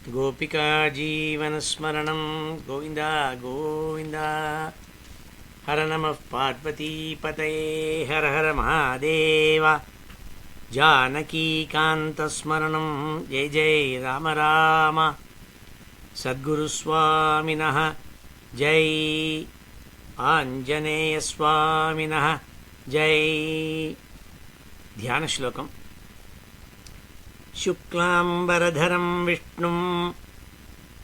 गोपिका जीवनस्मरणं गोविन्द गोविन्द। हर नमः पार्वतीपतये हर हर महादेव। जानकीकान्तस्मरणं जय जय राम राम। सद्गुरुस्वामिनः जय, आञ्जनेयस्वामिनः जय। ध्यानश्लोकम्। शुक्लाम्बरधरं विष्णुं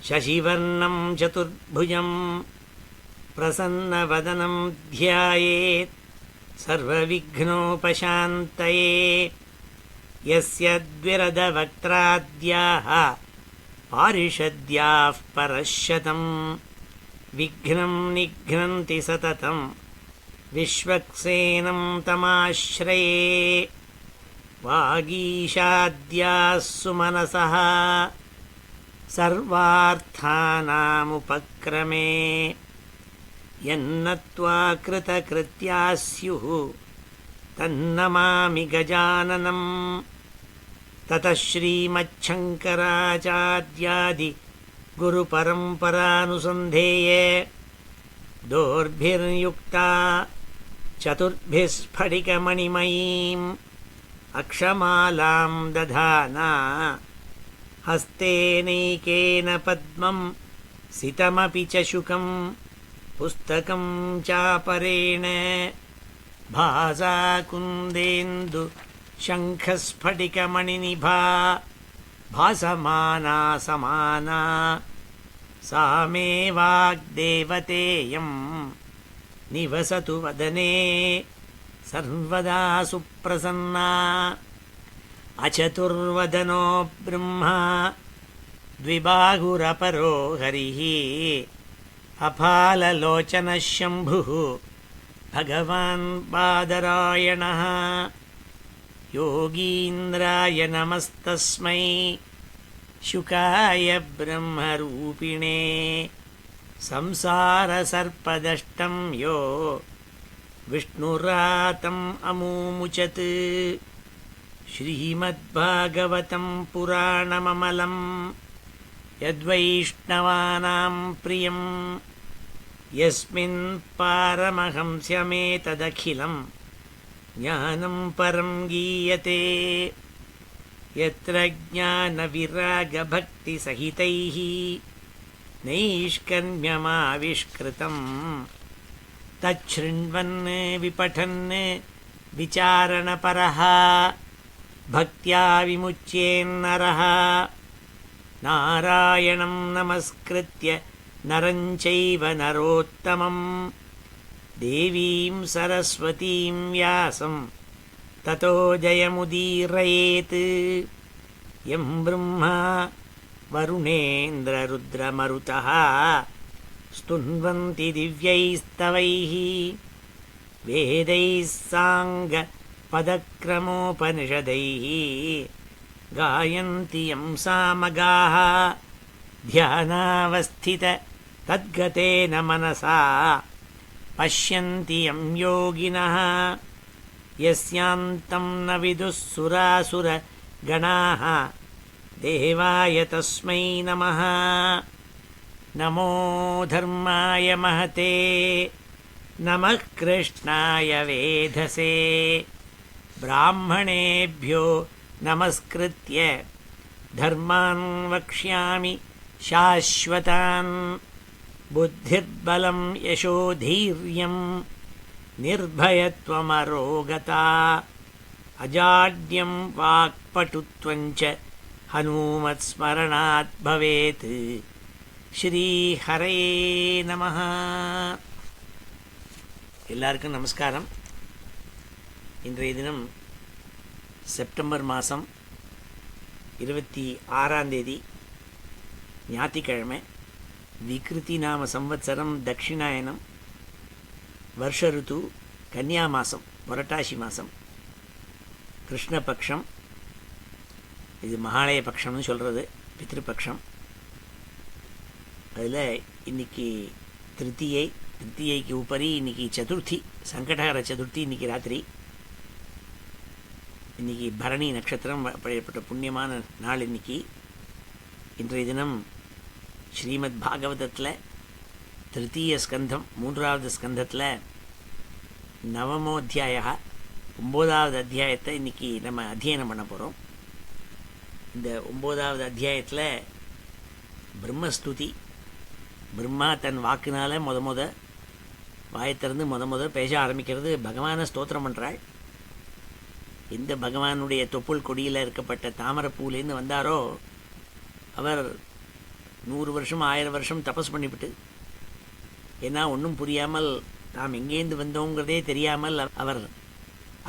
शशिवर्णं चतुर्भुजं प्रसन्नवदनं ध्यायेत् सर्वविघ्नोपशान्तये। यस्य द्विरदवक्त्राद्याः पारिषद्याः परश्शतं विघ्नं निघ्नन्ति सततं विश्वक्सेनं तमाश्रये। वागीशाद्याः सुमनसः सर्वार्थानामुपक्रमे यन्नत्वा कृतकृत्याः स्युः तन्नमामि गजाननं। ततः श्रीमच्छङ्कराचार्यादि गुरुपरम्परानुसन्धेये दोर्भिर्युक्ता चतुर्भिः स्फटिकमणिमयीम् अक्षमालां दधाना। हस्तेनैकेन पद्मं सितमपि च शुकं पुस्तकं चापरेण भासा कुन्देन्दु शङ्खस्फटिकमणिनिभा भासमाना समाना। सा मे वाग्देवतेयं निवसतु वदने सर्वदा सुप्रसन्ना। अचतुर्वदनो ब्रह्मा द्विबाहुरपरो हरिः अफाललोचनः शम्भुः भगवान् बादरायणः। योगीन्द्राय नमस्तस्मै शुकाय ब्रह्मरूपिणे संसारसर्पदष्टं यो विष्णुरातम् अमूमुचत्। श्रीमद्भागवतं पुराणममलं यद्वैष्णवानां प्रियं यस्मिन् पारमहंस्यमेतदखिलं ज्ञानं परं गीयते। यत्र ज्ञानविरागभक्तिसहितैः नैष्कर्म्यमाविष्कृतम् तच्छृण्वन् विपठन् विचारणपरः भक्त्या विमुच्येन्नरः। नारायणं नमस्कृत्य नरं चैव नरोत्तमं देवीं सरस्वतीं व्यासं ततो जयमुदीरयेत्। यं ब्रह्मा वरुणेन्द्ररुद्रमरुतः स्तुन्वन्ति दिव्यैस्तवैः वेदैः साङ्गपदक्रमोपनिषदैः गायन्ति यं सामगाः। ध्यानावस्थित तद्गतेन मनसा पश्यन्ति यं योगिनः यस्यान्तं न विदुः सुरासुरगणाः। देवाय तस्मै नमः। नमो धर्माय महते नमः कृष्णाय वेधसे। ब्राह्मणेभ्यो नमस्कृत्य धर्मान् वक्ष्यामि शाश्वतान्। बुद्धिर्बलं यशोधैर्यं निर्भयत्वमरोगता अजाड्यं वाक्पटुत्वं च हनूमत्स्मरणात् भवेत्। ஸ்ரீஹரே நமஹ. எல்லாருக்கும் நமஸ்காரம். இன்றைய தினம் செப்டம்பர் மாதம் 26 ஞாயிற்றுக்கிழமை. விக்ருதி நாம சம்வத்சரம் தட்சிணாயனம். வருஷ ருத்து கன்னியா மாதம், புரட்டாசி மாதம், கிருஷ்ணபக்ஷம். இது மகாலய பட்சம்னு சொல்கிறது, பித்ருபக்ஷம். அதில் இன்றைக்கி திருத்தியைக்கு உப்பரி இன்றைக்கி சதுர்த்தி, சங்கடஹர சதுர்த்தி இன்றைக்கி ராத்திரி. இன்றைக்கி பரணி நட்சத்திரம், அப்படிப்பட்ட புண்ணியமான நாள். இன்றைக்கி இன்றைய தினம் ஸ்ரீமத் பாகவதத்தில் திருத்தீய ஸ்கந்தம் 3வது ஸ்கந்தத்தில் நவமோத்தியாய 9வது அத்தியாயத்தை இன்றைக்கி நம்ம அத்தியனம் பண்ண போகிறோம். இந்த 9வது அத்தியாயத்தில் பிரம்மஸ்துதி, பிரம்மா தன் வாக்குனால் வாயத்திறந்து முத பேச ஆரம்பிக்கிறது. பகவானை ஸ்தோத்திரம் பண்ணுறாள். எந்த பகவானுடைய தொப்புள் கொடியில் இருக்கப்பட்ட தாமரைப்பூலேருந்து வந்தாரோ அவர் 100 வருஷம் 1000 வருஷம் தபஸ் பண்ணிவிட்டு, ஏன்னா ஒன்றும் புரியாமல் நாம் எங்கேருந்து வந்தோங்கிறதே தெரியாமல் அவர்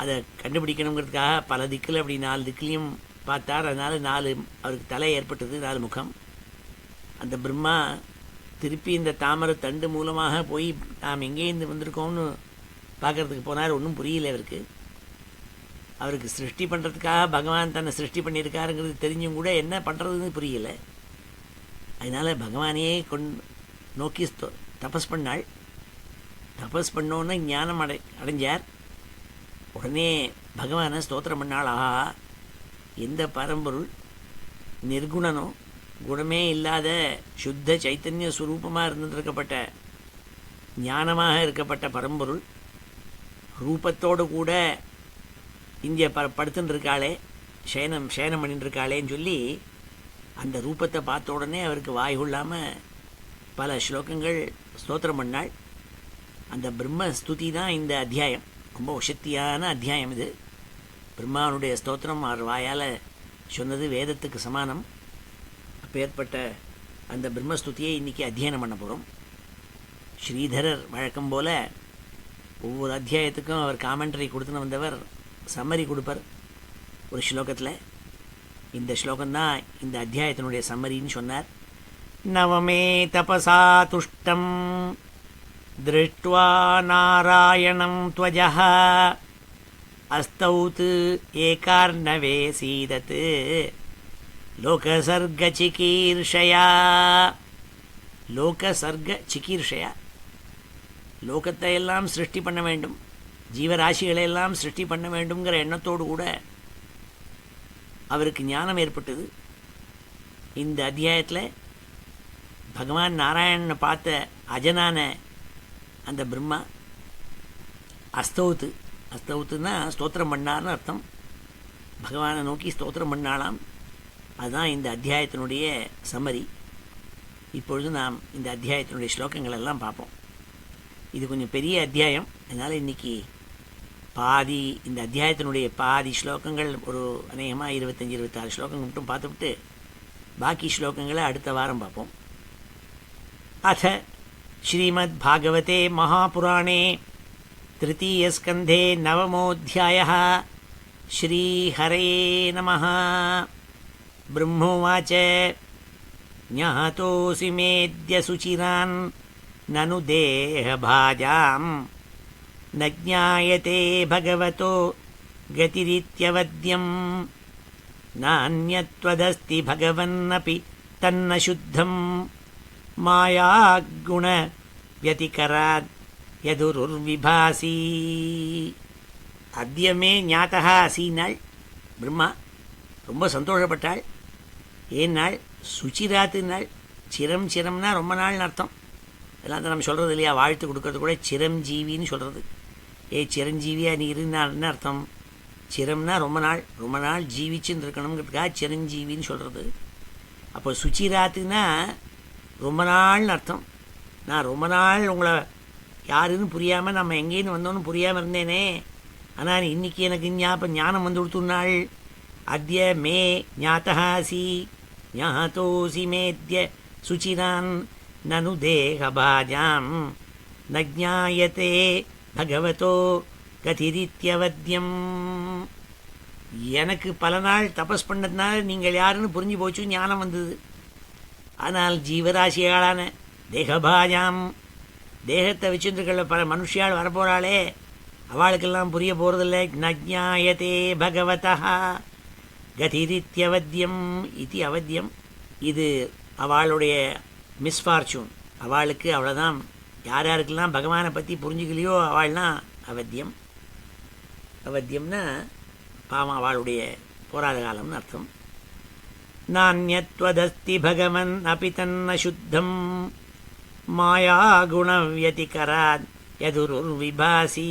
அதை கண்டுபிடிக்கணுங்கிறதுக்காக பல திக்கில் அப்படி 4 திக்கிலையும் பார்த்தார். அதனால் 4 அவருக்கு தலை ஏற்பட்டது, 4 முகம். அந்த பிரம்மா திருப்பி இந்த தாமரை தண்டு மூலமாக போய் நாம் எங்கேருந்து வந்திருக்கோம்னு பார்க்குறதுக்கு போனார். ஒன்றும் புரியல அவருக்கு சிருஷ்டி பண்ணுறதுக்காக பகவான் தன்னை சிருஷ்டி பண்ணியிருக்காருங்கிறது தெரிஞ்சும் கூட என்ன பண்ணுறதுன்னு புரியல. அதனால் பகவானையே நோக்கி தபஸ் பண்ணாள். தபஸ் பண்ணோன்னு ஞானம் அடைஞ்சார். உடனே பகவானை ஸ்தோத்திரம் பண்ணாள். ஆஹா, எந்த பரம்பொருள் நிர்குணனோ குணமே இல்லாத சுத்த சைத்தன்ய ஸ்வரூபமாக இருந்திருக்கப்பட்ட ஞானமாக இருக்கப்பட்ட பரம்பொருள் ரூபத்தோடு கூட இங்கே படுத்துன்னு இருக்காளே, சேனம் பண்ணிட்டு இருக்காளேன்னு சொல்லி அந்த ரூபத்தை பார்த்த உடனே அவருக்கு வாய் கொள்ளாமல் பல ஸ்லோகங்கள் ஸ்தோத்திரம் பண்ணாள். அந்த பிரம்ம ஸ்துதி தான் இந்த அத்தியாயம். ரொம்ப உசத்தியான அத்தியாயம் இது. பிரம்மாவனுடைய ஸ்தோத்திரம் அவர் வாயால் சொன்னது வேதத்துக்கு சமானம். அப்பேற்பட்ட அந்த பிரம்மஸ்துதியை இன்றைக்கி அத்தியனம் பண்ண போகிறோம். ஸ்ரீதரர் வழக்கம் போல் ஒவ்வொரு அத்தியாயத்துக்கும் அவர் காமெண்ட்ரி கொடுத்துன்னு வந்தவர் சம்மரி கொடுப்பார் ஒரு ஸ்லோகத்தில். இந்த ஸ்லோகம்தான் இந்த அத்தியாயத்தினுடைய சம்மரின்னு சொன்னார். நவமே தபசா துஷ்டம் திருஷ்ட்வா நாராயணம் த்வஜः அஸ்தௌத் ஏகார்ணவே சீதத் லோகசர்க சிகீர்ஷயா. லோகசர்க சிகீர்ஷயா, லோகத்தை எல்லாம் சிருஷ்டி பண்ண வேண்டும், ஜீவராசிகளையெல்லாம் சிருஷ்டி பண்ண வேண்டுங்கிற எண்ணத்தோடு கூட அவருக்கு ஞானம் ஏற்பட்டது. இந்த அத்தியாயத்தில் பகவான் நாராயணனை பார்த்த அஜனான அந்த பிரம்மா அஸ்தௌத்துன்னா ஸ்தோத்திரம் பண்ணார்னு அர்த்தம். பகவானை நோக்கி ஸ்தோத்திரம் பண்ணாலாம். அதுதான் இந்த அத்தியாயத்தினுடைய சம்மரி. இப்பொழுது நாம் இந்த அத்தியாயத்தினுடைய ஸ்லோகங்கள் எல்லாம் பார்ப்போம். இது கொஞ்சம் பெரிய அத்தியாயம். அதனால் இன்றைக்கி இந்த அத்தியாயத்தினுடைய பாதி ஸ்லோகங்கள் ஒரு அநேகமாக 25-26 ஸ்லோகங்கள் மட்டும் பார்த்துவிட்டு பாக்கி ஸ்லோகங்களை அடுத்த வாரம் பார்ப்போம். அத ஸ்ரீமத் பாகவதே மகாபுராணே திருத்தீயஸ்கந்தே நவமோऽध्यायः. ஸ்ரீஹரயே நமः. ब्रह्मोवाच ज्ञातोऽसि मेद्य सुचिरान् ननु देहभाजां न ज्ञायते भगवतो गतिरित्यवद्यं नान्यत्वदस्ति भगवन्नपि तन्न शुद्धं मायागुणव्यतिकरात् यदुरुर्विभासी. अद्य मे ज्ञातः असीनाள் பிரம்மா. ரொம்ப சந்தோஷப்பட்டாள். ஏன்னாள் சுச்சிராத்துனாள். சிரம்னா ரொம்ப நாள்னு அர்த்தம். இதெல்லாம் நம்ம சொல்கிறது இல்லையா, வாழ்த்து கொடுக்கறது கூட சிரஞ்சீவின்னு சொல்கிறது. சிரஞ்சீவியாக நீ இருந்தான்னு அர்த்தம். சிரம்னா ரொம்ப நாள் ஜீவிச்சுன்னு இருக்கணுங்கிறதுக்காக சிரஞ்சீவின்னு சொல்கிறது. அப்போ சுச்சிராத்துனா ரொம்ப நாள்னு அர்த்தம். நான் ரொம்ப நாள் உங்களை யாருன்னு புரியாமல் நம்ம எங்கேன்னு வந்தோன்னு புரியாமல் இருந்தேனே, ஆனால் இன்றைக்கி எனக்கு ஞானம் வந்து கொடுத்துனாள். அத்ய மே ஞாதஹாசி ஞாதோசி மேத்ய சுச்சிரான் நனு தேகபாஜாம் ந ஜ்ஞாயதே பகவதோ கதிரித்யவத்யம். எனக்கு பல நாள் தபஸ் பண்ணதுனால நீங்கள் யாருன்னு புரிஞ்சு போச்சு, ஞானம் வந்தது. ஆனால் ஜீவராசியாளான தேகபாஜாம், தேகத்தை வச்சுருக்கிற பல மனுஷியால் வரப்போகிறாளே, அவளுக்கெல்லாம் புரிய போகிறதில்ல. ந ஜ்ஞாயதே பகவதா கதிரித்யவத்யம் இது அவத்தியம். இது அவளுடைய மிஸ்ஃபார்ச்சூன். அவளுக்கு அவ்வளோதான். யாருக்கெல்லாம் பகவானை பற்றி புரிஞ்சுக்கலையோ அவள்லாம் அவத்தியம். அவத்தியம்னா பாவம், அவளுடைய போராத காலம்னு அர்த்தம். நான்யத்வதஸ்தி பகவன் அபி தன்ன சுத்தம் மாயா குணவியதிகராத் யதுருர்விபாசி.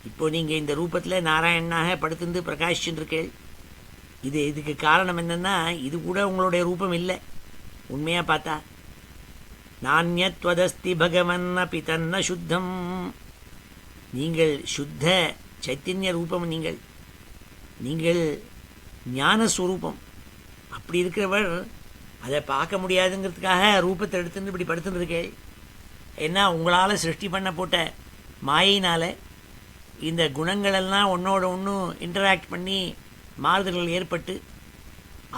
இப்போ நீங்கள் இந்த ரூபத்தில் நாராயணனாக படுத்துந்து பிரகாஷிச்சுருக்கேள். இதுக்கு காரணம் என்னென்னா, இது கூட உங்களுடைய ரூபம் இல்லை. உண்மையாக பார்த்தா நான்யத்வதஸ்தி பகவன் அபி தன்ன சுத்தம், நீங்கள் சுத்த சைத்தன்ய ரூபம், நீங்கள் ஞானஸ்வரூபம். அப்படி இருக்கிறவர் அதை பார்க்க முடியாதுங்கிறதுக்காக ரூபத்தை எடுத்துட்டு இப்படி படுத்துட்டு இருக்கேள். ஏன்னா உங்களால் சிருஷ்டி பண்ண போட்ட மாயினால் இந்த குணங்களெல்லாம் ஒன்றோட ஒன்று இன்டராக்ட் பண்ணி மாறுதல்கள் ஏற்பட்டு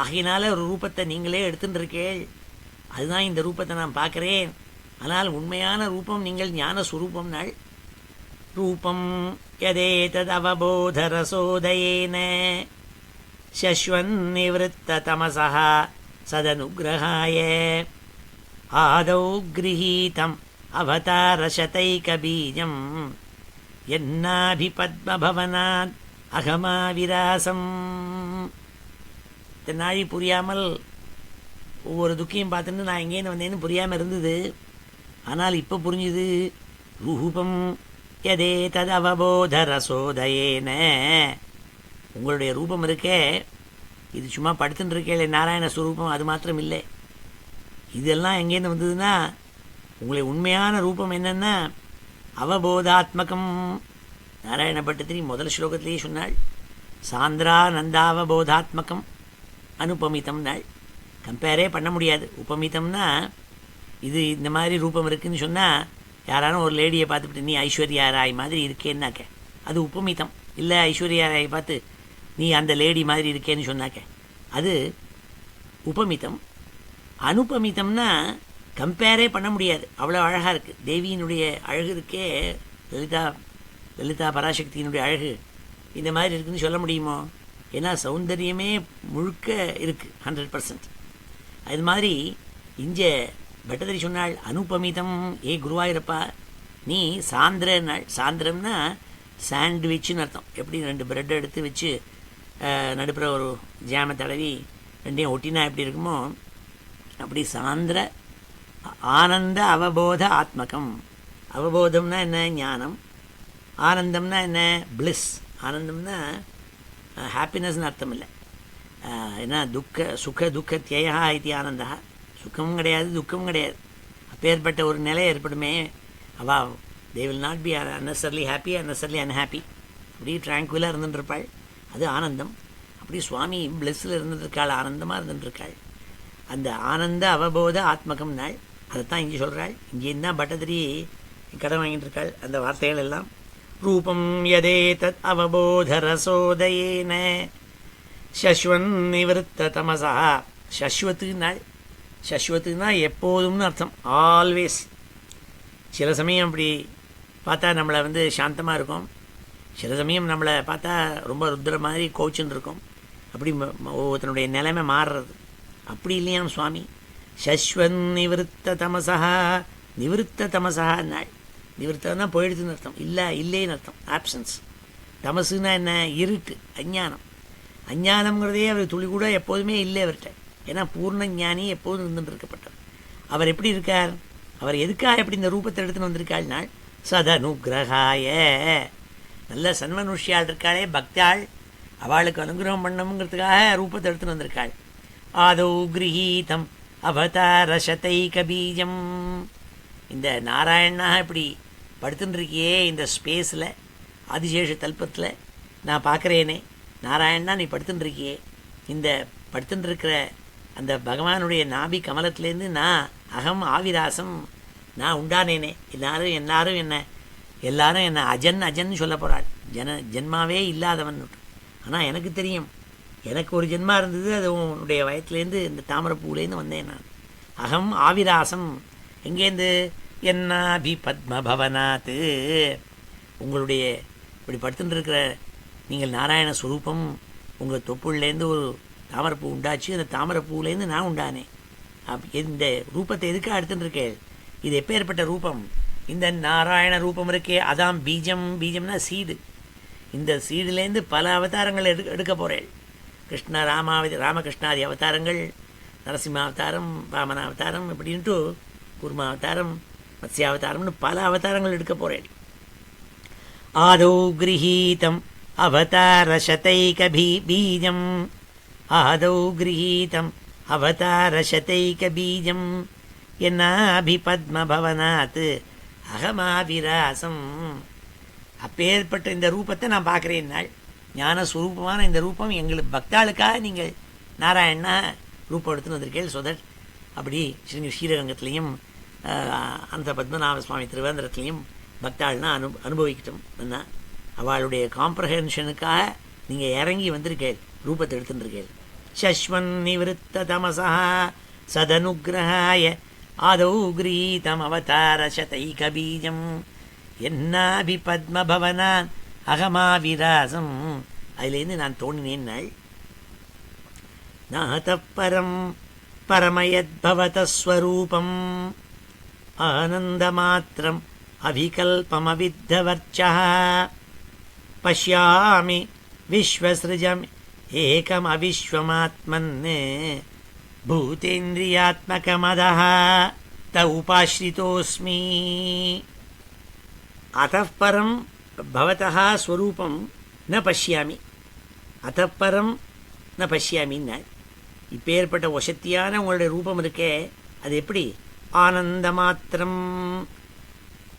ஆகையினால ஒரு ரூபத்தை நீங்களே எடுத்துட்டு இருக்கேள். அதுதான் இந்த ரூபத்தை நான் பார்க்குறேன். ஆனால் உண்மையான ரூபம் நீங்கள் ஞான சுரூபம். நாள் ரூபம் யதே தத் அவபோத ரசோதயேன சஸ்வன் நிவத்த தமசா சதனுகிரகாய ஆதௌ கிரஹீதம் அவதாரசதைக பீஜம் என்னாபிபத்மபவனாத் அகமாவிராசம். இத்தனை நாழி புரியாமல் ஒவ்வொரு துக்கையும் பார்த்துட்டு நான் எங்கேன்னு வந்தேன்னு புரியாமல் இருந்தது. ஆனால் இப்போ புரிஞ்சுது. ரூபம் யதே தத் அவபோத ரசோதயேன, உங்களுடைய ரூபம் இருக்கே, இது சும்மா படுத்துட்டு இருக்கே நாராயண ஸ்வரூபம், அது மாத்திரம் இல்லை. இதெல்லாம் எங்கேருந்து வந்ததுன்னா, உங்களுடைய உண்மையான ரூபம் என்னென்னா அவபோதாத்மகம். நாராயண பட்டத்திரி முதல் ஸ்லோகத்திலேயே சொன்னாள், சாந்திரா நந்தாவபோதாத்மகம் அனுபமித்தம் நாள். கம்பேரே பண்ண முடியாது. உபமித்தம்னா இது இந்த மாதிரி ரூபம் இருக்குதுன்னு சொன்னால், யாராலும் ஒரு லேடியை பார்த்துக்கிட்டு நீ ஐஸ்வர்யா ராய் மாதிரி இருக்கேன்னாக்க அது உபமித்தம். இல்லை ஐஸ்வர்யா ராயை பார்த்து நீ அந்த லேடி மாதிரி இருக்கேன்னு சொன்னாக்க அது உபமித்தம். அனுபமித்தம்னா கம்பேரே பண்ண முடியாது, அவ்வளோ அழகாக இருக்குது. தேவியினுடைய அழகு இருக்கே, லலிதா பராசக்தியினுடைய அழகு இந்த மாதிரி இருக்குதுன்னு சொல்ல முடியுமோ? ஏன்னா சௌந்தரியமே முழுக்க இருக்குது 100%. அது மாதிரி இங்கே பட்டதிரி சொன்னாள் அனுபமிதம். ஏ குருவாயிருப்பா, நீ சாந்திரனாள். சாந்திரம்னா சாண்ட்விச்சுன்னு அர்த்தம். எப்படி 2 பிரெட் எடுத்து வச்சு நடுப்புற ஒரு ஜாமை தடவி ரெண்டையும் ஒட்டினா எப்படி இருக்குமோ அப்படி சாந்திர ஆனந்த அவபோத ஆத்மகம். அவபோதம்னா என்ன? ஞானம். ஆனந்தம்னா என்ன? பிளிஸ். ஆனந்தம்னா ஹாப்பினஸ்ன்னு அர்த்தம் இல்லை. ஏன்னா சுக துக்கத்தியா இது ஆனந்தா. சுக்கமும் கிடையாது, துக்கமும் கிடையாது. அப்பேற்பட்ட ஒரு நிலை ஏற்படுமே. They will not be unnecessarily happy, unnecessarily unhappy. அப்படி ட்ராங்குவலாக இருந்துட்டுருப்பாள், அது ஆனந்தம். அப்படி சுவாமி பிளஸ்ஸில் இருந்துட்டுருக்காள், ஆனந்தமாக இருந்துட்டுருக்காள். அந்த ஆனந்த அவபோத ஆத்மகம் நாள், அதைத்தான் இங்கே சொல்கிறாள். இங்கே தான் பட்டதிரி கடன் வாங்கிட்டு இருக்காள். அந்த வார்த்தைகள் எல்லாம் ரூபம் யதே தத் அவபோத ரசோதயேன சஸ்வன் நிவத்த தமசா. சஸ்வத்து நாள். சஸ்வத்துனா எப்போதும்னு அர்த்தம், ஆல்வேஸ். சில சமயம் அப்படி பார்த்தா நம்மளை சாந்தமாக இருக்கும், சில சமயம் நம்மளை பார்த்தா ரொம்ப ருத்ர மாதிரி கோச்சுன்னு இருக்கும். அப்படி ஒருத்தனுடைய நிலைமை மாறுறது. அப்படி இல்லையாம் சுவாமி. சஸ்வன் நிவத்த தமசா. நிவத்த தமசா நாள். நிவர்த்தம்னா போயிடுதுன்னு அர்த்தம், இல்லைன்னு அர்த்தம், ஆப்சன்ஸ். தமசுன்னா என்ன? இருட்டு, அஞ்ஞானம். அஞ்ஞானம்ங்கிறதே அவர் துளி கூட எப்போதுமே இல்லை அவர்கிட்ட. ஏன்னா பூர்ண ஞானி எப்போதும் இருந்துட்டு இருக்கப்பட்டார். அவர் எப்படி இருக்கார்? அவர் எதுக்காக எப்படி இந்த ரூபத்தை எடுத்துன்னு வந்திருக்காள் நாள்? சதனுகிரகாய. நல்ல சன்மனுஷ்யாள் இருக்காளே, பக்தாள், அவளுக்கு அனுகிரகம் பண்ணணுங்கிறதுக்காக ரூபத்தை எடுத்துன்னு வந்திருக்காள். ஆதௌ கிரஹீதம் அவதாரசதைக பீஜம். இந்த நாராயணனாக இப்படி படுத்துன்னு இருக்கியே இந்த ஸ்பேஸில், ஆதிசேஷ தல்பத்தில் நான் பார்க்குறேனே, நாராயணனா நீ படுத்துன்னு இருக்கியே, இந்த படுத்துன்னு இருக்கிற அந்த பகவானுடைய நாபி கமலத்திலேருந்து நான் அகம் ஆவிராசம், நான் உண்டானேனே. எல்லாரும் என்னை அஜன்னு சொல்ல போகிறாள். ஜென்மாவே இல்லாதவன். ஆனால் எனக்கு தெரியும், எனக்கு ஒரு ஜென்மா இருந்தது, அது உன்னுடைய வயத்துலேருந்து இந்த தாமரப்பூலேருந்து வந்தேன் நான். அகம் ஆவிராசம். எங்கேருந்து? என்னாபி பத்மபவனாத்து. உங்களுடைய இப்படி படுத்துட்டு இருக்கிற நீங்கள் நாராயண ஸ்வரூபம், உங்கள் தொப்புள்லேருந்து ஒரு தாமரைப்பூ உண்டாச்சு, அந்த தாமரைப்பூலேருந்து நான் உண்டானேன். இந்த ரூபத்தை எதுக்காக எடுத்துட்டு இருக்கேன்? இது எப்போ ஏற்பட்ட ரூபம்? இந்த நாராயண ரூபம் இருக்கே, அதான் பீஜம். பீஜம்னா சீடு. இந்த சீடுலேருந்து பல அவதாரங்கள் எடுக்க போகிறேன். ராமகிருஷ்ணாதி அவதாரங்கள், நரசிம்மாவதாரம், வாமனாவதாரம் இப்படின்ட்டு கூர்மாவதாரம், மத்ஸ்யாவதாரம்னு பல அவதாரங்கள் எடுக்க போகிறேன். ஆதௌ கிரஹீதம் அவதாரசதைகபீஜம், ஆதௌ கிரஹீதம் அவதாரசதைகபீஜம் என்னாபிபத்மபவனாத் அகமாவிராசம். அப்பேற்பட்ட இந்த ரூபத்தை நான் பார்க்குறேன். நாள் ஞானஸ்வரூபமான இந்த ரூபம் எங்களுக்கு பக்தாளுக்காக நீங்கள் நாராயணா ரூபம் எடுத்துன்னு வந்திருக்கேள். சொதட் அப்படி ஸ்ரீரங்கத்துலேயும் அந்த பத்மநாப சுவாமி திருவேந்திரத்துலேயும் பக்தாள்னா அனுபவிக்கிட்டோம். என்ன அவளுடைய காம்ப்ரஹென்ஷனுக்காக நீங்கள் இறங்கி வந்திருக்கேள், ரூபத்தை எடுத்துருக்கேள். சஸ்வன் நிவத்த தமசா சதனுகிரகாய ஆதௌ கிரீதம் அவதாரசதைகபீஜம் என்னாபிபத்மபவனான் அகமாவிராசம். அதிலேருந்து நான் தோணினேன். நாள் நாதப்பரம் பரமயத்பவதஸ்வரூபம் ஆனந்தமாத்திரம் அவிகல்பமவித்தவர்ச்சः பஷ்யாமி விஸ்வஸ்ருஜம் ஏகம் அவிஸ்வமாத்மன் பூதேந்திரியாத்மகமதः த உபாஸ்ரிதோஸ்மி. அதः பரம் பவதः ஸ்வரூபம் ந பஷ்யாமி, அதः பரம் ந பஷ்யாமின்னா இப்பேற்பட்ட வசத்தியான உங்களுடைய ரூபம் இருக்கே, அது எப்படி? ஆனந்த மாத்திரம்,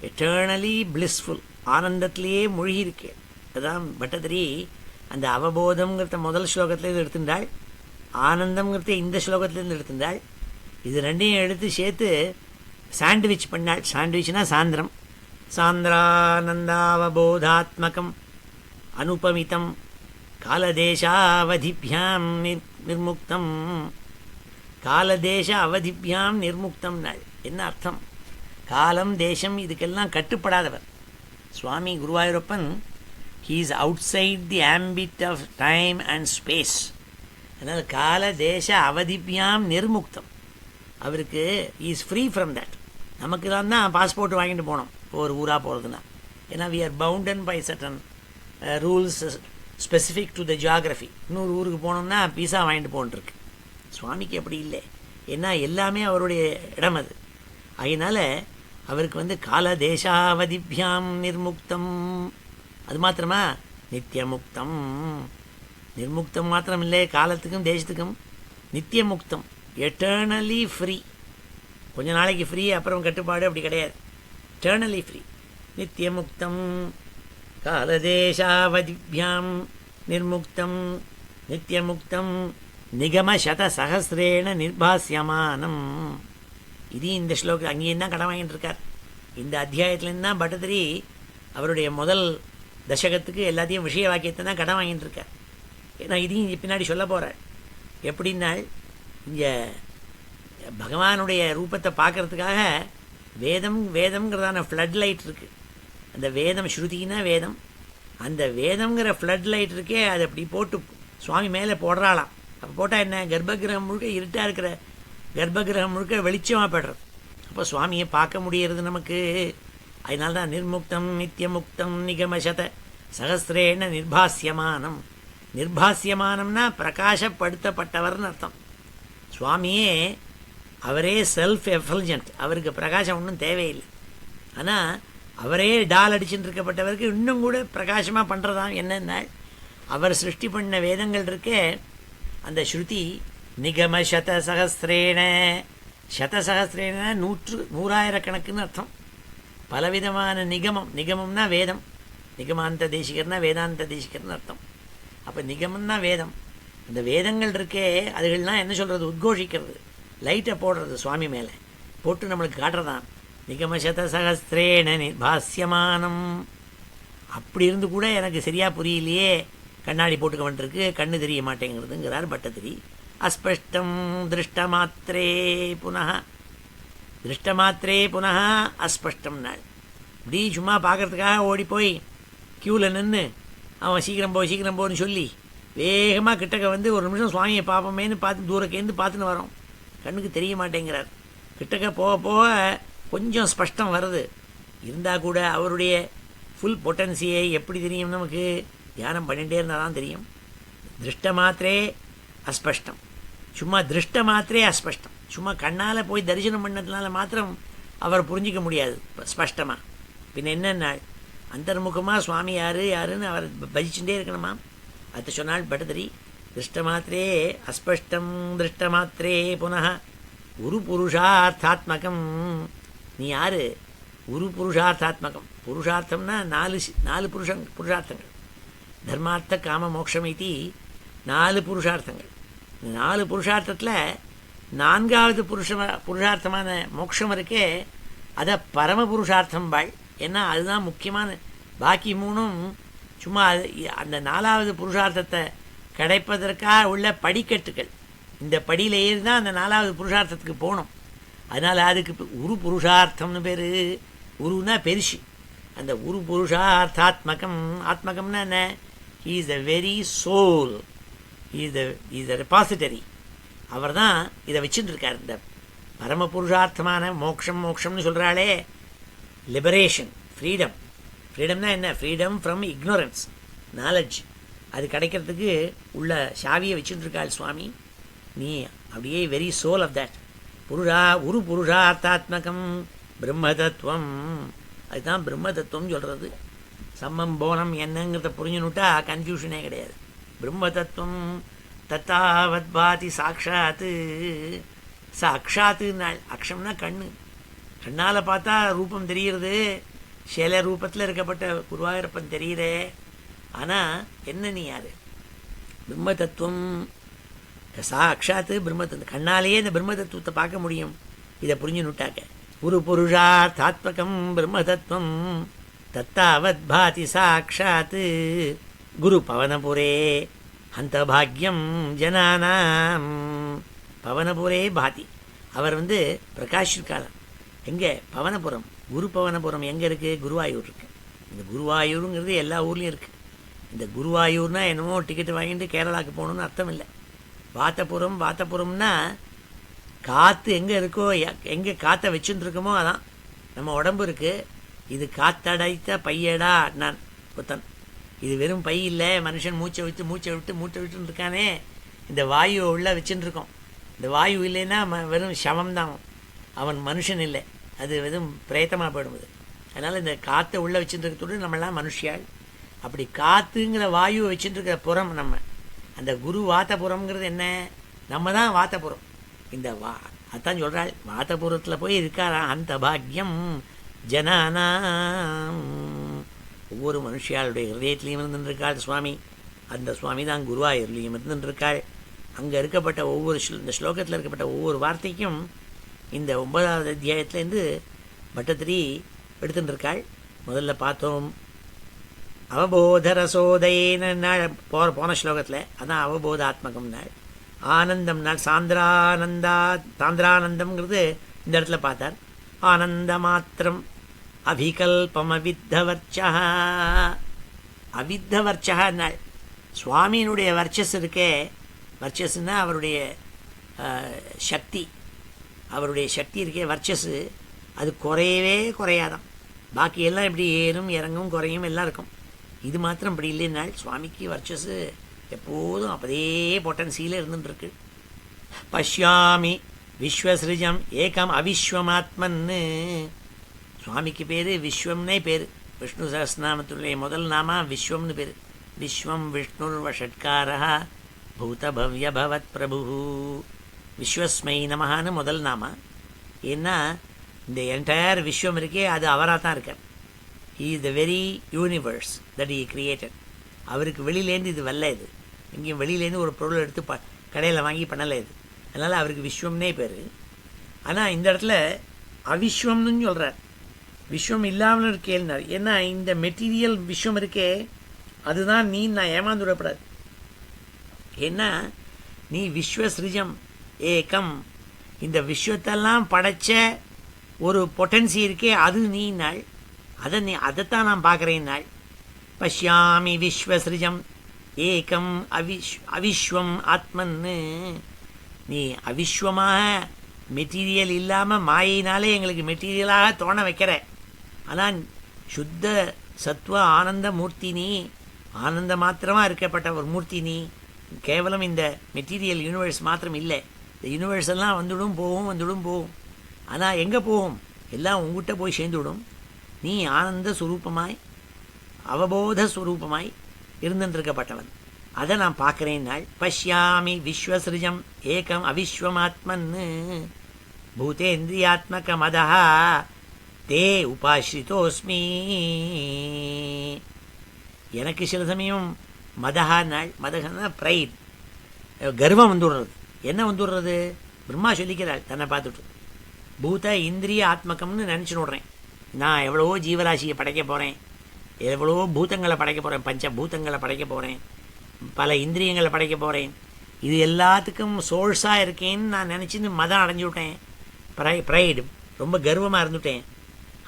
எட்டர்னலி பிளிஸ்ஃபுல், ஆனந்தத்திலேயே மூழ்கி இருக்கு. அதுதான் பட்டதிரி அந்த அவபோதம்ங்கிறத முதல் ஸ்லோகத்திலேருந்து எடுத்துட்டாள், ஆனந்தம்ங்கிறத இந்த ஸ்லோகத்திலேருந்து எடுத்துட்டாள். இது ரெண்டையும் எடுத்து சேர்த்து சாண்ட்விச் பண்ணாள். சாண்ட்விச்னா சாந்திரம். சாந்திரானந்தாவபோதாத்மகம் அனுபமிதம் காலதேசாவதிபியாம் நிர்முக்தம். காலதேச அவதிபியாம் நிர்முக்தம் நாள் என்ன அர்த்தம்? காலம் தேசம் இதுக்கெல்லாம் கட்டுப்படாதவர் Swami Guruvayurappan. He is outside the ambit of time and space. அதனால் கால தேச அவதிபியாம் நிர்முக்தம். அவருக்கு இஸ் ஃப்ரீ ஃப்ரம் தட். நமக்கு தான் பாஸ்போர்ட் வாங்கிட்டு போனோம் ஒரு ஊராக போகிறதுனா. ஏன்னா we are bounded by certain rules specific to the geography. இன்னொரு ஊருக்கு போனோம்னா பீஸா வாங்கிட்டு போன்ட்டுருக்கு. சுவாமிக்கு அப்படி இல்லை, ஏன்னா எல்லாமே அவருடைய இடம் அது. அதனால் அவருக்கு கால தேசாவதிபியாம் நிர்முக்தம். அது மாத்திரமா நித்தியமுக்தம். நிர்முக்தம் மாத்திரம் இல்லை, காலத்துக்கும் தேசத்துக்கும் நித்தியமுக்தம், எட்டர்னலி ஃப்ரீ. கொஞ்ச நாளைக்கு ஃப்ரீ, அப்புறம் கட்டுப்பாடு அப்படி கிடையாது. எட்டர்னலி ஃப்ரீ, நித்தியமுக்தம். காலதேசாவதிபியாம் நிர்முக்தம் நித்தியமுக்தம் நிகமசதசஹஸ்ரேண நிர்பாஸ்யமானம். இது இந்த ஸ்லோகம் அங்கேயும் தான் கடன் வாங்கிட்டு இருக்கார். இந்த அத்தியாயத்துலேருந்து தான் பட்டதிரி அவருடைய முதல் தசகத்துக்கு எல்லாத்தையும் விஷய வாக்கியத்தை தான் கடன் வாங்கிட்டு இருக்கார். ஏன்னா இதையும் பின்னாடி சொல்ல போகிறார். எப்படின்னா இங்கே பகவானுடைய ரூபத்தை பார்க்கறதுக்காக வேதம்ங்கிறதான ஃப்ளட் லைட் இருக்குது. அந்த வேதம் ஸ்ருதினா வேதம், அந்த வேதம்ங்கிற ஃப்ளட் லைட் இருக்கே, அதை அப்படி போட்டு சுவாமி மேலே போடுறாளாம். அப்போ போட்டால் என்ன, கர்ப்பகிரகம் முழுக்க இருட்டாக இருக்கிற கர்ப்பகிரகம் முழுக்க வெளிச்சமாக படுறது. அப்போ சுவாமியை பார்க்க முடியறது நமக்கு. அதனால தான் நிர்முக்தம் நித்தியமுக்தம் நிகமசத சகஸ்ரேன நிர்பாஸ்யமானம். நிர்பாஸ்யமானம்னா பிரகாசப்படுத்தப்பட்டவர்னு அர்த்தம். சுவாமியே அவரே செல்ஃப் எஃபல்ஜென்ட், அவருக்கு பிரகாசம் ஒன்றும் தேவையில்லை. ஆனால் அவரே டால் அடிச்சுட்டு இருக்கப்பட்டவருக்கு இன்னும் கூட பிரகாசமாக பண்ணுறதான் என்னென்ன, அவர் சிருஷ்டி பண்ண வேதங்கள் இருக்கே, அந்த ஸ்ருதி நிகம சதசகஸ்ரேன. சதசகஸ்ரேன நூறாயிரக்கணக்குன்னு அர்த்தம். பலவிதமான நிகமம். நிகமம்னா வேதம், நிகமாந்த தேசிகர்னா வேதாந்த தேசிகர்னு அர்த்தம். அப்போ நிகமம்னா வேதம். அந்த வேதங்கள் இருக்கே, அதுகள்லாம் என்ன சொல்கிறது, உத்கோஷிக்கிறது, லைட்டை போடுறது சுவாமி மேலே போட்டு நம்மளுக்கு காட்டுறதான். நிகமசதசகஸ்ரேன நிர்பாஸ்யமானம். அப்படி இருந்து கூட எனக்கு சரியாக புரியலையே, கண்ணாடி போட்டுக்க வேண்டியிருக்கு, கண்ணு தெரிய மாட்டேங்கிறதுங்கிறார் பட்டத்திரி. அஸ்பஷ்டம் திருஷ்டமாத்திரே புனः, திருஷ்டமாத்திரே புனः அஸ்பஷ்டம் நாள். இப்படி சும்மா பார்க்கறதுக்காக ஓடி போய் க்யூவில் நின்று அவன் சீக்கிரம் போன்னு சொல்லி வேகமாக கிட்டக்க ஒரு நிமிஷம் சுவாமியை பார்ப்போமேன்னு பார்த்து தூரக்கேந்து பார்த்துன்னு வரோம். கண்ணுக்கு தெரிய மாட்டேங்கிறார். கிட்டக்க போக போக கொஞ்சம் ஸ்பஷ்டம் வருது. இருந்தால் கூட அவருடைய ஃபுல் பொட்டன்சியை எப்படி தெரியும் நமக்கு? தியானம் பண்ணிகிட்டே இருந்தால் தான் தெரியும். திருஷ்ட மாத்திரே அஸ்பஷ்டம், சும்மா திருஷ்ட மாத்திரே அஸ்பஷ்டம், சும்மா கண்ணால் போய் தரிசனம் பண்ணதுனால மாத்திரம் அவர் புரிஞ்சிக்க முடியாது ஸ்பஷ்டமாக. பின்ன என்னென்ன அந்தர்முகமாக சுவாமி யாருன்னு அவர் பஜிச்சுட்டே இருக்கணுமா. அதை சொன்னால் பட்டதரி திருஷ்ட மாத்திரே அஸ்பஷ்டம் திருஷ்ட மாத்திரே புனः குரு புருஷார்த்தாத்மகம். நீ யாரு? குரு புருஷார்த்தாத்மகம். புருஷார்த்தம்னா நாலு புருஷார்த்தங்கள். தர்மார்த்த காம மோட்சம் இது 4 புருஷார்த்தங்கள். 4 புருஷார்த்தத்தில் 4வது புருஷார்த்தமான மோட்சம் இருக்கே, அதை பரம புருஷார்த்தம் பாள். ஏன்னா அதுதான் முக்கியமான. பாக்கி 3ம் சும்மா அந்த 4வது புருஷார்த்தத்தை கிடைப்பதற்காக உள்ள படிக்கட்டுகள். இந்த படியில் ஏறி தான் அந்த 4வது புருஷார்த்தத்துக்கு போகணும். அதனால் அதுக்கு உரு புருஷார்த்தம்னு பேர். உருன்னா பெருசு. அந்த உரு புருஷார்த்தாத்மகம். ஆத்மகம்னா என்ன? He is the very soul, is the repository. அவர் தான் இதை வச்சுட்டு இருக்கார். இந்த பரம புருஷார்த்தமான மோக்ஷம்னு சொல்கிறாளே, லிபரேஷன், ஃப்ரீடம். ஃப்ரீடம்னா என்ன? Freedom from ignorance, knowledge. அது கிடைக்கிறதுக்கு உள்ள சாவியை வச்சுட்டுருக்காள் சுவாமி. நீ அப்படியே வெரி சோல் ஆஃப் தட் உரு புருஷார்த்தாத்மகம் பிரம்ம தத்துவம். அதுதான் பிரம்ம தத்துவம் சொல்கிறது. சம்மம் போனம் என்னங்கிறத புரிஞ்சுனுட்டா கன்ஃபியூஷனே கிடையாது. பிரம்ம தத்துவம் தத்தாவத் பாதி சாட்சாத்து. சாட்சாத்து நாள். அக்ஷம்னா கண்ணு. கண்ணால் பார்த்தா ரூபம் தெரிகிறது. சில ரூபத்தில் இருக்கப்பட்ட குருவாயூரப்பன் தெரியுறே. ஆனால் என்ன நீ யார்? பிரம்ம தத்துவம் சாட்சாத்து பிரம்ம தத்துவம். கண்ணாலேயே இந்த பிரம்ம தத்துவத்தை பார்க்க முடியும். இதை புரிஞ்சுனுட்டாக்க குரு புருஷார்த்தாத்மகம் பிரம்ம தத்துவம் தத்தாவத் பாதி சாட்சாத்து குரு பவனபுரே அந்த பாக்யம் ஜனானாம். பவனபுரே பாதி. அவர் பிரகாஷிருக்காளர். எங்கே? பவனபுரம். குரு பவனபுரம் எங்கே இருக்குது? குருவாயூர் இருக்குது. இந்த குருவாயூருங்கிறது எல்லா ஊர்லேயும் இருக்குது. இந்த குருவாயூர்னா என்னமோ டிக்கெட்டு வாங்கிட்டு கேரளாவுக்கு போகணுன்னு அர்த்தம் இல்லை. வாத்தபுரம்னா காற்று எங்கே இருக்கோ, எங்கே காற்றை வச்சுட்டு இருக்கோமோ அதான் நம்ம உடம்பு இருக்குது. இது காத்தடைத்த பையடா நான் புத்தன். இது வெறும் பை இல்லை. மனுஷன் மூச்சை விட்டு இருக்கானே, இந்த வாயுவை உள்ள வச்சுட்டு இருக்கோம். இந்த வாயு இல்லைன்னா வெறும் சவம் தான். அவன் மனுஷன் இல்லை. அது வெறும் பிரேத்தமாக போயிடுது. அதனால் இந்த காற்றை உள்ளே வச்சுட்டு இருக்கிறதோடு நம்மளாம் மனுஷியாள். அப்படி காற்றுங்கிற வாயுவை வச்சுட்டு இருக்கிற புறம் நம்ம. அந்த குரு வாத்தபுரம்ங்கிறது என்ன? நம்ம தான் வாத்தபுரம். இந்த அதான் சொல்கிறாள், வாத்தபுரத்தில் போய் இருக்காரா அந்த பாக்யம் ஜனானாம். ஒவ்வொரு மனுஷியாளுடைய ஹிருதயத்திலையும் இருந்துருக்காள் சுவாமி. அந்த சுவாமி தான் குருவாயூர்லையும் இருந்துருக்காள். அங்கே இருக்கப்பட்ட ஒவ்வொரு இந்த ஸ்லோகத்தில் இருக்கப்பட்ட ஒவ்வொரு வார்த்தைக்கும் இந்த 9வது அத்தியாயத்துலேருந்து பட்டத்திரி எடுத்துட்டுருக்காள். முதல்ல பார்த்தோம் அவபோத ரசோதேன நாள் போன ஸ்லோகத்தில். அதான் அவபோதாத்மகம் நாள். ஆனந்தம் நாள் சாந்திரானந்தம்ங்கிறது இந்த இடத்துல பார்த்தார். ஆனந்த மாத்திரம் அபிகல்பம் அவித்தவர்ச்சா. அவித்தவர்ச்சா நாள் சுவாமியினுடைய வர்ச்சஸ் இருக்கே. வர்ச்சஸ்ன்னா அவருடைய சக்தி. அவருடைய சக்தி இருக்கே வர்ச்சஸ், அது குறையவே குறையாதான். பாக்கி எல்லாம் இப்படி ஏறும் இறங்கும் குறையும் எல்லாம் இருக்கும். இது மாத்திரம் இப்படி இல்லைன்னாள். சுவாமிக்கு வர்ச்சஸ் எப்போதும் அப்பதே பொட்டன்சியில் இருந்துட்டுருக்கு. பஷ்யாமி விஸ்வசிருஜம் ஏகம் அவிஸ்வமாத்மன்னு. சுவாமிக்கு பேர் விஸ்வம்னே பேர். விஷ்ணு சஹஸ்ரநாமத்துடைய முதல் நாமா விஸ்வம்னு பேர். விஸ்வம் விஷ்ணுர்வ ஷட்காரா பூதபவ்ய பவத் பிரபு. விஸ்வஸ்மை நமஹான்னு முதல் நாமா. ஏன்னா இந்த என்டையர் விஸ்வம் இருக்கே அது அவராக தான் இருக்கார். He is the very universe that he created. அவருக்கு வெளியிலேருந்து இது வரல. இது எங்கேயும் வெளியிலேருந்து ஒரு பொருள் எடுத்து கடையில் வாங்கி பண்ணலை இது. அதனால் அவருக்கு விஸ்வம்னே பேர். ஆனால் இந்த இடத்துல அவிஸ்வம்னு சொல்கிறார். விஸ்வம் இல்லாமல் இருக்கேன்னார். ஏன்னா இந்த மெட்டீரியல் விஸ்வம் இருக்கே அதுதான் நீ. நான் ஏமாந்து விடப்படாது. ஏன்னா நீ விஸ்வசிருஜம் ஏகம், இந்த விஸ்வத்தெல்லாம் படைச்ச ஒரு பொட்டன்சி இருக்கே அது நீ நாள். அதைத்தான் நான் பார்க்குறேன் நாள். பஷ்யாமி விஸ்வசிருஜம் ஏகம் அவிஸ்வம் ஆத்மன்னு. நீ அவிஸ்வமாக மெட்டீரியல் இல்லாமல் மாயினாலே எங்களுக்கு மெட்டீரியலாக தோண வைக்கிற. ஆனால் சுத்த சத்வ ஆனந்த மூர்த்தி நீ. ஆனந்த மாத்திரமாக இருக்கப்பட்ட ஒரு மூர்த்தி நீ. கேவலம் இந்த மெட்டீரியல் யூனிவர்ஸ் மாத்திரம் இல்லை, இந்த யூனிவர்ஸ் எல்லாம் வந்துடும் போகும். ஆனால் எங்கே போகும்? எல்லாம் உங்ககிட்ட போய் சேர்ந்துவிடும். நீ ஆனந்த சுரூபமாய் அவபோத சுரூபமாய் இருந்துருக்கப்பட்டவன். அதை நான் பார்க்குறேன். நாள் பஷ்யாமி விஸ்வசிருஜம் ஏகம் அவிஸ்வமாத்மன் பூதேந்திரியாத்மக மதா தே உபாஸ்ரிதோஸ்மி. எனக்கு சில சமயம் மதஹா நாள், மதகன்னா ப்ரைட், கர்வம் வந்துடுறது. என்ன வந்துடுறது? பிரம்மா சொல்லிக்கிறாள் தன்னை பார்த்துட்டு, பூத இந்திரிய ஆத்மகம்னு நினச்சின்னு விட்றேன். நான் எவ்வளவோ ஜீவராசியை படைக்க போகிறேன், எவ்வளவோ பூதங்களை படைக்க போகிறேன், பஞ்சபூதங்களை படைக்க போகிறேன், பல இந்திரியங்களை படைக்க போகிறேன். இது எல்லாத்துக்கும் சோர்ஸாக இருக்கேன்னு நான் நினச்சின்னு மதம் அடைஞ்சு விட்டேன். ப்ரைடு, ரொம்ப கர்வமாக இருந்துட்டேன்.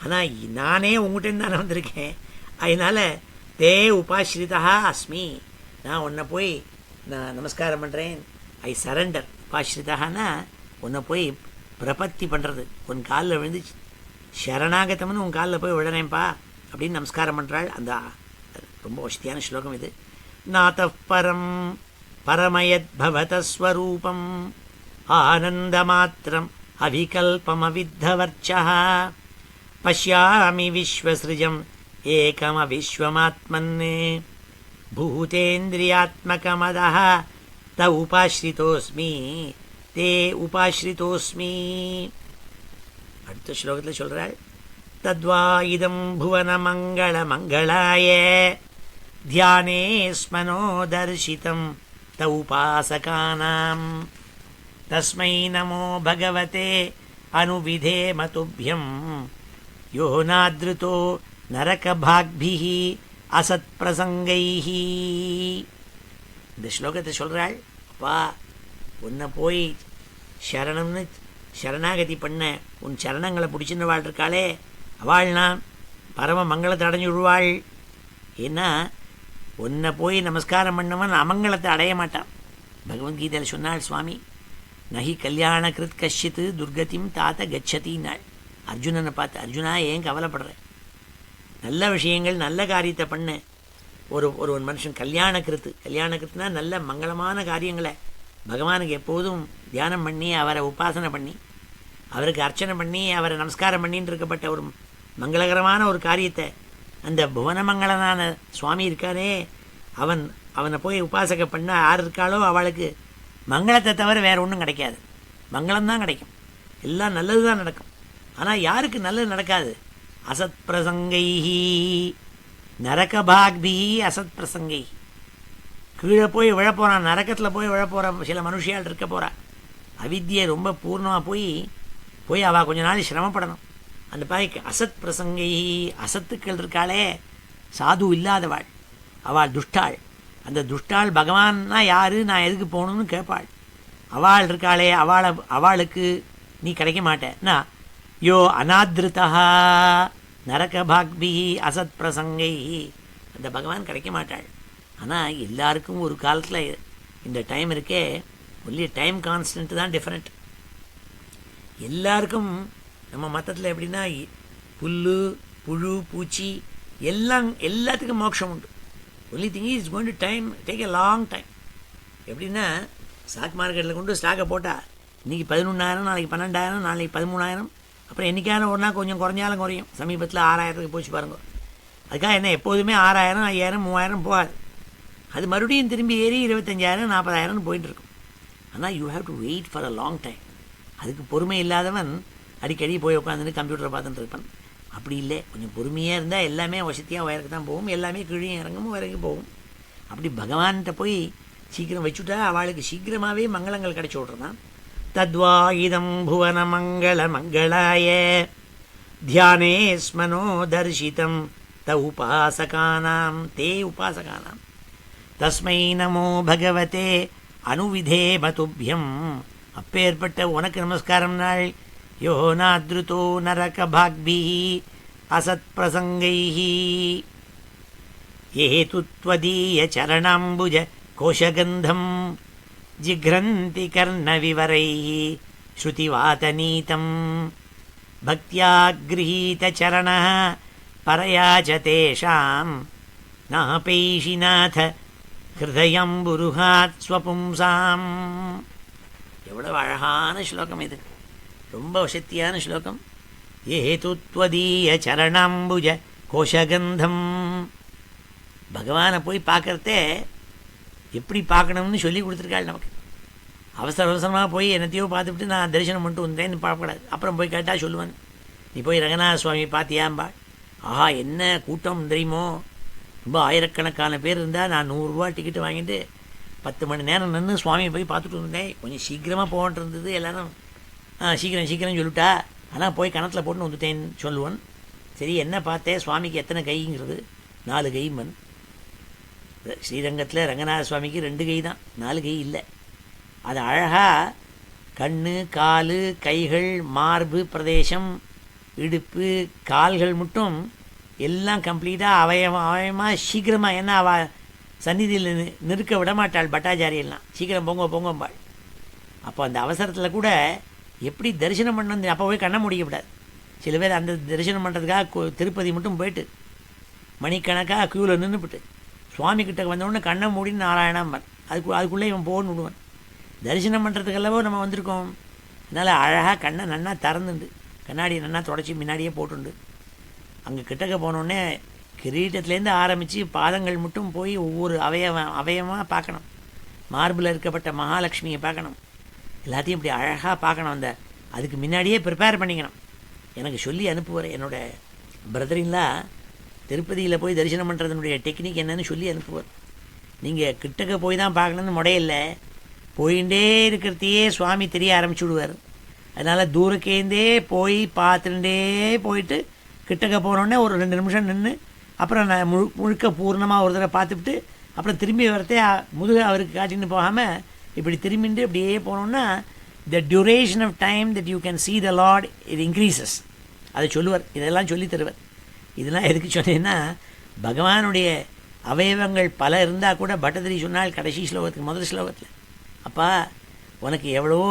ஆனால் நானே உங்கள்கிட்ட தானே வந்திருக்கேன். அதனால் தே உபாஸ்ரிதா அஸ்மி, நான் உன்னை போய் நான் நமஸ்காரம் பண்ணுறேன். ஐ சரண்டர். உபாஸ்ரிதான்னா உன்னை போய் பிரபத்தி பண்ணுறது, உன் காலில் விழுந்து சரணாகத்தம்னு உன் காலில் போய் விழறேன்ப்பா அப்படின்னு நமஸ்காரம் பண்ணுறாள். அந்த ரொம்ப வசதியான ஸ்லோகம் இது. நாதः பரம் பரமயத் பவதஸ்வரூபம் ஆனந்தமாத்திரம் அவிகல்பம் அவித்தவர்ச்சः பஷ்யாமி விஸ்வசிருஜம் ஏகமவிஸ்வமாத்மன் பூதேந்திரியாத்மகமதः த உபாஸ்ரிதோஸ்மி தே உபாஸ்ரிதோஸ்மி. அடுத்த ஸ்லோகத்தில் சொல்கிறாள், தத்வா இதம் புவன மங்கள மங்களாய தியானே ஸ்மனோ தர்சிதம் த உபாசகானாம் தஸ்மை நமோ பகவதே அனுவிதேம துப்யம் யோ நாத்ருதோ நரகபாக்பிஹி அசத் பிரசங்கைஹி. இந்த ஸ்லோகத்தை சொல்கிறாள், அப்பா உன்னை போய் சரணம்னு சரணாகதி பண்ண உன் சரணங்களை பிடிச்சின்னு வாழ்இருக்காளே, அவள்னா பரம மங்களத்தை அடைஞ்சு விடுவாள். ஏன்னா உன்னை போய் நமஸ்காரம் பண்ணவன் அமங்கலத்தை அடைய மாட்டான். பகவத்கீதையில் சொன்னாள் சுவாமி, நஹி கல்யாண கிருத் கஷ்யத்து துர்கதிம் தாத்த கச்சத்தின்னாள். அர்ஜுனனை பார்த்து, அர்ஜுனா ஏன் கவலைப்படுற, நல்ல விஷயங்கள் நல்ல காரியத்தை பண்ண. ஒரு மனுஷன் கல்யாண கிருத்துனா நல்ல மங்களமான காரியங்களை பகவானுக்கு எப்போதும் தியானம் பண்ணி அவரை உபாசனை பண்ணி அவருக்கு அர்ச்சனை பண்ணி அவரை நமஸ்காரம் பண்ணின்னு இருக்கப்பட்ட ஒரு மங்களகரமான ஒரு காரியத்தை அந்த புவனமங்களனான சுவாமி இருக்கானே அவனை போய் உபாசனை பண்ண யார் இருக்காளோ அவளுக்கு மங்களத்தை தவிர வேறு ஒன்றும் கிடைக்காது. மங்களம்தான் கிடைக்கும், எல்லாம் நல்லது தான் நடக்கும். ஆனால் யாருக்கு நல்லது நடக்காது? அசத் பிரசங்கைஹி நரகபாக்பிஹி அசத் பிரசங்கை. கீழே போய் விழப்போகிறான், நரக்கத்தில் போய் விழப்போகிற சில மனுஷியால் இருக்க போகிறா. அவித்தியை ரொம்ப பூர்ணமாக போய் அவள் கொஞ்ச நாள் சிரமப்படணும். அந்த பாய்க்கு அசத் பிரசங்கை, அசத்துக்கள் இருக்காளே, சாது இல்லாதவாள், அவள் துஷ்டாள். அந்த துஷ்டாள் பகவான்னா யார், நான் எதுக்கு போகணும்னு கேட்பாள். அவள் இருக்காளே, அவளுக்கு நீ கிடைக்க மாட்டேன்னா யோ அநாத்ருதா நரகபாக்பிஹி அசத் பிரசங்கை, அந்த பகவான் கிடைக்க மாட்டாள். ஆனால் எல்லாருக்கும் ஒரு காலத்தில் இந்த டைம் இருக்கே, ஒன்லி டைம் கான்ஸ்டன்ட் தான் டிஃப்ரெண்ட். எல்லாருக்கும் நம்ம மதத்தில் எப்படின்னா புல் புழு பூச்சி எல்லாத்துக்கும் மோட்சம் உண்டு. Only thing is going to take a long time. எப்படின்னா ஸ்டாக் மார்க்கெட்டில் கொண்டு ஸ்டாக்கை போட்டால் இன்றைக்கி 11,000, நாளைக்கு 12,000, நாளைக்கு 13,000, அப்புறம் என்றைக்கான ஒரு நாள் கொஞ்சம் குறைஞ்சாலும் குறையும். சமீபத்தில் 6,000க்கு போச்சு பாருங்க. அதுக்காக என்ன எப்போதுமே 6,000, 5,000, 3,000 போகாது. அது மறுபடியும் திரும்பி ஏறி 25,000, 40,000 போயிட்டுருக்கும். ஆனால் you have to wait for a long time. அதுக்கு பொறுமை இல்லாதவன் அடிக்கடி போய் உட்காந்துட்டு கம்ப்யூட்டரை பார்த்துட்டு இருப்பான். அப்படி இல்லை, கொஞ்சம் பொறுமையாக இருந்தால் எல்லாமே வசதியாக உயருக்கு தான் போகும், எல்லாமே கீழே இறங்கும் இறங்கி போகும். அப்படி பகவான்கிட்ட போய் சீக்கிரம் வச்சுட்டா அவளுக்கு சீக்கிரமாகவே மங்களங்கள் கிடைச்சி விட்றதான். தத்வா இதம் புவன மங்கள மங்களாய தியானே ஸ்மனோ தர்சிதம் த உபாசகானாம் தே உபாசகானாம் தஸ்மை நமோ பகவதே அனுவிதேம துப்யம். அப்பேற்பட்ட உனக்கு நமஸ்காரம் நாள். யோ நாத்ருதோ நரகபாக்பிஹி அசத் பிரசங்கைஹி ஏது த்வதீய சரணாம்புஜ கோஷகந்தம் ஜிக்ரந்தி கர்ணவிவரைஹி ஸ்ருதிவாதநீதம் பக்த்யா கிரஹீத சரணः பரயா ச தேஷாம் நாபைஷிநாத ஹிருதயம்புருஹாத் ஸ்வபும்சாம். எவ்வளவு அழகான ஸ்லோகம் இது, ரொம்ப வசத்தியான ஸ்லோகம். ஏதுத்வதீய சரணாம்புஜ கோஷகந்தம். பகவானை போய் பார்க்கறதே எப்படி பார்க்கணும்னு சொல்லி கொடுத்துருக்காள் நமக்கு. அவசர அவசரமாக போய் என்னத்தையோ பார்த்துவிட்டு நான் தரிசனம் பண்ணிட்டு வந்தேன்னு பார்க்கக்கூடாது. அப்புறம் போய் கேட்டால் சொல்லுவேன், நீ போய் ரங்கநாத சுவாமி பார்த்தியாம்பா. ஆஹா என்ன கூட்டம் தெரியுமோ, ரொம்ப ஆயிரக்கணக்கான பேர் இருந்தால் நான் 100 ரூபா டிக்கெட்டு வாங்கிட்டு 10 மணி நேரம் நின்று சுவாமியை போய் பார்த்துட்டு வந்தேன். கொஞ்சம் சீக்கிரமாக போகன்ட்டு இருந்தது. எல்லோரும் சீக்கிரம் சொல்லிட்டா, ஆனால் போய் கணத்தில் போட்டுன்னு வந்துட்டேன்னு சொல்லுவேன். சரி என்ன பார்த்தேன், சுவாமிக்கு எத்தனை கைங்கிறது? 4 கைம்பன். ஸ்ரீரங்கத்தில் ரங்கநாத சுவாமிக்கு 2 கை தான், 4 கை இல்லை. அது அழகாக கண், கால், கைகள், மார்பு பிரதேசம், இடுப்பு, கால்கள் மட்டும் எல்லாம் கம்ப்ளீட்டாக அவயமாக சீக்கிரமாக. ஏன்னா அவள் சந்நிதியில் நிற்க விட மாட்டாள் பட்டாச்சாரியெல்லாம், சீக்கிரம் பொங்கம்பாள். அப்போ அந்த அவசரத்தில் கூட எப்படி தரிசனம் பண்ணணும், அப்போ போய் கண்ண முடியக்கூடாது. சில பேர் அந்த தரிசனம் பண்ணுறதுக்காக திருப்பதி மட்டும் போயிட்டு மணிக்கணக்காக க்யூவில் நின்றுபிட்டு சுவாமி கிட்ட வந்தோடனே கண்ணை மூடின்னு நாராயணாம்பன். அதுக்குள்ளே இவன் போகணுன்னு விடுவான். தரிசனம் பண்ணுறதுக்கெல்லவோ நம்ம வந்திருக்கோம். அதனால் அழகாக கண்ணை நன்னா திறந்துண்டு கண்ணாடியை நன்னா தொடச்சி முன்னாடியே போட்டுண்டு அங்கே கிட்டக்க போனோடனே கிரீட்டத்துலேருந்து ஆரம்பித்து பாதங்கள் மட்டும் போய் ஒவ்வொரு அவயமாக பார்க்கணும். மார்பில் இருக்கப்பட்ட மகாலட்சுமியை பார்க்கணும். எல்லாத்தையும் இப்படி அழகாக பார்க்கணும். அதுக்கு முன்னாடியே ப்ரிப்பேர் பண்ணிக்கணும். எனக்கு சொல்லி அனுப்புவார் என்னோடய பிரதரின்லாம். திருப்பதியில் போய் தரிசனம் பண்ணுறதுனுடைய டெக்னிக் என்னன்னு சொல்லி அனுப்புவார். நீங்கள் கிட்டக்க போய் தான் பார்க்கணுன்னு முடையில்லை, போயிட்டே இருக்கிறதையே சுவாமி தெரிய ஆரம்பிச்சு விடுவார். அதனால் தூரக்கேந்தே போய் பார்த்துட்டே போயிட்டு கிட்டக்க போனோடனே ஒரு 2 நிமிஷம் நின்று அப்புறம் நான் முழுக்க பூர்ணமாக ஒரு தடவை பார்த்துவிட்டு அப்புறம் திரும்பி வரத்தே முதுக அவருக்கு காட்டின்னு போகாமல் இப்படி திரும்பிட்டு அப்படியே போனோன்னா the duration of time that you can see the Lord it increases. அதை சொல்லுவார், இதெல்லாம் சொல்லி தருவார். இதெல்லாம் எதுக்கு சொன்னேன்னா, பகவானுடைய அவயவங்கள் பல இருந்தால் கூட பட்டதிரி சொன்னால் கடைசி ஸ்லோகத்துக்கு முதல் ஸ்லோகத்தில், அப்பா உனக்கு எவ்வளவோ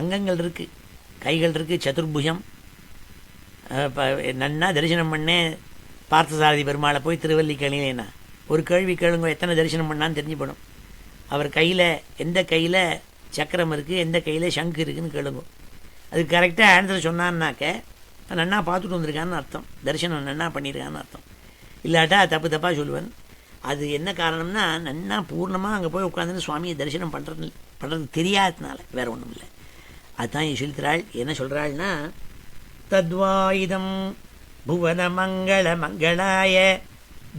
அங்கங்கள் இருக்குது, கைகள் இருக்குது, சதுர்புஜம். நன்னா தரிசனம் பண்ணேன் பார்த்தசாரதி பெருமாளை போய் திருவல்லிக்கணிலேன்னா ஒரு கேள்வி கேளுங்க, எத்தனை தரிசனம் பண்ணான்னு தெரிஞ்சு போடும். அவர் கையில் எந்த கையில் சக்கரம் இருக்குது, எந்த கையில் சங்கு இருக்குதுன்னு கேளுங்க. அது கரெக்டாக ஆன்சர் சொன்னான்னாக்க நன்னா பார்த்துட்டு வந்திருக்கான்னு அர்த்தம், தரிசனம் நன்னா பண்ணியிருக்கான்னு அர்த்தம். இல்லாட்டா தப்பாக சொல்லுவேன். அது என்ன காரணம்னா, நன்னா பூர்ணமாக அங்கே போய் உட்காந்துன்னு சுவாமியை தரிசனம் பண்ணுறது தெரியாததுனால, வேறு ஒன்றும் இல்லை. அதுதான் சொல்லிக்கிறாள். என்ன சொல்கிறாள்னா, தத்வாயுதம் புவன மங்களாய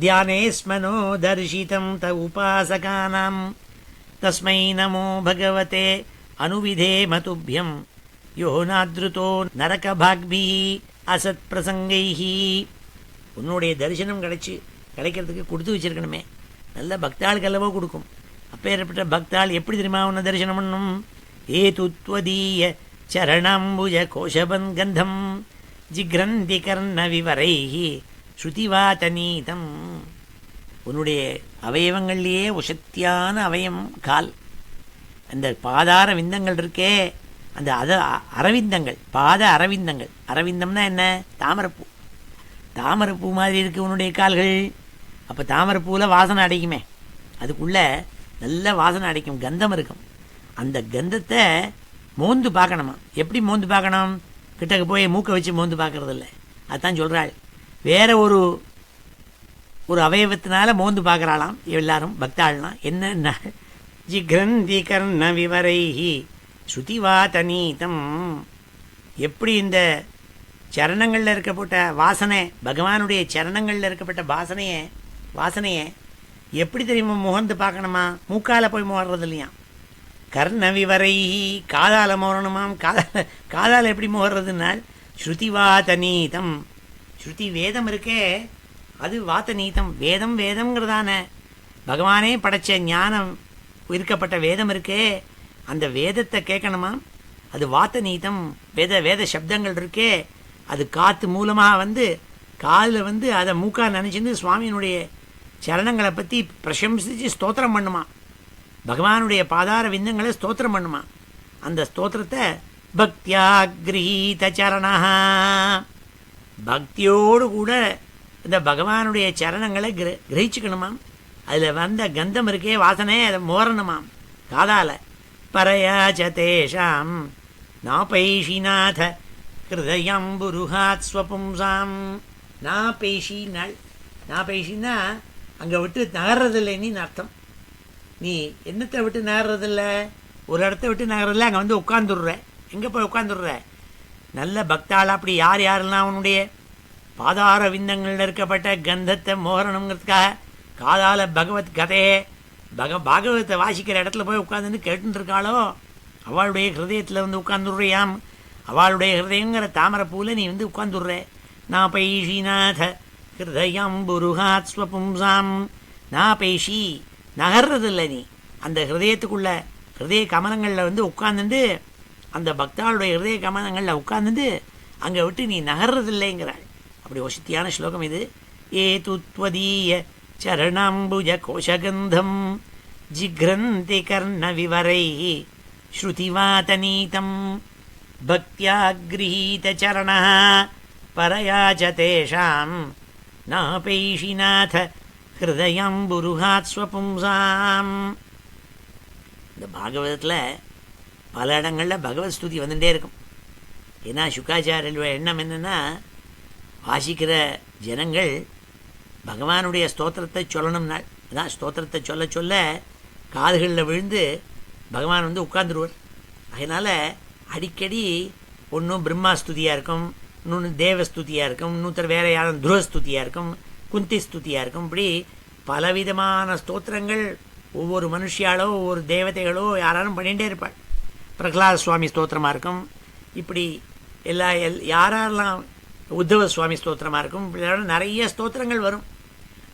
தியானேஸ்மனோ தரிசிதம் த உபாசகானாம் தஸ்மை நமோ பகவதே அனுவிதே மதுபியம் யோ நாத்ருதோ நரகபாக்பி அசத் பிரசங்கைஹி. உன்னுடைய தரிசனம் கிடைக்கிறதுக்கு கொடுத்து வச்சிருக்கணுமே, நல்ல பக்தாளுக்கு அல்லவோ கொடுக்கும். அப்பேற்பட்ட பக்தாள் எப்படி தெரியுமா உன்னை தரிசனம் பண்ணும்? ஏதுத்வதீய சரணாம்புஜ கோஷபன் கந்தம் ஜிக்ரந்தி கர்ண விவரைஹி ஸ்ருதிவாதநீதம். உன்னுடைய அவயவங்கள்லேயே உசத்தியான அவயம் கால். அந்த பாதார விந்தங்கள் இருக்கே, அந்த அரவிந்தங்கள், பாத அரவிந்தங்கள். அரவிந்தம்னா என்ன? தாமரைப்பூ. தாமரைப்பூ மாதிரி இருக்குது உன்னுடைய கால்கள். அப்போ தாமரைப்பூவில் வாசனை அடைக்குமே, அதுக்குள்ளே நல்ல வாசனை அடைக்கும், கந்தம் இருக்கும். அந்த கந்தத்தை மோந்து பார்க்கணுமா. எப்படி மோந்து பார்க்கணும்? கிட்டக்கு போய் மூக்கை வச்சு மோந்து பார்க்கறது இல்லை. அதுதான் சொல்கிறாள். வேற ஒரு அவயவத்தினால மோந்து பார்க்குறாளாம் எல்லாரும் பக்தாள்லாம். என்னன்னா, ஜிக்ரந்தி கர்ண விவரைஹி ஸ்ருதிவாதநீதம். எப்படி இந்த சரணங்களில் இருக்கப்பட்ட வாசனை, பகவானுடைய சரணங்களில் இருக்கப்பட்ட வாசனையை எப்படி தெரியுமா முகர்ந்து பார்க்கணுமா? மூக்கால் போய் முகர்றது இல்லையா. கர்ண விவரைஹி, காதால் முகரணுமாம். காதால் எப்படி முகர்றதுனால் ஸ்ருதிவாதநீதம். ஸ்ருதி வேதம் இருக்கே, அது வாத்தநீதம். வேதம்ங்கிறதான பகவானே படைச்ச ஞானம் இருக்கப்பட்ட வேதம் இருக்கே, அந்த வேதத்தை கேட்கணுமா. அது வாத்தநீதம். வேத சப்தங்கள் இருக்கே, அது காற்று மூலமாக காலில் அதை மூக்கா நினச்சிருந்து சுவாமியினுடைய சரணங்களை பற்றி பிரசம்சித்து ஸ்தோத்திரம் பண்ணுமா. பகவானுடைய பாதார விந்தங்களை ஸ்தோத்திரம் பண்ணுமா. அந்த ஸ்தோத்திரத்தை பக்தியா கிரஹீத சரணா, பக்தியோடு கூட இந்த பகவானுடைய சரணங்களை கிரகிச்சுக்கணுமா. அதில் வந்த கந்தம் இருக்கே வாசனை, அதை மோரணுமாம் காதால். பரயாச்ச தேஷாம் நாபைஷிநாத ஹிருதயம்புருஹாத் ஸ்வபும்சாம். நாபைஷினாள், நாபைஷின்னா அங்கே விட்டு நகர்றதில்லைன்னு அர்த்தம். நீ என்னத்தை விட்டு நகர்றதில்ல, ஒரு இடத்த விட்டு நகர்றதில்ல, அங்கே வந்து உட்காந்துடுற. எங்கே போய் உட்காந்துடுற? நல்ல பக்தாள் அப்படி யார் யாரெல்லாம் அவனுடைய பாதார விந்தங்களில் இருக்கப்பட்ட கந்தத்தை மோகரணுங்கிறதுக்காக காதால் பகவத் கதையே பாகவத்தை வாசிக்கிற இடத்துல போய் உட்காந்துன்னு கேட்டுருக்காளோ அவளுடைய ஹிருதயத்தில் வந்து உட்காந்துடுறியாம். அவளுடைய ஹிருதயங்கிற தாமரை பூவில் நீ வந்து உட்காந்துடுற. நான் பைஷிநாத ஹிருதயம்புருஹாத் ஸ்வபும்சாம். நான் பைஷி நகர்றதில்லை, நீ அந்த ஹிருதயத்துக்குள்ள ஹிருதய கமலங்களில் வந்து உட்காந்துட்டு, அந்த பக்தாளுடைய ஹிருதய கமலங்களில் உட்காந்துட்டு அங்கே விட்டு நீ நகர்றதில்லைங்கிறாள். அப்படி வசதியான ஸ்லோகம் இது. ஏ துத்வதீய சரணாம்புஜ கோஷகந்தம் ஜிக்ரந்தி கர்ண விவரை ஸ்ருதிவாதநீதம் பக்தியா கிரஹீத சரண பரயாச்ச தேஷாம் நாபைஷிநாத ஹிருதயம்புருஹாத் ஸ்வபும்சாம். இந்த பாகவதத்தில் பல இடங்களில் பகவத் ஸ்துதி வந்துட்டே இருக்கும். ஏன்னா சுக்காச்சாரியருடைய எண்ணம் என்னென்னா, வாசிக்கிற ஜனங்கள் பகவானுடைய ஸ்தோத்திரத்தை சொல்லணும்னாள். அதான் ஸ்தோத்திரத்தை சொல்ல சொல்ல காதுகளில் விழுந்து பகவான் வந்து உட்கார்ந்துருவார். அதனால் அடிக்கடி ஒன்றும் பிரம்மா ஸ்துதியாக இருக்கும், இன்னொன்று தேவஸ்துதியாக இருக்கும், இன்னொருத்தர் வேறு யாரும் துருவஸ்துதியாக இருக்கும், குந்தி ஸ்துதியாக இருக்கும். இப்படி பலவிதமான ஸ்தோத்திரங்கள் ஒவ்வொரு மனுஷியாலோ ஒவ்வொரு தேவதைகளோ யாராலும் பண்ணிகிட்டே இருப்பாள். பிரகலாத சுவாமி ஸ்தோத்திரமாக இருக்கும், இப்படி யாரெல்லாம் உத்தவ சுவாமி ஸ்தோத்திரமாக இருக்கும், இப்படி நிறைய ஸ்தோத்திரங்கள் வரும்.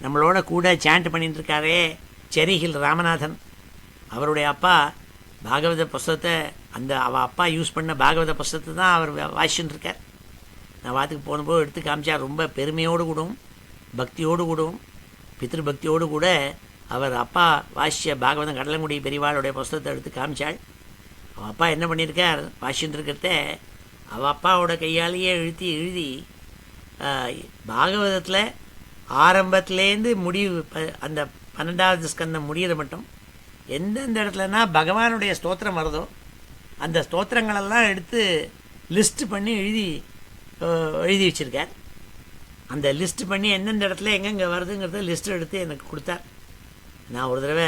நம்மளோட கூட சாண்ட் பண்ணிட்டு இருக்காரே செரிஹில் ராமநாதன், அவருடைய அப்பா பாகவத புஸ்தகத்தை, அவள் அப்பா யூஸ் பண்ண பாகவத புஸ்தகத்தை தான் அவர் வாசிச்சுட்டு இருக்கார். நான் வாத்துக்கு போனபோது எடுத்து காமிச்சார். ரொம்ப பெருமையோடு கூடவும் பக்தியோடு கூடவும் பித்ருபக்தியோடு கூட அவர் அப்பா வாசித்த பாகவதம் கடலங்குடி பெரியவாளுடைய புஸ்தகத்தை எடுத்து காமிச்சாள். அவள் அப்பா என்ன பண்ணியிருக்கார், வாசிச்சுட்டு இருக்கிறத அவள் அப்பாவோட கையாலேயே எழுதி பாகவதத்தில் ஆரம்பத்துலேருந்து முடிவு அந்த 12வது ஸ்கந்தம் முடிகிற மட்டும் எந்தெந்த இடத்துலனா பகவானுடைய ஸ்தோத்திரம் வருதோ அந்த ஸ்தோத்திரங்களெல்லாம் எடுத்து லிஸ்ட் பண்ணி எழுதி வச்சுருக்கார். அந்த லிஸ்ட் பண்ணி எந்தெந்த இடத்துல எங்கெங்கே வருதுங்கிறத லிஸ்ட் எடுத்து எனக்கு கொடுத்தார். நான் ஒரு தடவை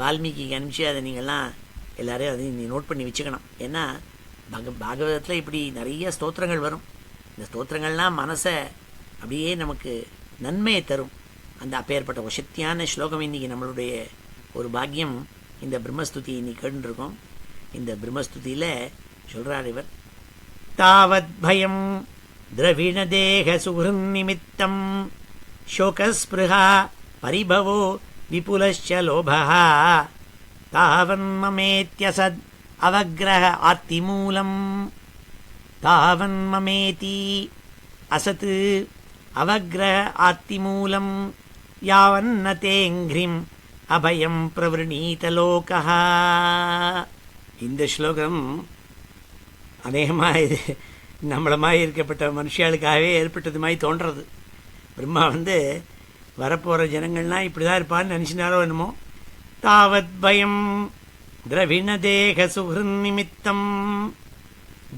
வால்மீகிக்கு அனுப்பிச்சு அதை நீங்கள்லாம் எல்லோரையும் அதையும் நீ நோட் பண்ணி வச்சுக்கணும். ஏன்னா பாகவதத்தில் இப்படி நிறைய ஸ்தோத்திரங்கள் வரும். இந்த ஸ்தோத்திரங்கள்லாம் மனசை அப்படியே நமக்கு நன்மையை தரும். அந்த அப்பேற்பட்ட வசத்தியான ஸ்லோகம் இன்றைக்கி நம்மளுடைய ஒரு பாக்கியம். இந்த பிரம்மஸ்துதி இன்னைக்கு கேட்டுருக்கோம். இந்த பிரம்மஸ்துதியில் சொல்கிறார் இவர், தாவத் பயம் திரவிணதேக சுகிருன் நிமித்தம் சோகஸ்பிருஹா பரிபவோ விபுலஸ்ச லோபஹ தாவன்மமேத்யசத் அவக்ரஹ ஆத்திமூலம். தாவன்மமேதி அசத் அவக்ரஹ ஆத்திமூலம் யாவன்ன தேங்கிரிம் அபயம் பிரவர்ணீதலோகா. இந்த ஸ்லோகம் அநேகமாக இது நம்மளை மாதிரி இருக்கப்பட்ட மனுஷியாளுக்காகவே ஏற்பட்டது மாதிரி தோன்றுறது. பிரம்மா வரப்போகிற ஜனங்கள்லாம் இப்படி தான் இருப்பான்னு நினச்சினாரோ என்னமோ. தாவத் பயம் திரவிண தேக சுகிருன் நிமித்தம்.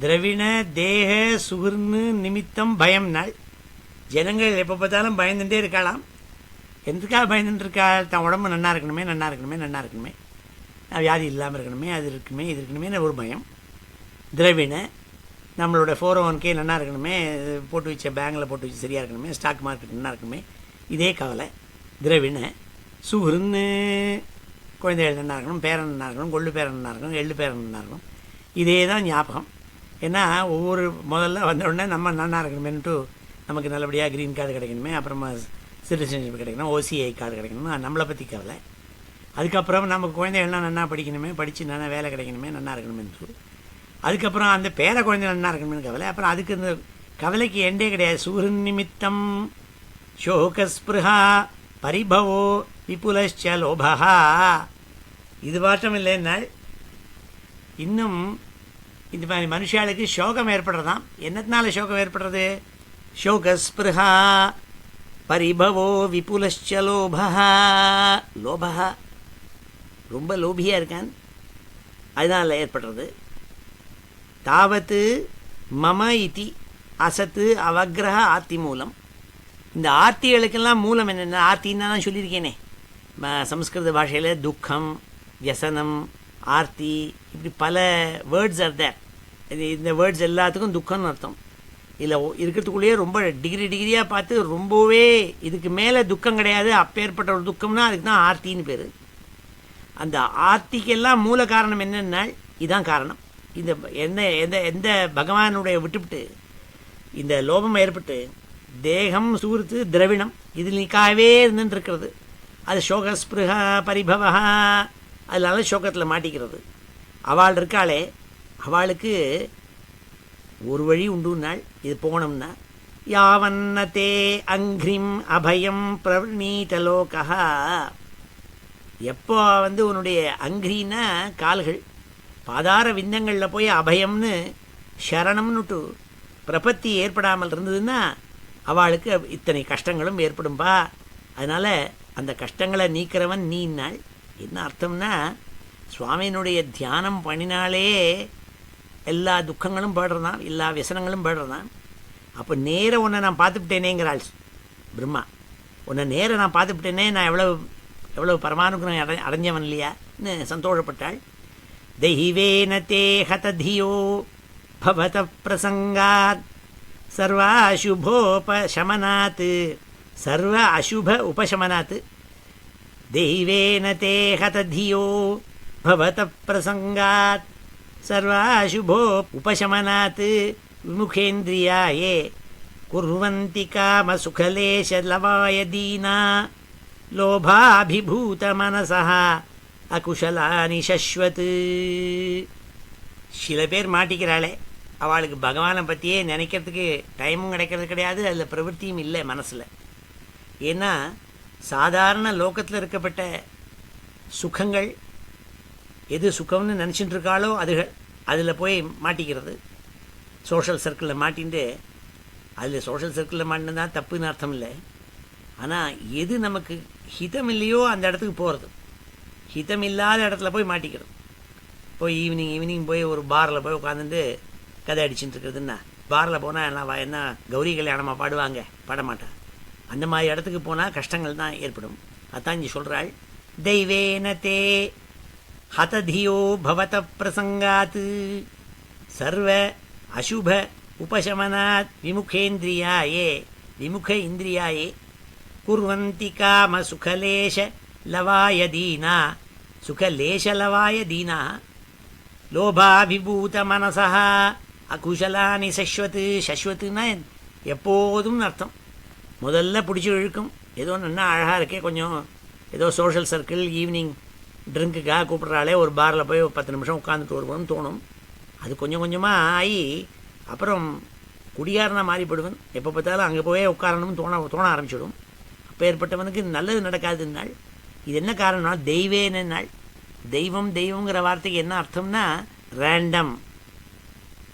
திரவிண தேக சுகிர்னு நிமித்தம் பயம் நாள். ஜனங்கள் எப்போ பார்த்தாலும் பயந்துட்டே இருக்கலாம். எதுக்காக பயந்துட்டு இருக்கா? தான் உடம்பு நல்லா இருக்கணுமே, நல்லா இருக்கணுமே, நல்லா இருக்கணுமே, வியாதி இல்லாமல் இருக்கணுமே, அது இருக்குமே, இது இருக்கணுமே ஒரு பயம். திரவிண நம்மளோட 401k நல்லா இருக்கணுமே, போட்டு வச்ச பேங்கில் போட்டு வச்சு சரியாக இருக்கணுமே, ஸ்டாக் மார்க்கெட் நல்லா இருக்கணுமே, இதே கவலை. திரவிண சுகிருன்னு குழந்தைகள் நல்லா இருக்கணும், பேரன் நல்லா இருக்கணும், கொள்ளு பேரன் நல்லா இருக்கணும், எள்ளு பேரன் நல்லா இருக்கணும், இதே தான் ஞாபகம். ஏன்னா ஒவ்வொரு முதல்ல வந்த உடனே நம்ம நல்லா இருக்கணுமேன்ட்டு நமக்கு நல்லபடியாக க்ரீன் கார்டு கிடைக்கணுமே, அப்புறமா சிட்டிசன்ஷிப் கிடைக்கணும், OCI கார்டு கிடைக்கணுமே, நம்மளை பற்றி கவலை. அதுக்கப்புறம் நம்ம குழந்தைகள்லாம் நல்லா படிக்கணுமே, படித்து நல்லா வேலை கிடைக்கணுமே, நல்லா இருக்கணுமென்று. அதுக்கப்புறம் அந்த பேர குழந்தைகள் நல்லா இருக்கணும்னு கவலை. அப்புறம் அதுக்கு இந்த கவலைக்கு எண்டே கிடையாது. சூரியன் நிமித்தம் சோகஸ்பிருஹா பரிபவோ விபுலஸ்ச லோபஹா. இது பாட்டம் இல்லைன்னால் இன்னும் இந்த மாதிரி மனுஷாளுக்கு சோகம் ஏற்படுறதாம். என்னத்தினால சோகம் ஏற்படுறது? சோகஸ்பிருஹா பரிபவோ விபுலஸ்ச லோபா, லோபா ரொம்ப லோபியாக இருக்கான், அதனால் ஏற்படுறது. தாவத்து மம இதி அசத்து அவக்கிரக ஆர்த்தி மூலம். இந்த ஆர்த்திகளுக்கெல்லாம் மூலம் என்னென்ன, ஆர்த்தின்னு தான் சொல்லியிருக்கேனே சம்ஸ்கிருத பாஷையில். துக்கம், வியசனம், ஆர்த்தி, இப்படி பல வேர்ட்ஸ் ஆர் தேர். இந்த வேர்ட்ஸ் எல்லாத்துக்கும் துக்கம்னு அர்த்தம். இதில் இருக்கிறதுக்குள்ளேயே ரொம்ப டிகிரியாக பார்த்து ரொம்பவே இதுக்கு மேலே துக்கம் கிடையாது, அப்பேற்பட்ட ஒரு துக்கம்னா அதுக்கு தான் ஆர்த்தின்னு பேர். அந்த ஆர்த்திக்கெல்லாம் மூல காரணம் என்னென்னா இதுதான் காரணம். இந்த எந்த எந்த எந்த பகவானுடைய விட்டுவிட்டு இந்த லோபம் ஏற்பட்டு தேகம் சூர்த்து திரவிணம் இதில் நீக்காகவே இருந்துருக்கிறது. அது சோகஸ்பிருகா பரிபவா, அதனால சோகத்தில் மாட்டிக்கிறது. அவள் இருக்காளே, அவளுக்கு ஒரு வழி உண்டுனால் இது போனோம்னா, யாவன்னதே அங்கிரிம் அபயம் பிரவணீதலோகா. எப்போ உன்னுடைய அங்கிரின்னா கால்கள், பாதார விந்தங்களில் போய் அபயம்னு சரணம்னுட்டு பிரபத்தி ஏற்படாமல் இருந்ததுன்னா அவளுக்கு இத்தனை கஷ்டங்களும் ஏற்படும்பா. அதனால் அந்த கஷ்டங்களை நீக்கிறவன் நீன்னாள். என்ன அர்த்தம்னா, சுவாமியினுடைய தியானம் பண்ணினாலே எல்லா துக்கங்களும் போடுறதான், எல்லா விசனங்களும் போடுறதான். அப்போ நேர உன்னை நான் பார்த்துவிட்டேனேங்கிறாள் பிரம்மா. உன்னை நேர நான் பார்த்துவிட்டேனே, நான் எவ்வளவு பரமானுகிரகம் அடைஞ்சவன் இல்லையான்னு சந்தோஷப்பட்டாள். தெய்வேன தே ஹததியோ பவத பிரசங்காத் சர்வ அசுபோபசமனாத், சர்வ அசுப உபசமனாத். தெய்வேன தே ஹததியோ பவத பிரசங்காத் சர்வ அசுபோ உபசமனாத் விமுகேந்திரியாயே குர்வந்தி காம சுகலேஷ லவாய தீனா லோபாபிபூத மனசஹ அகுஷலானி சஸ்வத். சில பேர் மாட்டிக்கிறாளே, அவளுக்கு பகவானை பற்றியே நினைக்கிறதுக்கு டைமும் கிடைக்கிறது கிடையாது, அதில் பிரவൃத்தியும் இல்லை மனசில். ஏன்னா சாதாரண லோகத்தில் இருக்கப்பட்ட சுகங்கள் எது சுகம்னு நினச்சிட்டு இருக்காளோ அதுகள் அதில் போய் மாட்டிக்கிறது. சோஷியல் சர்க்கிளில் மாட்டின்ட்டு, அதில் சோஷியல் சர்க்கிளில் மாட்டினா தப்புன்னு அர்த்தம் இல்லை. ஆனால் எது நமக்கு ஹிதம் இல்லையோ அந்த இடத்துக்கு போகிறது, ஹிதம் இல்லாத இடத்துல போய் மாட்டிக்கிறது. போய் ஈவினிங் போய் ஒரு பாரில் போய் உட்காந்துட்டு கதை அடிச்சுட்டு இருக்கிறதுன்னா, பாரில் போனால் என்ன கௌரி கல்யாணமாக பாடுவாங்க, பாடமாட்டா. அந்த மாதிரி இடத்துக்கு போனால் கஷ்டங்கள் தான் ஏற்படும். அதான் இங்கே சொல்கிறாள், தெய்வேன தே ஹததியோ பவத பிரசங்காத் சர்வ அசுப உபசமனாத் விமுகேந்திரியாயே, விமுக இந்திரியாயே குர்வந்தி காம சுகலேஷ லவாய தீனா, சுகலேஷ லவாய தீனா லோபாபிபூத மனசா அகுஷலானி சஸ்வத். சஸ்வத்துன்னா எப்போதும் அர்த்தம். முதல்ல பிடிச்சி இழுக்கும், ஏதோ நல்லா அழகாக இருக்கே, கொஞ்சம் ஏதோ சோஷியல் சர்க்கிள் ஈவினிங் ட்ரிங்க்குக்காக கூப்பிட்றாளே, ஒரு பாரில் போய் 10 நிமிஷம் உட்காந்துட்டு வருவோம்னு தோணும். அது கொஞ்சம் கொஞ்சமாக ஆகி அப்புறம் குடிகாரனாக மாறிப்படுவன். எப்போ பார்த்தாலும் அங்கே போய் உட்காரணும்னு தோண ஆரம்பிச்சிடும். அப்போ ஏற்பட்டவனுக்கு நல்லது நடக்காதுன்னாள். இது என்ன காரணம்னா, தெய்வேனாள். தெய்வங்கிற வார்த்தைக்கு என்ன அர்த்தம்னா ரேண்டம்,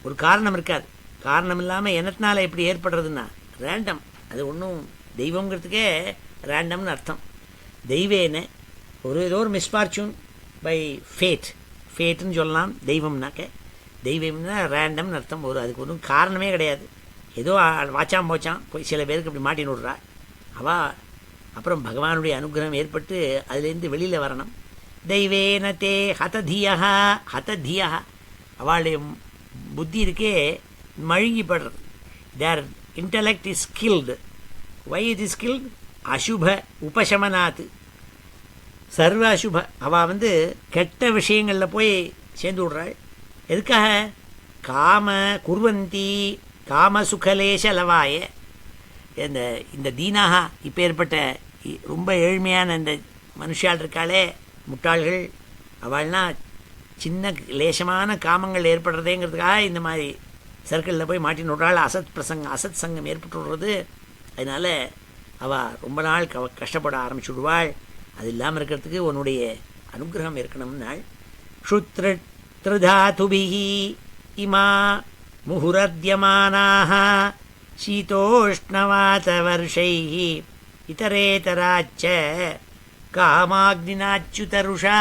ஒரு காரணம் இருக்காது. காரணம் இல்லாமல் என்னத்தினால எப்படி ஏற்படுறதுன்னா ரேண்டம். அது ஒன்றும் தெய்வங்கிறதுக்கே ரேண்டம்னு அர்த்தம். தெய்வேன ஏதோ ஒரு மிஸ்பார்ச்சூன் பை ஃபேட்னு சொல்லலாம். தெய்வம்னாக்க தெய்வம்னா ரேண்டம்னு அர்த்தம். அதுக்கு ஒன்றும் காரணமே கிடையாது. ஏதோ வாச்சாம் போச்சான் போய் சில பேருக்கு இப்படி மாட்டின்னு விட்றா. அவள் அப்புறம் பகவானுடைய அனுகிரகம் ஏற்பட்டு அதுலேருந்து வெளியில் வரணும். தெய்வேன தே ஹததியா, அவளுடைய புத்தி இருக்கே மழுங்கிப்படுறது. Their intellect is skilled. Why it is skilled? அசுப உபசமனாத் சர்வ அசுப. அவள் கெட்ட விஷயங்களில் போய் சேர்ந்து விட்றாள். எதுக்காக? காம குர்வந்தி காம சுகலேஷ லவாய. இந்த தீனாக இப்போ ஏற்பட்ட ரொம்ப ஏழ்மையான இந்த மனுஷால் இருக்காளே, முட்டாள்கள், அவள்னா சின்ன லேசமான காமங்கள் ஏற்படுறதேங்கிறதுக்காக இந்த மாதிரி சர்க்கிளில் போய் மாட்டின்னு விட்றாள். அசத் சங்கம் ஏற்பட்டு விடுறது. அதனால் அவள் ரொம்ப நாள் கஷ்டப்பட ஆரம்பிச்சு விடுவாள். அது இல்லாமல் இருக்கிறதுக்கு உன்னுடைய அனுகிரகம் இருக்கணும்னாள். க்ஷுத்ருதாதுபிஹி இமா முஹுரத்யமானாஹ சீதோஷ்ணவாத வர்ஷைஹி இதரேதராச்ச காமாக்னினாச்சுதருஷா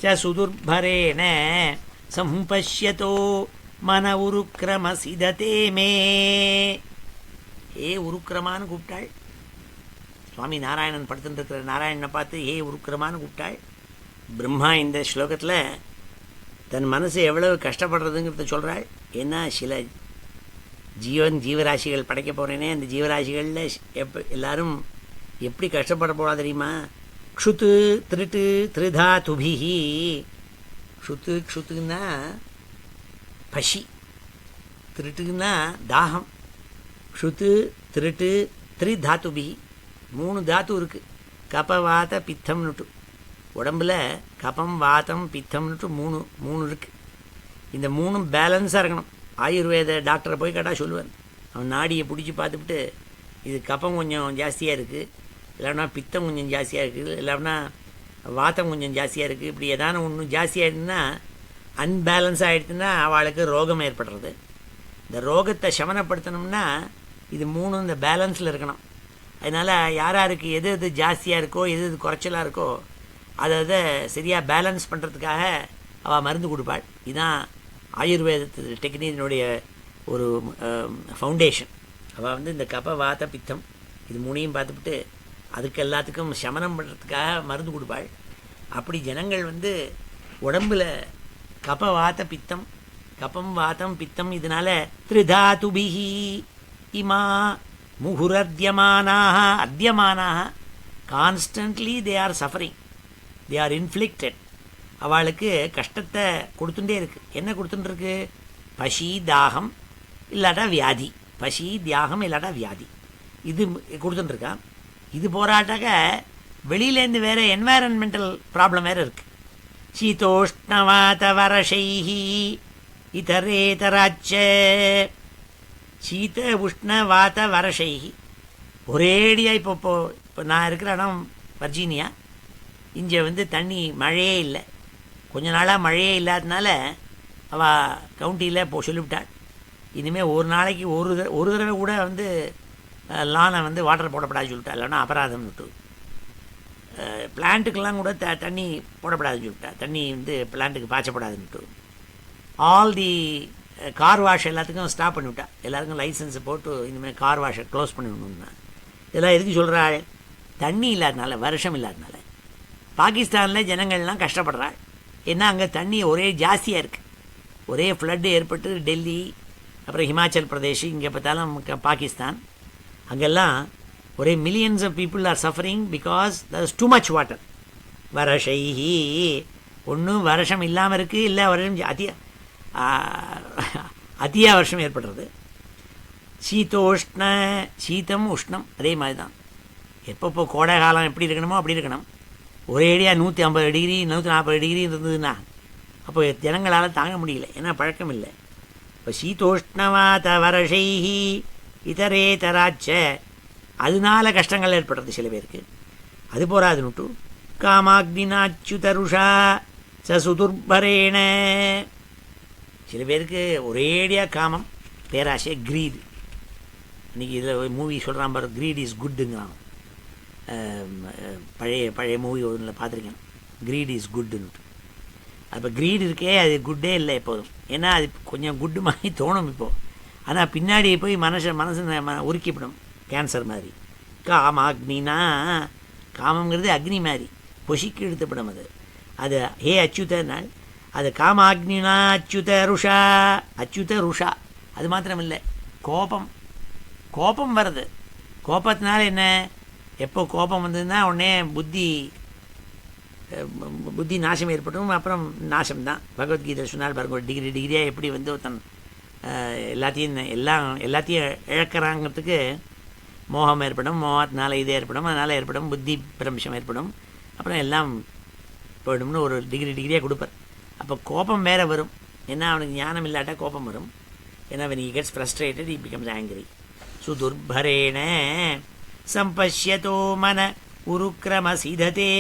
ச சுதுர்பரேண சம்பஷ்யதோ மன உருக்கிரமசிததே மே. ஏ உருக்கிரமான்னு கூப்பிட்டாள். சுவாமி நாராயணன் படுத்துட்டு இருக்கிற நாராயணனை பார்த்து ஏ உருக்கிரமான்னு கூப்பிட்டாள். பிரம்மா இந்த ஸ்லோகத்தில் தன் மனசு எவ்வளவு கஷ்டப்படுறதுங்கிறத சொல்கிறாள். ஏன்னா சில ஜீவராசிகள் படைக்க போகிறேனே, அந்த ஜீவராசிகளில் எல்லாரும் எப்படி கஷ்டப்பட போகிறா தெரியுமா? க்ஷுத்து திருட்டு திருதா துபிஹி. க்ஷுத்துன்னா பசி, திருட்டுன்னா தாகம். க்ஷுத்து திருட்டு திரிதாத்துபிஹி, 3 தாத்து இருக்குது. கபவாத பித்தம்னுட்டு உடம்பில் கபம் வாதம் பித்தம்னுட்டு மூணு இருக்குது. இந்த 3 பேலன்ஸாக இருக்கணும். ஆயுர்வேத டாக்டரை போய் கேட்டால் சொல்லுவார். அவன் நாடியை பிடிச்சி பார்த்துக்கிட்டு இது கபம் கொஞ்சம் ஜாஸ்தியாக இருக்குது, இல்லைன்னா பித்தம் கொஞ்சம் ஜாஸ்தியாக இருக்குது, இல்லைன்னா வாத்தம் கொஞ்சம் ஜாஸ்தியாக இருக்குது, இப்படி ஏதான ஒன்று ஜாஸ்தியாகிடுதுன்னா அன்பேலன்ஸ் ஆகிடுதுன்னா அவளுக்கு ரோகம் ஏற்படுறது. இந்த ரோகத்தை சமனப்படுத்தணும்னா இது 3 இந்த பேலன்ஸில் இருக்கணும். அதனால் யாருக்கு எது எது ஜாஸ்தியாக இருக்கோ எது எது குறைச்சலாக இருக்கோ அதை சரியாக பேலன்ஸ் பண்ணுறதுக்காக அவள் மருந்து கொடுப்பாள். இதுதான் ஆயுர்வேதத்து டெக்னிக்கினுடைய ஒரு ஃபவுண்டேஷன். அவள் இந்த கப வாத பித்தம் இது 3ஐயும் பார்த்துக்கிட்டு அதுக்கு எல்லாத்துக்கும் சமனம் பண்ணுறதுக்காக மருந்து கொடுப்பாள். அப்படி ஜனங்கள் உடம்பில் கப வாத பித்தம், கபம் வாதம் பித்தம், இதனால் திரிதாதுபிஹி இமா முகுரத்யமானாக அத்தியமானாக constantly they are suffering, they are inflicted. அவளுக்கு கஷ்டத்தை கொடுத்துட்டே இருக்குது. என்ன கொடுத்துட்டுருக்கு? பசி தாகம் இல்லாட்டா வியாதி. பசி தியாகம் இல்லாட்டா வியாதி இது கொடுத்துட்டுருக்கான். இது போராட்டாக்க வெளியிலேருந்து வேறு என்வாரன்மெண்டல் ப்ராப்ளம் வேறு இருக்குது. சீதோஷ்ணவாத வரஷைஹி இதரேதராச்ச. சீத உஷ்ண வாத வரஷைஹி ஒரேடியாக இப்போ நான் இருக்கிற இடம் வர்ஜீனியா. இங்கே தண்ணி மழையே இல்லை. கொஞ்ச நாளாக மழையே இல்லாததுனால அவள் கவுண்டியில் சொல்லிவிட்டாள், இனிமேல் ஒரு நாளைக்கு ஒரு தடவை கூட லானை வாட்டர் போடப்படாது சொல்லிட்டா, இல்லைன்னா அபராதம் விட்டு. பிளான்ட்டுக்கெல்லாம் கூட தண்ணி போடப்படாதுன்னு சொல்லிட்டா, தண்ணி பிளான்ட்டுக்கு பாய்ச்சப்படாதுன்னுட்டு. ஆல் தி கார் வாஷ் எல்லாத்துக்கும் ஸ்டாப் பண்ணிவிட்டா. எல்லாருக்கும் லைசன்ஸை போட்டு இனிமேல் கார் வாஷை க்ளோஸ் பண்ணிவிடணுன்னா. இதெல்லாம் எதுக்கு சொல்கிறாள்? தண்ணி இல்லாதனால, வருஷம் இல்லாதனால. பாகிஸ்தானில் ஜனங்கள்லாம் கஷ்டப்படுறாள். ஏன்னா அங்கே தண்ணி ஒரே ஜாஸ்தியாக இருக்குது. ஒரே ஃப்ளட்டு ஏற்பட்டு டெல்லி, அப்புறம் ஹிமாச்சல் பிரதேஷ், இங்கே பார்த்தாலும் பாகிஸ்தான், அங்கெல்லாம் ஒரே millions of people are suffering because there is too much water. வரஷைஹி ஒன்றும் வருஷம் இல்லாமல் இருக்குது, இல்லை வருஷம் அதிக வருஷம் ஏற்படுறது. சீதோஷ்ண சீதம் உஷ்ணம் அதே மாதிரி தான். எப்பப்போ கோடை காலம் எப்படி இருக்கணுமோ அப்படி இருக்கணும். ஒரேடியாக 150 டிகிரி 140 டிகிரி இருந்ததுன்னா அப்போ ஜனங்களால் தாங்க முடியல, ஏன்னா பழக்கம் இல்லை. இப்போ சீதோஷ்ணவாத வரஷைஹி இதரேதராச்ச, அதனால கஷ்டங்கள் ஏற்படுறது சில பேருக்கு. அது போராதுன்னுட்டு காமாக்னினாச்சுதருஷா சசுதுர்பரேண. சில பேருக்கு ஒரேடியாக காமம், பேராசை, கிரீடு. இன்றைக்கி இதில் மூவி சொல்கிறான் பாரு, கிரீட் இஸ் குட்டுங்கிறான். பழைய மூவி ஒன்றில் பார்த்துருக்கேன், கிரீட் இஸ் குட்டுன்னுட்டு. அப்போ கிரீடு இருக்கே அது குட்டே இல்லை எப்போதும். ஏன்னா அது கொஞ்சம் குட்டு மாதிரி தோணும் இப்போது, ஆனால் பின்னாடி போய் மனசு உருக்கிவிடும், கேன்சர் மாதிரி. காமாக்னினா, காமங்கிறது அக்னி மாதிரி பொசிக்கு எடுத்துப்படும். அது ஹே அச்சுத நாள், அது காமாக்னினா அச்சுத ருஷா. அச்சுத ருஷா அது மாத்திரம் இல்லை, கோபம் வருது. கோபத்தினால என்ன, எப்போ கோபம் வந்ததுன்னா உடனே புத்தி நாசம் ஏற்பட்டும், அப்புறம் நாசம்தான். பகவத்கீதை சொன்னால் பாருங்க, டிகிரியாக எப்படி ஒருத்தன் எல்லாத்தையும் இழக்கிறாங்கிறதுக்கு மோகம் ஏற்படும், மோகத்தினால இது ஏற்படும், அதனால் ஏற்படும் புத்தி பிரம்சம் ஏற்படும், அப்புறம் எல்லாம் போய்டும்னு ஒரு டிகிரியாக கொடுப்பார். அப்போ கோபம் வேறு வரும். ஏன்னா அவனுக்கு ஞானம் இல்லாட்டா கோபம் வரும். ஏன்னா when he gets frustrated he becomes angry. சுதுர்பரேண சம்பஷ்யதோ மன உருக்கிரம சீதத்தே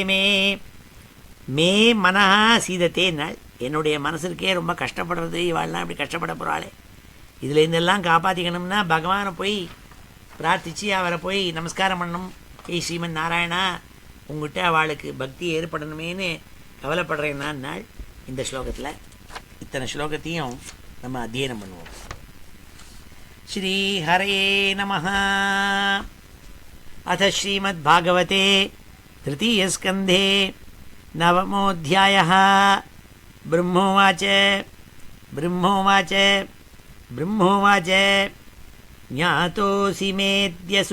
மே மனஹா சீதத்தே நாள். என்னுடைய மனசுக்கே ரொம்ப கஷ்டப்படுறது, இவாள்லாம் இப்படி கஷ்டப்பட போகிறாளே, இதில் இருந்தெல்லாம் காப்பாற்றிக்கணும்னா பகவானை போய் பிரார்த்தித்து அவரை போய் நமஸ்காரம் பண்ணணும், ஏய் ஸ்ரீமன் நாராயணா, உங்ககிட்ட அவளுக்கு பக்தி ஏற்படணுமேனு கவலைப்படுறேன் நான் நாள். இந்த ஸ்லோகத்தில் இத்தனை ஸ்லோகத்தையும் நம்ம அத்தியனம் பண்ணுவோம். ஸ்ரீ ஹரே நமஹ. அத ஸ்ரீமத் பாகவதே திருத்தீயஸ்கந்தே நவமோऽध्यायः. ब्रह्मोवाच ज्ञातोऽसि मेऽद्य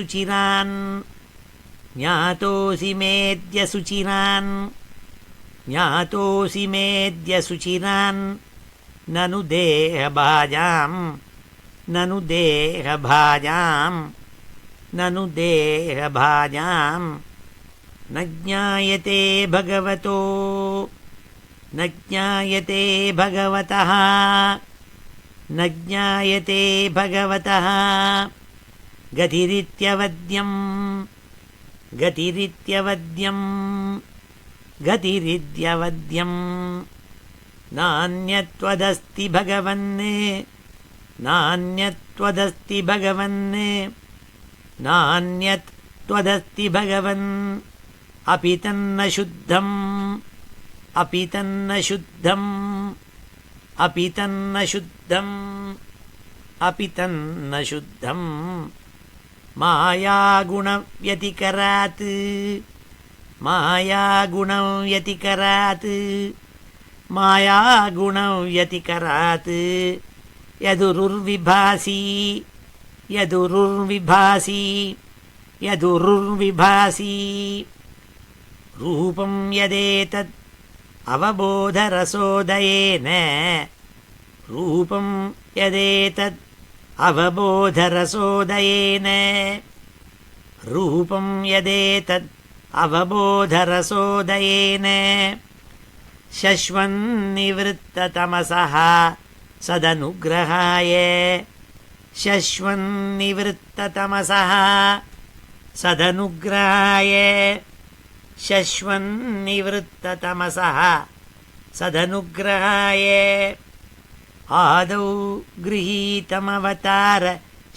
सुचिरान् ननु देहभाजां न ज्ञायते भगवतः गतिरित्यवद्यम् नान्यत्वदस्ति भगवन् अपि तन्न शुद्धम् मायागुणव्यतिकरात् यदुरुर्विभासि रूपं यदेतद् अवबोधरसोदयेन शश्वन्निवृत्ततमसः सदनुग्रहाय आदौ गृहीतमवतार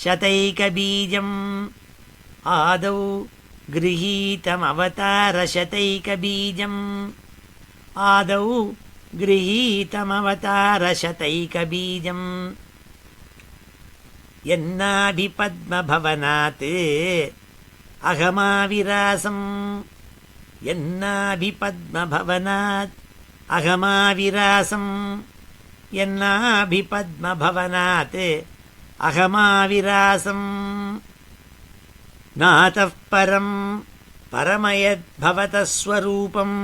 शतैकबीजम् यन्नाभिपद्मभवनात् अहमाविरासम् नातः परं परमयद्भवतः स्वरूपम्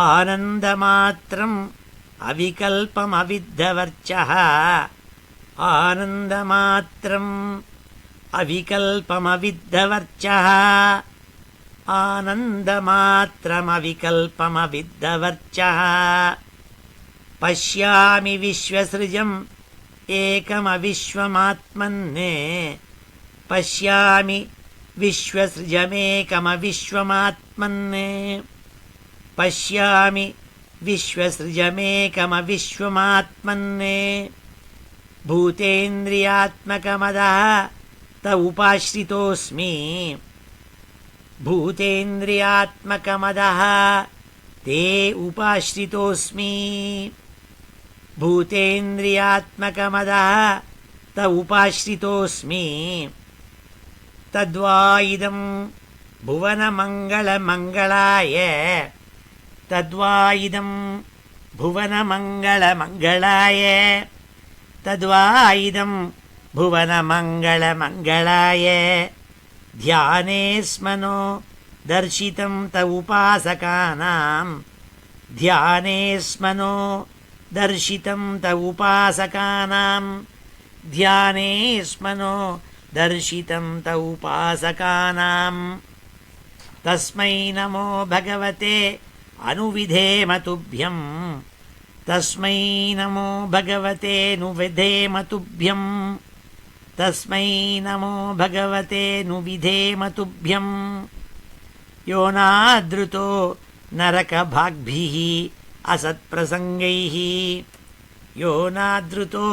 आनन्दमात्रम् अविकल्पमविद्धवर्चः पश्यामि विश्वसृजम् एकमविश्वमात्मन्ने भूतेन्द्रियात्मकमदः त उपाश्रितोऽस्मि तद्वा इदं भुवनमङ्गलमङ्गलाय ध्याने स्मनो दर्शितं त उपासकानां तस्मै नमो भगवते अनुविधेम तुभ्यम् यो नादृतो नरकभाग्भिः असत्प्रसङ्गैः यो नादृतो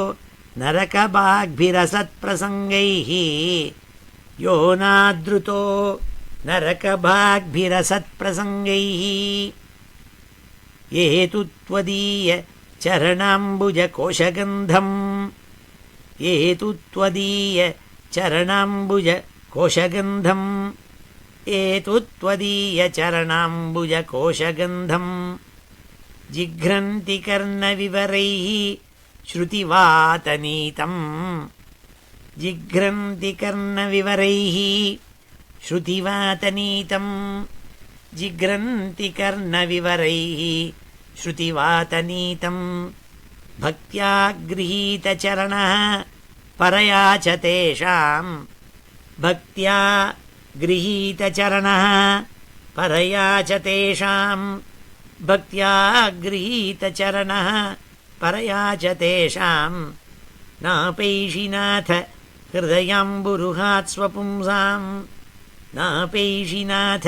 नरकभाग्भिरसत्प्रसङ्गैः यो नादृतो नरकभाग्भिरसत्प्रसङ्गैः ये तु त्वदीय चरणाम्बुजकोशगन्धम् ये तु त्वदीय चरणाम्बुजकोशगन्धम् ये तु त्वदीय चरणाम्बुजकोशगन्धम् जिघ्रन्ति कर्णविवरैः श्रुतिवातनीतम् जिघ्रन्ति कर्णविवरैः श्रुतिवातनीतम् जिघ्रन्ति कर्णविवरैः श्रुतिवातनीतम् भक्त्या गृहीतचरणः परया च तेषाम् भक्त्या गृहीतचरणः परया च तेषाम् भक्त्या गृहीतचरणः परया च तेषाम् नापैषिनाथ हृदयाम्बुरुहात् स्वपुंसाम् नापैषिनाथ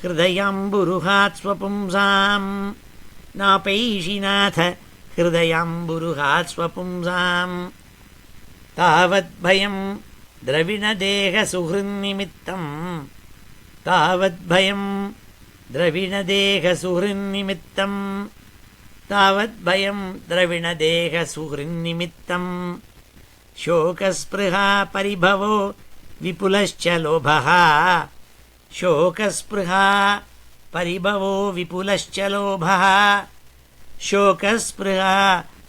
हृदयाम्बुरुहात् स्वपुंसाम् नापैषिनाथ हृदयाम्बुरुहात् स्वपुंसाम् तावद्भयम् द्रविणदेहसुहृन्निमित्तम् तावद्भयम् द्रविणदेहसुहृन्निमित्तम् तावद्भयम् द्रविणदेहसुहृन्निमित्तम् शोकस्पृहा परिभवो विपुलश्च लोभः शोकस्पृहा परिभवो विपुलश्च लोभः शोकस्पृहा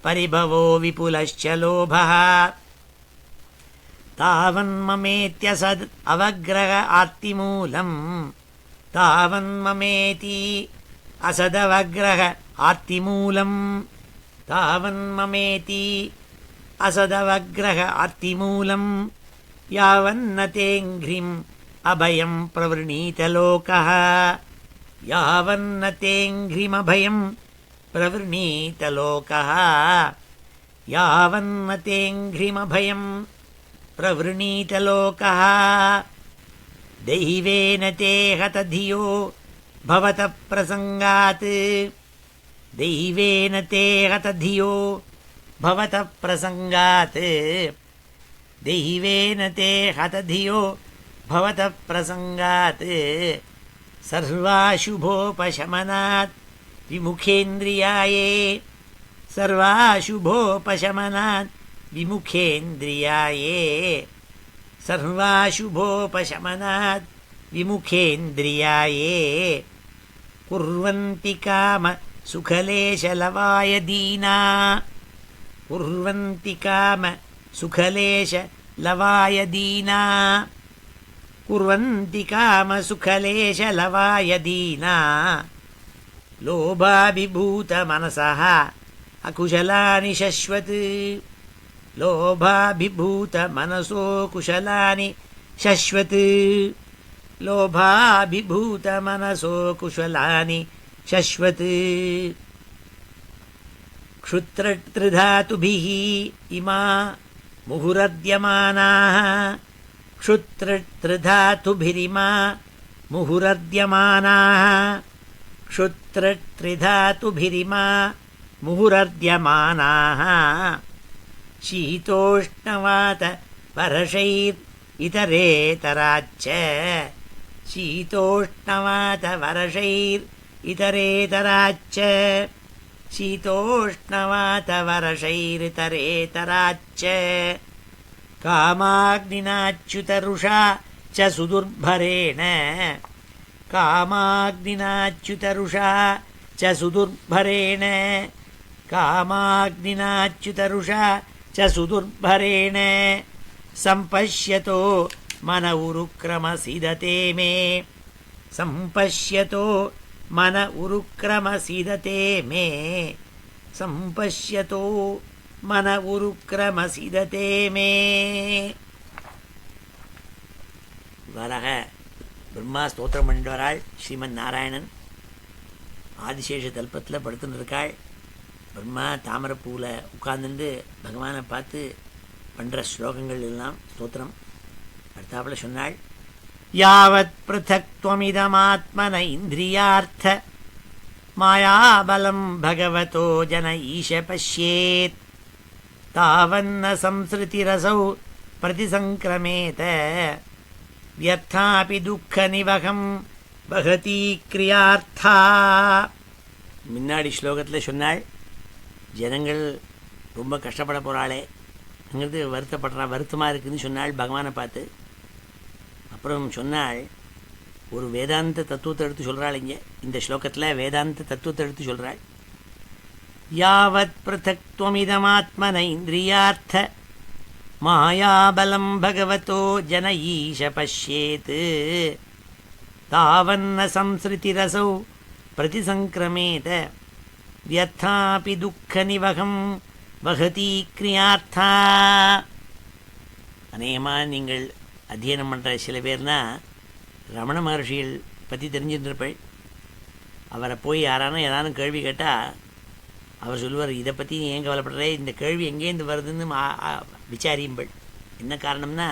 परिभवो विपुलश्च लोभः तावन्ममेत्यसद् अवग्रह आर्तिमूलम् तावन्ममेति असदवग्रह आर्तिमूलम् तावन्ममेति असदवग्रह आर्तिमूलम् यावन्न तेऽङ्घ्रिम् अभयम् प्रवृणीतलोकः यावन्न तेऽङ्घ्रिमभयम् प्रवृणीतलोकः यावन्न तेऽङ्घ्रिमभयम् प्रवृणीतलोकः दैवेन ते हतधियो भवतः प्रसङ्गात् दैवेन ते हतधियो भवतः प्रसङ्गात् दैवेन ते हतधियो भवतः प्रसङ्गात् सर्वाशुभोपशमनात् विमुखेन्द्रियाये सर्वाशुभोपशमनात् विमुखेन्द्रियाये सर्वाशुभोपशमनात् विमुखेन्द्रियाये कुर्वन्ति काम सुखलेशलवाय दीना कुर्वन्ति काम सुखलेशलवाय दीना कुर्वन्ति काम सुखलेशलवाय दीना लोभाभिभूतमनसः अकुशलानि शश्वत् लोभाभिभूतमनसो कुशलानि शश्वत् लोभाभिभूतमनसो कुशलानि शश्वत् क्षुत्रत्रिधातुभिः इमा मुहुरद्यमानाः क्षुत्रत्रिधातुभिरिमा मुहुरद्यमानाः क्षुत्रत्रिधातुभिरिमा मुहुरद्यमानाः शीतोष्णवात वर्षैरितरेतराच्च शीतोष्णवात वर्षैरितरेतराच्च शीतोष्णवात वर्षैरितरेतराच्च कामाग्निनाच्युतरुषा च सुदुर्भरेण कामाग्निनाच्युतरुषा च सुदुर्भरेण कामाग्निनाच्युतरुषा च सुदुर्भरेण सम्पश्यतो मन उरुक्रमसीदते मे सम्पश्यतो मन उरुक्रमसीदते मे सम्पश्यतो मन उरुक्रमसीदते मे இவ்வாறாக பிரம்மா ஸ்தோத்திரம் பண்ணிட்டு வராள். ஸ்ரீமன் நாராயணன் ஆதிசேஷ தல்பத்தில் படுத்துன்னு இருக்காள். பிரம்மா தாமரப்பூவில் உட்கார்ந்துட்டு பகவானை பார்த்து பண்ணுற ஸ்லோகங்கள் எல்லாம் ஸ்தோத்திரம். அடுத்தாப்புல சொன்னாள், யாவத் பிருதக் த்வமிதமாத்மன இந்திரியார்த்த மாயாபலம் பகவதோ ஜன ஈஷ பஷ்யேத் தாவன்ன சம்ஸ்ருதிரசௌ பிரதிசங்கிரமேத வியர்த்தாபி துக்க நிவகம் பகதி கிரியார்த்தா. முன்னாடி ஸ்லோகத்தில் சொன்னாள், ஜனங்கள் ரொம்ப கஷ்டப்பட போகிறாளே அங்கிறது வருத்தமாக இருக்குதுன்னு சொன்னாள் பகவானை பார்த்து. அப்புறம் சொன்னாள், ஒரு வேதாந்த தத்துவத்தை எடுத்து சொல்கிறாள். இங்கே இந்த ஸ்லோகத்தில் வேதாந்த தத்துவத்தை எடுத்து சொல்கிறாள். யாவத் பிரதக்த்வமிதமாத்மன இந்திரியார்த்த மாயாபலம் பகவதோ ஜன ஈஷ பஷ்யேத் தாவன்ன சம்ஸ்ருதிரசௌ பிரதிசங்கிரமேத வியர்த்தாபி துக்க நிவகம் வகதி கிரியார்த்தா. அநேகமாக நீங்கள் அத்தியனம் பண்ணுற சில பேர்னா ரமண மகர்ஷிகள் பற்றி தெரிஞ்சுருப்பேள். அவரை போய் யாரானும் ஏதானும் கேள்வி கேட்டால் அவர் சொல்லுவார், இதை பற்றி ஏன் கவலைப்படுறே, இந்த கேள்வி எங்கேருந்து வருதுன்னு விசாரியும்பள். என்ன காரணம்னா,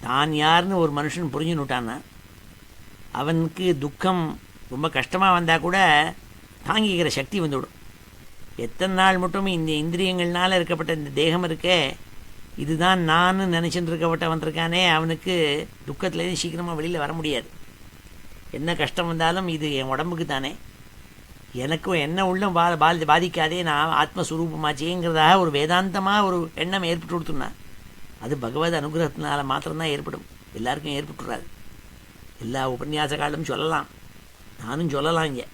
தான் யாருன்னு ஒரு மனுஷன் புரிஞ்சுன்னுட்டான்னா அவனுக்கு துக்கம் ரொம்ப கஷ்டமாக வந்தால் கூட தாங்கிக்கிற சக்தி வந்துவிடும். எத்தனை நாள் மட்டும் இந்த இந்திரியங்கள்னால் இருக்கப்பட்ட இந்த தேகம் இருக்கே, இதுதான் நான் நினச்சிட்டு இருக்கப்பட்ட வந்திருக்கானே, அவனுக்கு துக்கத்துலேருந்து சீக்கிரமாக வெளியில் வர முடியாது. என்ன கஷ்டம் வந்தாலும் இது என் உடம்புக்கு தானே, எனக்கும் என்ன உள்ளம் பாதிக்காதே, நான் ஆத்மஸ்வரூபமாச்சேங்கிறதாக ஒரு வேதாந்தமாக ஒரு எண்ணம் ஏற்பட்டு கொடுத்துனா அது பகவத் அனுகிரகத்தினால மாத்திரம்தான் ஏற்படும். எல்லாருக்கும் ஏற்பட்டுறாது. எல்லா உபன்யாச காலம் சொல்லலாம், நானும் சொல்லலாம் இங்கே.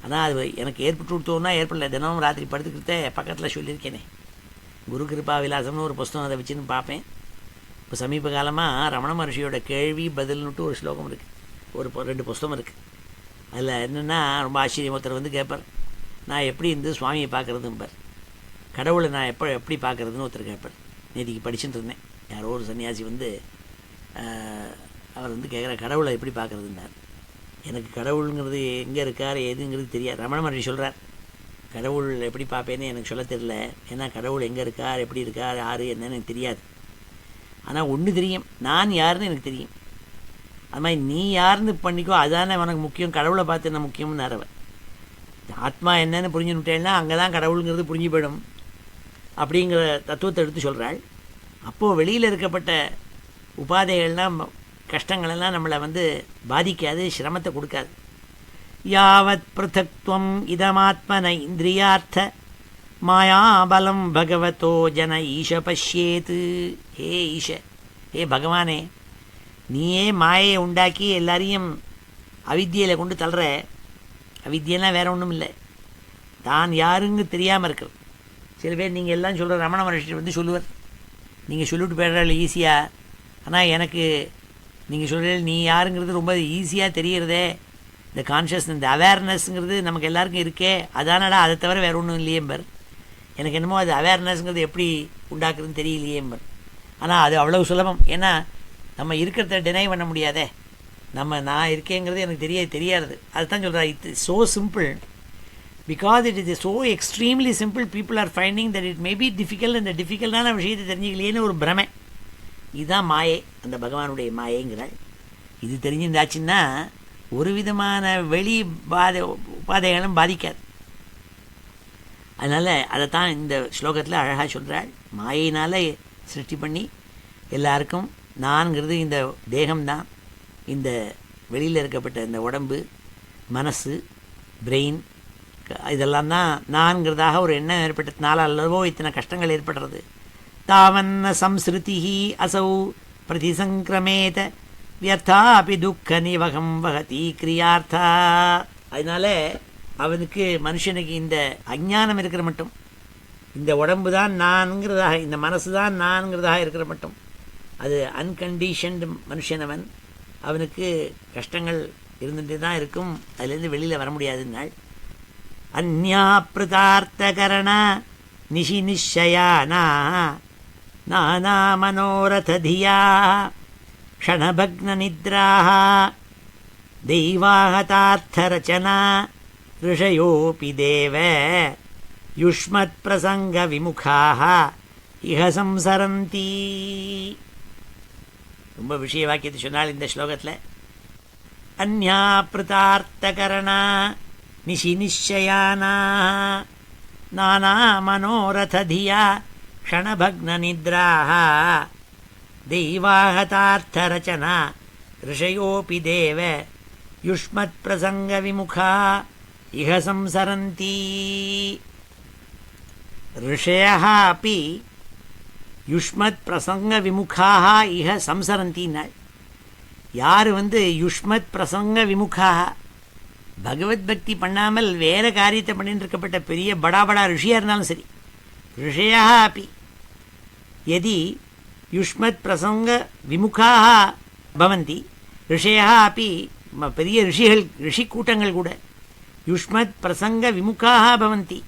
ஆனால் அது எனக்கு ஏற்பட்டு கொடுத்தோன்னா ஏற்படல. தினமும் ராத்திரி படுத்துக்கிட்டே பக்கத்தில் சொல்லியிருக்கேனே, குரு கிருபா விலாசம்னு ஒரு புஸ்தகம், அதை வச்சுன்னு பார்ப்பேன். இப்போ சமீப காலமாக ரமண மகர்ஷியோட கேள்வி பதில்னுட்டு ஒரு ஸ்லோகம் இருக்குது, ஒரு 2 புஸ்தகம் இருக்குது. அதில் என்னென்னா ரொம்ப ஆச்சரியம். ஒருத்தர் வந்து கேட்பார், நான் எப்படி இருந்து சுவாமியை பார்க்குறதும்பார். கடவுளை நான் எப்படி பார்க்குறதுன்னு ஒருத்தர் கேட்பார். நேற்றுக்கு படிச்சுட்டு இருந்தேன், யாரோ ஒரு சன்னியாசி வந்து அவர் வந்து கேட்குற, கடவுளை எப்படி பார்க்குறதுன்னார். எனக்கு கடவுளுங்கிறது எங்கே இருக்கார் எதுங்கிறது தெரியாது. ரமண மகர்ஷி சொல்கிறார், கடவுள் எப்படி பார்ப்பேன்னு எனக்கு சொல்ல தெரியல, ஏன்னா கடவுள் எங்கே இருக்கார், எப்படி இருக்கார், யார் என்னன்னு எனக்கு தெரியாது. ஆனால் ஒன்று தெரியும், நான் யாருன்னு எனக்கு தெரியும். அது மாதிரி நீ யாருன்னு பண்ணிக்கோ, அதுதானே உனக்கு முக்கியம், கடவுளை பார்த்து என்ன முக்கியம்னு அவர். ஆத்மா என்னன்னு புரிஞ்சுன்னுட்டேன்னா அங்கே தான் கடவுளுங்கிறது புரிஞ்சு போயிடும் அப்படிங்கிற தத்துவத்தை எடுத்து சொல்கிறாள். அப்போது வெளியில் இருக்கப்பட்ட உபாதைகள்லாம் கஷ்டங்களெல்லாம் நம்மளை வந்து பாதிக்காது, சிரமத்தை கொடுக்காது. யாவத் பிரதக்த்வம் இதமாத்மன இந்திரியார்த்த மாயாபலம் பகவதோ ஜன ஈஷ பஷ்யேத். ஹே ஈஷ, ஹே பகவானே, நீயே மாயை உண்டாக்கி எல்லாரையும் அவித்தியில் கொண்டு தள்ளுற. அவித்தியெல்லாம் வேறு ஒன்றும் இல்லை, தான் யாருன்னு தெரியாமல் இருக்கிறது. சில பேர் நீங்கள் எல்லாம் சொல்கிற ரமண மகர்ஷி வந்து சொல்லுவார், நீங்கள் சொல்லிவிட்டு போயிடுறாள் ஈஸியாக, ஆனால் எனக்கு நீங்கள் சொல்கிற நீ யாருங்கிறது ரொம்ப ஈஸியாக தெரிகிறதே. இந்த கான்ஷியஸ், இந்த அவேர்னஸ்ங்கிறது நமக்கு எல்லாருக்கும் இருக்கே, அதானடா, அதை தவிர வேறு ஒன்றும் இல்லையேம்பர். எனக்கு என்னமோ அது அவேர்னஸ்ங்கிறது எப்படி உண்டாக்குறதுன்னு தெரியலையேம்பர். ஆனால் அது அவ்வளோ சுலபம், ஏன்னா நம்ம இருக்கிறத டினை பண்ண முடியாதே. நான் இருக்கேங்கிறது எனக்கு தெரியாது. அதுதான் சொல்கிறா, it's so simple. Because it is so extremely simple, people are finding that it may be difficult. இந்த டிஃபிகல்ட்டான விஷயத்தை தெரிஞ்சிக்கலையேன்னு ஒரு பிரமை. இதுதான் மாயை, அந்த பகவானுடைய மாயைங்கிறாள். இது தெரிஞ்சிருந்தாச்சுன்னா ஒரு விதமான வெளி உபாதைகளும் பாதிக்காது. அதனால் அதைத்தான் இந்த ஸ்லோகத்தில் அழகாக சொல்கிறாள். மாயினால் சிருஷ்டி பண்ணி எல்லாருக்கும் நான்கிறது இந்த தேகம்தான், இந்த வெளியில் இருக்கப்பட்ட இந்த உடம்பு, மனசு, பிரெயின், இதெல்லாம் தான் நான்கிறதாக ஒரு எண்ணம் ஏற்பட்டதுனால அல்லவோ இத்தனை கஷ்டங்கள் ஏற்படுறது. தாவன்ன சம்ஸ்ருதி அசௌ பிரதிசங்கிரமேத வியர்த்தாபி துக்க நிவகம் வகதி கிரியார்த்தா. அதனால் அவனுக்கு, மனுஷனுக்கு இந்த அஞ்ஞானம் இருக்கிற மட்டும், இந்த உடம்பு தான் நான்கிறதாக, இந்த மனசு தான் நான்கிறதாக இருக்கிற மட்டும், அது அன்கண்டிஷன்டு மனுஷனவன், அவனுக்கு கஷ்டங்கள் இருந்துகிட்டே தான் இருக்கும், அதுலேருந்து வெளியில் வர முடியாதுன்னாள். அந்யா பிரதார்த்தகரண நிஷி நிஷயானா நானா மனோரததியா க்ஷணபக்ன நித்ராஹ தெய்வாஹதார்த்தரச்சனா ரிஷயோபி தேவ யுஷ்மத் பிரசங்க விமுகாஹ இஹ சம்சரந்தி. ரொம்ப விஷய வாக்கியத்தை சொன்னால் இந்த ஸ்லோகத்தில். அந்யா பிரதார்த்தகரணா நிஷி நிச்சயானா நானா மனோரததியா க்ஷணபக்ன நித்ராஹ தெய்வாஹதார்த்தரச்சனா ரிஷயோபி தேவ யுஷ்மத் பிரசங்க விமுகா இஹ சம்சரந்தி. ரிஷயः अपि யுஷ்மத் பிரசங்க விமுகாக இஹ சம்சரந்தின்னாள். யார் யுஷ்மத் பிரசங்க விமுகாக பகவத் பக்தி பண்ணாமல் வேற காரியத்தை பண்ணிட்டு இருக்கப்பட்ட பெரிய படா படா ரிஷியாக இருந்தாலும் சரி, ரிஷயா அப்படி எதி யுஷ்மத் பிரசங்க விமுகாக பவந்தி, ரிஷயா அப்படி பெரிய ரிஷிகள் ரிஷி கூட்டங்கள் கூட யுஷ்மத் பிரசங்க விமுகாக பவந்தி.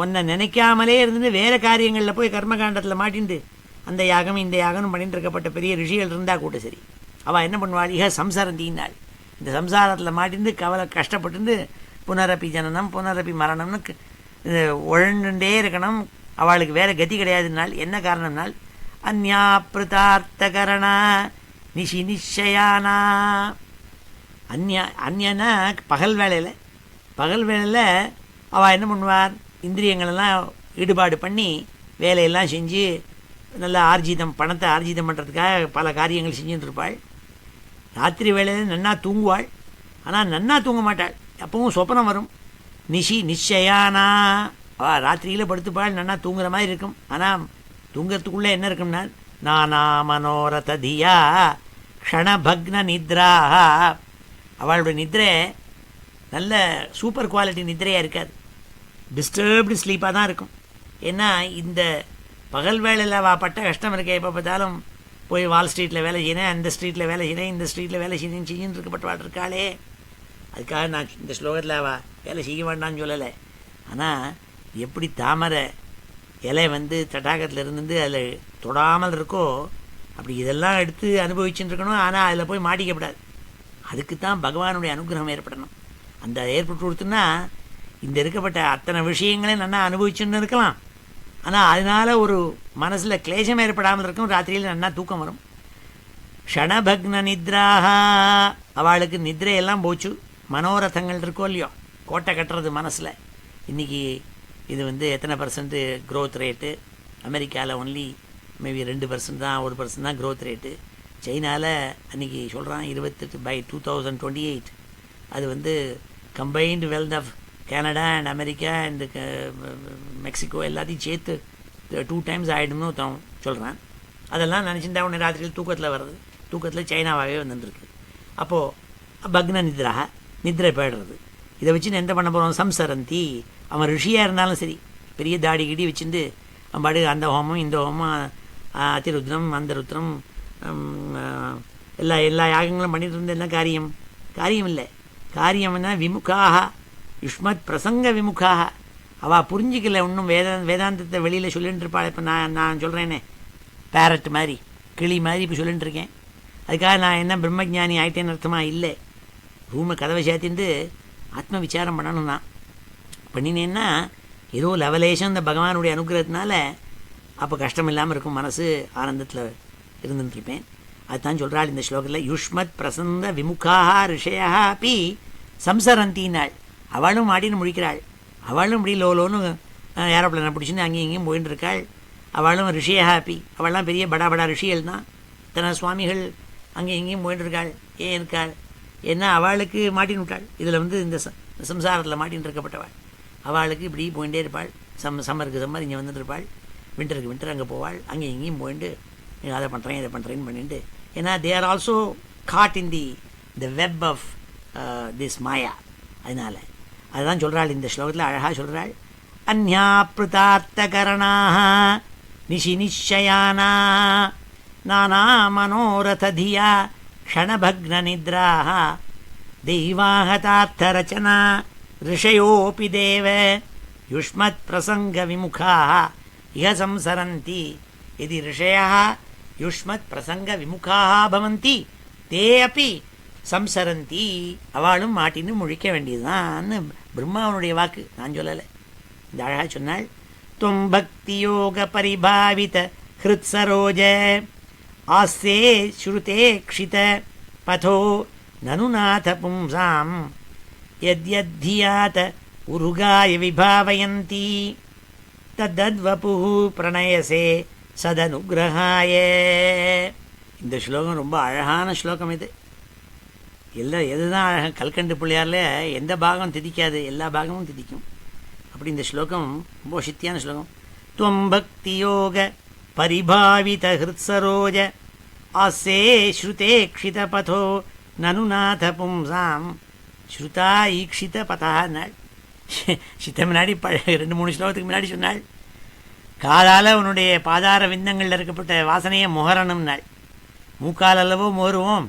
உன்னை நினைக்காமலே இருந்து வேறு காரியங்களில் போய் கர்மகாண்டத்தில் மாட்டிண்டு அந்த யாகம் இந்த யாகம் பண்ணிட்டு இருக்கப்பட்ட பெரிய ரிஷிகள் இருந்தால் கூட சரி, அவள் என்ன பண்ணுவாள்? இக சம்சாரந்தின்னாள். இந்த சம்சாரத்தில் மாட்டிருந்து கவலை கஷ்டப்பட்டு புனரப்பி ஜனனம் புனரப்பி மரணம்னு உழண்டுண்டே இருக்கணும். அவளுக்கு வேறு கதி கிடையாதுனால் என்ன காரணம்னால் அந்யாப்ருதார்த்தகரணா நிஷி நிச்சயானா. அந்யனா பகல் வேளையில் அவள் என்ன பண்ணுவார்? இந்திரியங்களெல்லாம் ஈடுபாடு பண்ணி வேலையெல்லாம் செஞ்சு நல்லா ஆர்ஜிதம் பணத்தை ஆர்ஜிதம் பண்ணுறதுக்காக பல காரியங்கள் செஞ்சுட்டு இருப்பாள். ராத்திரி வேளையில் நன்னா தூங்குவாள், ஆனால் நன்னா தூங்க மாட்டாள், அப்பவும் சொப்பனம் வரும். நிஷி நிச்சயானா அவள் ராத்திரியில் படுத்துப்பாள், நன்னா தூங்குற மாதிரி இருக்கும். ஆனால் தூங்கிறதுக்குள்ளே என்ன இருக்கும்னா நானா மனோரததியா க்ஷணபக்ன நித்ராஹ. அவளுடைய நித்ரை நல்ல சூப்பர் குவாலிட்டி நித்ரையாக இருக்காது, டிஸ்டர்ப்டு ஸ்லீப்பாக தான் இருக்கும். ஏன்னா இந்த பகல் வேளையில் பட்ட கஷ்டம் இருக்கே, எப்போ பார்த்தாலும் போய் வால் ஸ்ட்ரீட்டில் வேலை செய்யணும், அந்த ஸ்ட்ரீட்டில் வேலை செய்யணும், இந்த ஸ்ட்ரீட்டில் வேலை செய்யணும் செஞ்சுன்னு இருக்கப்பட்டு இருக்காளே. அதுக்காக நான் இந்த ஸ்லோகத்தில் வேலை செய்ய வேண்டாம்னு சொல்லலை. ஆனால் எப்படி தாமரை இலை தடாகத்தில் இருந்து அதில் தொடாமல் இருக்கோ அப்படி இதெல்லாம் எடுத்து அனுபவிச்சுட்டு இருக்கணும். ஆனால் அதில் போய் மாட்டிக்கப்படாது. அதுக்கு தான் பகவானுடைய அனுகிரகம் ஏற்படணும். அந்த ஏற்பட்டு கொடுத்துன்னா இந்த இருக்கப்பட்ட அத்தனை விஷயங்களையும் நல்லா அனுபவிச்சுன்னு இருக்கலாம். ஆனால் அதனால் ஒரு மனசில் கிளேசம் ஏற்படாமல் இருக்கும். ராத்திரியில் நல்லா தூக்கம் வரும். க்ஷணபக்ன நித்ராக அவளுக்கு நித்ரையெல்லாம் போச்சு. மனோரதங்கள் இருக்கோ இல்லையோ, கோட்டை கட்டுறது மனசில். இன்றைக்கி இது எத்தனை % க்ரோத் ரேட்டு? அமெரிக்காவில் ஒன்லி மேபி 2% தான், 1% தான் க்ரோத் ரேட்டு. சைனாவில் அன்றைக்கி சொல்கிறான் 28 by 2028 அது combined wealth of Canada and America and Mexico எல்லாத்தையும் சேர்த்து 2 times ஆகிடும்னு சொல்கிறான். அதெல்லாம் நினச்சிருந்தா உடனே ராத்திரியில் தூக்கத்தில் வர்றது, தூக்கத்தில் சைனாவாகவே வந்துருக்கு. அப்போது பக்ன நித்ராக நித்ரை போயிடுறது. இதை வச்சு எந்த பண்ண போகிறோம்? சம்சரந்தி. அவன் ரிஷியாக இருந்தாலும் சரி, பெரிய தாடி கிடி வச்சுட்டு அவன் பாடு அந்த ஹோமம் இந்த ஹோமம் அதிருத்ரம் அந்த ருத்ரம் எல்லா யாகங்களும் பண்ணிட்டு இருந்த என்ன காரியம் இல்லை. காரியம்னா விமுகாக யுஷ்மத் பிரசங்க விமுகாக. அவள் புரிஞ்சிக்கல இன்னும் வேதாந்தத்தை வெளியில் சொல்லிட்டு இருப்பாள். இப்போ நான் சொல்கிறேனே பேரட் மாதிரி கிளி மாதிரி இப்போ சொல்லிட்டு இருக்கேன். அதுக்காக நான் என்ன பிரம்மஜானி ஆகிட்டேன்னு அர்த்தமாக இல்லை. ரூமை கதவை சேர்த்துட்டு ஆத்ம விசாரம் பண்ணணும். தான் பண்ணினேன்னா ஏதோ லெவலேஷன் இந்த பகவானுடைய அனுகிரகத்தினால அப்போ கஷ்டம் இல்லாமல் இருக்கும், மனசு ஆனந்தத்தில் இருந்துட்டுருப்பேன். அதுதான் சொல்கிறாள் இந்த ஸ்லோகத்தில். யுஷ்மத் பிரசந்த விமுகாக ரிஷயா அப்படி சம்சரந்தினாள். அவளும் மாடின்னு முழிக்கிறாள். அவளும் இப்படி லோலோன்னு ஏரோப்ளேனை பிடிச்சின்னு அங்கேயும் இங்கேயும் போயின்னு இருக்காள். அவளும் ரிஷியா ஹாப்பி. அவள்லாம் பெரிய படா ரிஷிகள் தான். இத்தனை சுவாமிகள் அங்கேயும் இங்கேயும் போயின்னு இருக்காள். ஏன் இருக்காள்? ஏன்னா அவளுக்கு மாட்டின்னு விட்டாள். இதில் இந்த சம்சாரத்தில் மாட்டின்னு இருக்கப்பட்டவாள். அவளுக்கு இப்படி போயிட்டே இருப்பாள். சம்மருக்கு சம்மர் இங்கே வந்துட்டுருப்பாள், விண்டருக்கு விண்டர் அங்கே போவாள். அங்கேயும் இங்கேயும் போயிட்டு அதை பண்ணுறேன் இதை பண்ணுறேன்னு பண்ணிட்டு, ஏன்னா they are also caught in the web of this maya. அதனால் அதுதான் சொல்கிறாள் இந்த ஸ்லோகத்தில், அழகாக சொல்கிறாள். அந்யாப்ருதார்த்தகரணாக நிஷி நிச்சயானா நானா மனோரததியா க்ஷணபக்ன நித்ராக தெய்வாஹதார்த்தரச்சனா ரிஷயோபி தேவ யுஷ்மத் பிரசங்க விமுகாக இஹ சம்சரந்தி. यदि ऋषयः युष्मत् प्रसंग विमुखाः भवन्ति ते अपि சம்சரந்தி. அவளும் மாட்டின்னு முழிக்க வேண்டியதுதான்னு பிரம்மாவனுடைய வாக்கு, நான் சொல்லலை. இந்த அழகாக சொன்னாள். துவம் பக்தி யோக பரிபாவித ஹிருத் சரோஜ ஆஸ்தே ஸ்ருதே க்ஷித பதோ நனுநாத பும்சாம் யத்யத்தியாத உருகாய விபாவயந்தி தத்தத்வபுः பிரணயசே சதனுகிரகாய. இந்த ஸ்லோகம் ரொம்ப அழகான ஸ்லோகம். இது எல்லாம் எதுதான் அழகாக கல்கண்டு பிள்ளையாரில் எந்த பாகம் திதிக்காது, எல்லா பாகமும் திதிக்கும். அப்படி இந்த ஸ்லோகம் ரொம்ப சித்தியான ஸ்லோகம். துவம் பக்தி யோக பரிபாவித ஹிருத்சரோஜ ஆசே ஸ்ருதே க்ஷித பதோ நனுநாத பும்சாம் ஸ்ருதா ஈக்ஷித பதா நாள். சித்த முன்னாடி 2-3 ஸ்லோகத்துக்கு முன்னாடி சொன்னாள், காதால் உன்னுடைய பாதார விந்தங்களில் இருக்கப்பட்ட வாசனையை முகரணும் நாள். மூக்கால் அல்லவோ முகருவோம்,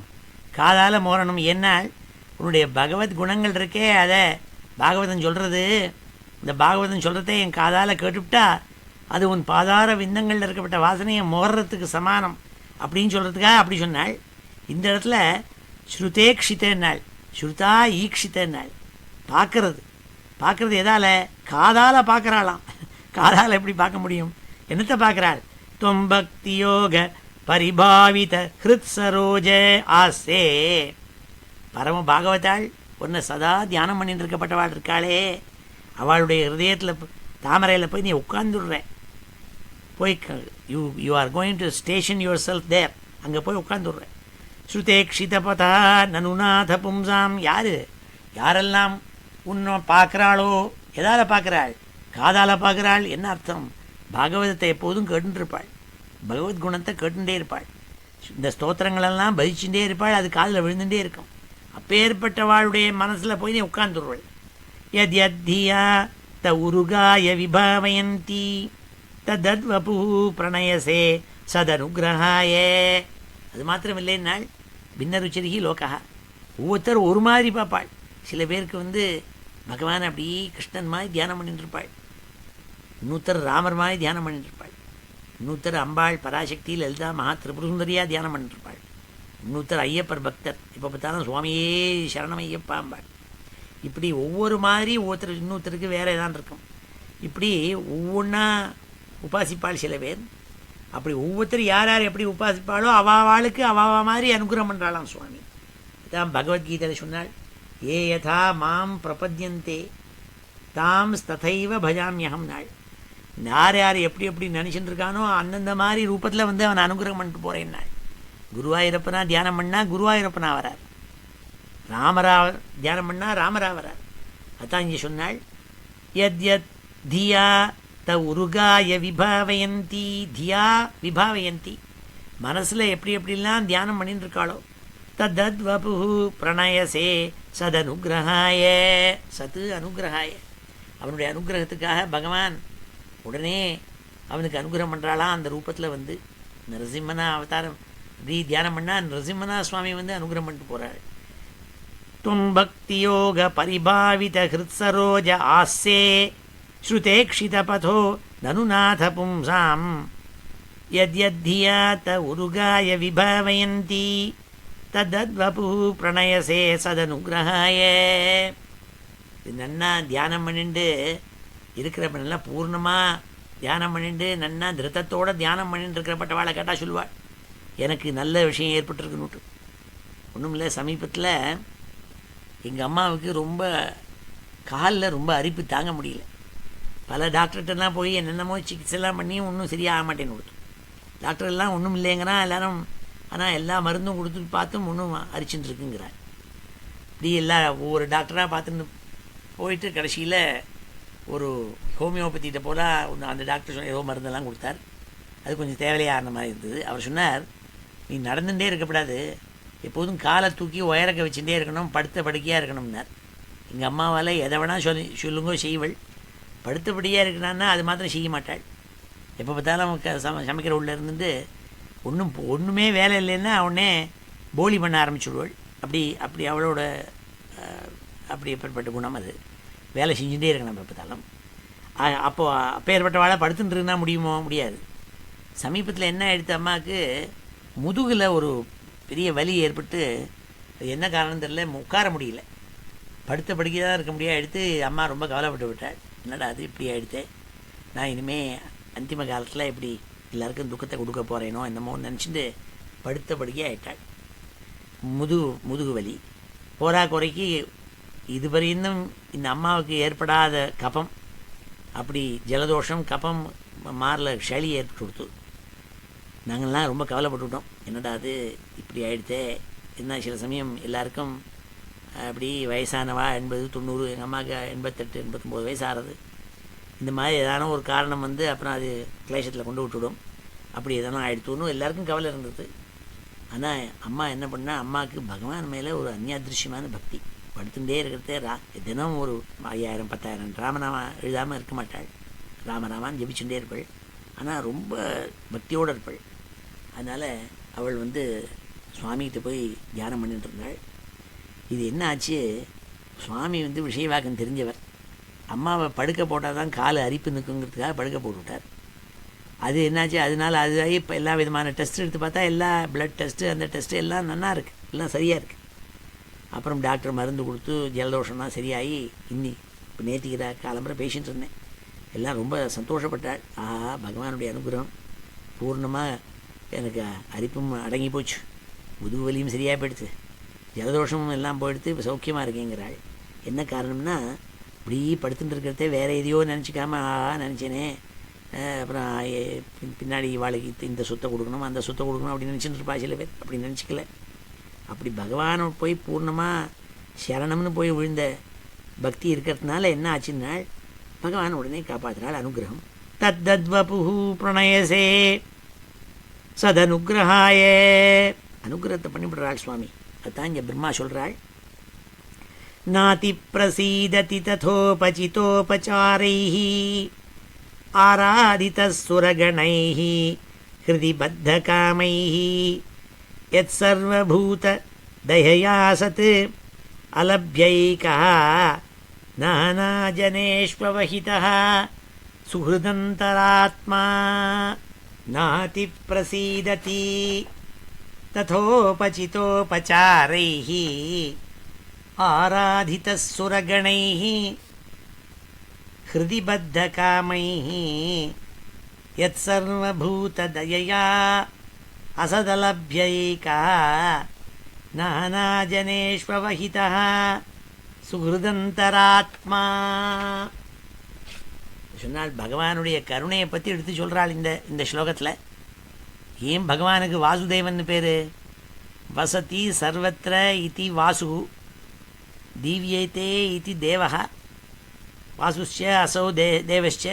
காதால் முகரணும். என்னால் உன்னுடைய பகவத் குணங்கள் இருக்கே, அதை பாகவதன் சொல்கிறது, இந்த பாகவதன் சொல்கிறதே என் காதால் கேட்டுவிட்டா அது உன் பாதார விந்தங்களில் இருக்கப்பட்ட வாசனையை முகர்றதுக்கு சமானம் அப்படின்னு சொல்கிறதுக்காக அப்படி சொன்னாள். இந்த இடத்துல ஸ்ருதேக்ஷித்தன்னாள், ஸ்ருதா ஈக்ஷித்தன்னாள். பார்க்கறது எதால்? காதால் பார்க்குறாளாம். காதால் எப்படி பார்க்க முடியும்? என்னத்தை பார்க்குறாள்? துவம் பக்தி யோக பரிபாவித ஹிருத் சரோஜ ஆசே. பரம பாகவதாள் ஒன்றை சதா தியானம் பண்ணிட்டு இருக்கப்பட்டவாள் இருக்காளே, அவளுடைய ஹிருதயத்தில் தாமரையில் போய் நீ உட்கார்ந்துடுற. போய் you are going to station yourself there, அங்கே போய் உட்கார்ந்துடுற. ஸ்ருதேக்ஷிதபதா நனுநாத பும்சாம். யாரெல்லாம் உன்னை பார்க்குறாளோ, எதால் பார்க்குறாள்? காதால் பார்க்குறாள். என்ன அர்த்தம்? பாகவதத்தை எப்போதும் கேட்டுருப்பாள், பகவத்குணத்தை கேட்டுட்டே இருப்பாள், இந்த ஸ்தோத்திரங்களெல்லாம் பயிச்சுட்டே இருப்பாள், அது காதில் விழுந்துட்டே இருக்கும். அப்பேற்பட்டவாளுடைய மனசில் போய் நீ உட்கார்ந்துருவாள். யத்யத்தியா த உருகாய விபாவயந்தி தத்வபு பிரணயசே சதனுகிரகாய. அது மாத்திரம் இல்லைன்னாள், பின்ன ருச்சிரிகி லோகா. ஒவ்வொருத்தர் ஒரு மாதிரி பார்ப்பாள். சில பேருக்கு பகவான் அப்படி கிருஷ்ணன் மாதிரி தியானம் பண்ணிட்டுருப்பாள், இன்னொருத்தர் ராமர் மாதிரி தியானம் பண்ணிட்டுருப்பாள், இன்னொருத்தர் அம்பாள் பராசக்தி லலிதா மகா திரிபுரசுந்தரியாக தியானம் பண்ணிட்டுருப்பாள், இன்னொருத்தர் ஐயப்பர் பக்தர், இப்போ பார்த்தாலும் சுவாமியே சரணம் ஐயப்பா அம்பாள். இப்படி ஒவ்வொரு மாதிரி ஒவ்வொருத்தர் இன்னொருத்தருக்கு வேறு ஏதான் இருக்கும். இப்படி ஒவ்வொன்றா உபாசிப்பாள் சில பேர். அப்படி ஒவ்வொருத்தர் யார் யார் எப்படி உபாசிப்பாளோ அவாவாளுக்கு அவாவா மாதிரி அனுகிரகம் பண்ணுறாளாம் சுவாமி. இதான் பகவத்கீதையில் சொன்னாள், ஏ யதா மாம் பிரபத்யந்தே தாம் ததைவ பஜாமியகம் நாள். யார் யார் எப்படி எப்படி நினச்சிட்டு இருக்கானோ அந்தந்த மாதிரி ரூபத்தில் அவன் அனுகிரகம் பண்ணிட்டு போகிறேன் நாள். குருவாயூரப்பனா தியானம் பண்ணால் குருவாயூரப்பனா வரார், ராமரா தியானம் பண்ணால் ராமரா வரார். அதான் இங்கே சொன்னாள், யத் தியா த உருகாய விபாவயந்தி. தியா விபாவயந்தி, மனசில் எப்படி எப்படிலாம் தியானம் பண்ணிட்டு இருக்காளோ தத்வபு பிரணயசே சதனுகிரகாய. சத்து அனுகிரகாய, அவனுடைய அனுகிரகத்துக்காக பகவான் உடனே அவனுக்கு அனுகிரகம் பண்ணுறாளாம். அந்த ரூபத்தில் நரசிம்மனா அவதாரம் இப்படி தியானம் பண்ணால் நரசிம்மனா சுவாமி அனுகிரகம் பண்ணிட்டு போகிறாள். துவம் பக்தி யோக பரிபாவித ஹிருத் சரோஜ ஆசே ஸ்ருதேக்ஷித பதோ நனுநாத பும்சாம் யத்யத்தியா த உருகாய விபாவயந்தி தத்வபு பிரணயசே சதனுகிரகாய. இது நன்னா தியானம் பண்ணிட்டு இருக்கிறப்ப நல்லா பூர்ணமாக தியானம் பண்ணிட்டு நன்னா திருத்தத்தோடு தியானம் பண்ணிட்டு இருக்கிறப்பட்டவாளை கேட்டால் சொல்லுவாள், எனக்கு நல்ல விஷயம் ஏற்பட்டுருக்குன்னுட்டு. ஒன்றும் இல்லை, சமீபத்தில் எங்கள் அம்மாவுக்கு ரொம்ப காலில் ரொம்ப அரிப்பு தாங்க முடியல. பல டாக்டர்கிட்டலாம் போய் என்னென்னமோ சிகிச்சைலாம் பண்ணி ஒன்றும் சரியாக மாட்டேன்னு கொடுத்தோம். டாக்டர்லாம் ஒன்றும் இல்லைங்கிறான் எல்லாரும், ஆனால் எல்லா மருந்தும் கொடுத்துட்டு பார்த்தும் ஒன்றும் அரிச்சுட்டு இருக்குங்கிறார். இப்படி ஒவ்வொரு டாக்டராக பார்த்துன்னு போயிட்டு கடைசியில் ஒரு ஹோமியோபதிகிட்ட போல அந்த டாக்டர் ஏதோ மருந்தெல்லாம் கொடுத்தார். அது கொஞ்சம் தேவையான மாதிரி இருந்தது. அவர் சொன்னார், நீ நடந்துகிட்டே இருக்கக்கூடாது, எப்போதும் காலை தூக்கி உயரக்க வச்சுட்டே இருக்கணும், படுத்த படுக்கையாக இருக்கணும்னார். எங்கள் அம்மாவால் எதை வேணால் சொல்லுங்கோ செய்வள், படுத்தபடியாக இருக்கணும்னா அது மாத்திரம் செய்ய மாட்டாள். எப்போ பார்த்தாலும் சமைக்கிற உள்ளே இருந்துட்டு ஒன்றுமே வேலை இல்லைன்னா அவனே போலி பண்ண ஆரம்பிச்சுடுவாள். அப்படி அவளோட அப்படி எப்பேற்பட்ட குணம். அது வேலை செஞ்சுட்டே இருக்கணும் எப்போ பார்த்தாலும். அப்போது அப்பேற்பட்ட வாழை படுத்துட்டு இருந்தால் முடியாது. சமீபத்தில் என்ன ஆகிடுத்து, அம்மாவுக்கு முதுகில் ஒரு பெரிய வலி ஏற்பட்டு, அது என்ன காரணம் தெரியல, உட்கார முடியல, படுத்த படுக்கை தான் இருக்க முடியாது. எடுத்து அம்மா ரொம்ப கவலைப்பட்டு விட்டாள். என்னடா அது இப்படி ஆகிடுத்து, நான் இனிமேல் அந்திம காலத்தில் இப்படி எல்லாருக்கும் துக்கத்தை கொடுக்க போகிறேனோ என்னமோன்னு நினச்சிட்டு படுத்த படுக்கையாக ஆகிட்டாள். முதுகு வலி போரா குறைக்கு இதுவரையும் இந்த அம்மாவுக்கு ஏற்படாத கபம், அப்படி ஜலதோஷம் கபம் மாரில் சளி ஏற்பட்டு கொடுத்து நாங்கள்லாம் ரொம்ப கவலைப்பட்டுவிட்டோம். என்னடா அது இப்படி ஆகிடுத்தே என்ன. சில சமயம் எல்லாருக்கும் அப்படி வயசானவா 80 90, எங்கள் அம்மாவுக்கு 88 89 வயசு ஆகிறது. இந்த மாதிரி ஏதான ஒரு காரணம் வந்து அப்புறம் அது கிளேசத்தில் கொண்டு விட்டுவிடும். அப்படி எதனா ஆகிடுத்துன்னு எல்லாருக்கும் கவலை இருந்தது. ஆனால் அம்மா என்ன பண்ணால், அம்மாவுக்கு பகவான் மேலே ஒரு அந்நியாதிருஷ்யமான பக்தி. படுத்துட்டே இருக்கிறதே தினம் ஒரு 5000 10,000 ராமநாமம் எழுதாமல் இருக்க மாட்டாள். ராமராமான்னு ஜெபிச்சுட்டே இருப்பாள். ஆனால் ரொம்ப பக்தியோடு இருப்பாள். அதனால் அவள் வந்து சுவாமிகிட்ட போய் தியானம் பண்ணிட்டு இருந்தாள். இது என்ன ஆச்சு, சுவாமி வந்து விஷயவாக்கம் தெரிஞ்சவர். அம்மாவை படுக்க போட்டால் தான் காலு அரிப்பு நிற்குங்கிறதுக்காக படுக்க போட்டுவிட்டார். அது என்னாச்சு, அதனால் அதுதாகி இப்போ எல்லா விதமான டெஸ்ட் எடுத்து பார்த்தா எல்லா பிளட் டெஸ்ட்டு அந்த டெஸ்ட்டு எல்லாம் நல்லா இருக்குது, எல்லாம் சரியாக இருக்குது. அப்புறம் டாக்டர் மருந்து கொடுத்து ஜலதோஷம்லாம் சரியாகி இப்போ நேற்றுக்கிற காலம்புரை பேசிகிட்டு இருந்தேன். எல்லாம் ரொம்ப சந்தோஷப்பட்டாள். ஆஹா, பகவானுடைய அனுகிரகம் பூர்ணமாக எனக்கு அரிப்பும் அடங்கி போச்சு, முதுகு வலியும் சரியாக போயிடுச்சு, ஜலதோஷமும் எல்லாம் போயிடுத்து, இப்போ சௌக்கியமாக இருக்கேங்கிறாள். என்ன காரணம்னா, இப்படி படுத்துட்டு இருக்கிறதே வேறு எதையோ நினச்சிக்காம நினச்சேனே, அப்புறம் பின்னாடி வாழைக்கு இந்த சுத்தை கொடுக்கணும் அந்த சுத்தை கொடுக்கணும் அப்படின்னு நினச்சிட்டு இருப்பா சில பேர். அப்படி நினச்சிக்கல. அப்படி பகவானை போய் பூர்ணமாக சரணம்னு போய் விழுந்த பக்தி இருக்கிறதுனால என்ன ஆச்சுன்னா, பகவான் உடனே காப்பாற்றினாள். அனுகிரகம். தத்தத்வபு பிரணயசே சதனுகிரகாய. அனுகிரகத்தை பண்ணிவிடுறாள் சுவாமி. அதுதான் இங்கே பிரம்மா சொல்கிறாள். நாதி பிரசீததி ததோபசிதோபசாரைஹ ஆராதிதசுரகணைஹ ஹிருதி பத்தகாமைஹ யத் சர்வபூத தயயா சத் அலப்யைகா நானாஜனேஷ்வவஹிதः சுஹ்ருதந்தராத்மா நாதி பிரசீததி ததோபசிதோபசாரைஹ ஆராதிதசுரகணைஹ ஹிருதி பத்தகாமைஹ யத் சர்வபூததயயா அசதலப்யைகா நானாஜனேஷ்வவஹிதः சுஹ்ருதந்தராத்மா. சொன்னால் பகவானுடைய கருணையை பற்றி எடுத்து சொல்கிறாள் இந்த ஸ்லோகத்தில். ஏன் பகவானுக்கு வாசுதேவன் பேர்? வசதி சர்வத்திர இதி வாசு தீவியத்தே இதி தேவः வாசுஷ்ச அசௌ தேவஷ்ச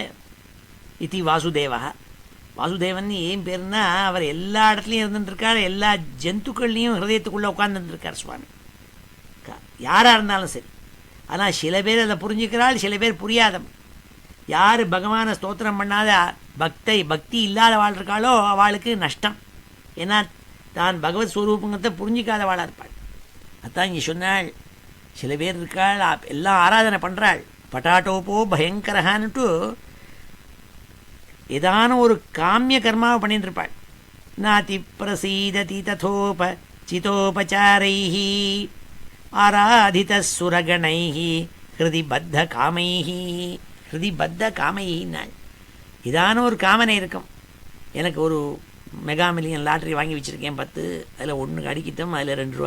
இதி வாசுதேவः. வாசுதேவன் ஏன் பேருன்னா, அவர் எல்லா இடத்துலையும் இருந்துட்டுருக்கார், எல்லா ஜந்துக்கள்லையும் ஹிருதயத்துக்குள்ளே உட்கார்ந்துட்டுருக்கார் சுவாமி, யாராக இருந்தாலும் சரி. ஆனால் சில பேர் அதை புரிஞ்சுக்கிறாள், சில பேர் புரியாத. யார் பகவானை ஸ்தோத்திரம் பண்ணாத பக்தி இல்லாத வாழ் இருக்காளோ அவளுக்கு நஷ்டம். ஏன்னா தான் பகவத் ஸ்வரூபங்கிறத புரிஞ்சிக்காதவாளாக இருப்பாள். அதான் இங்கே சொன்னாள். சில பேர் இருக்காள், எல்லாம் ஆராதனை பண்ணுறாள், பட்டாட்டோப்போ பயங்கரகான்னுட்டு ஏதான ஒரு காமிய கர்மாவை பண்ணிட்டு இருப்பாள். நாதி பிரசீததி ததோபசிதோபசாரைஹ ஆராதிதசுரகணைஹ ஹிருதி பத்த காமைஹ. ஹிருதி பத்த காமையினாள். இதான ஒரு காமனை இருக்கும். எனக்கு ஒரு மெகா மில்லியன் லாட்ரி வாங்கி வச்சுருக்கேன் 10, அதில் 1 அடிக்கிட்டோம், அதில் 2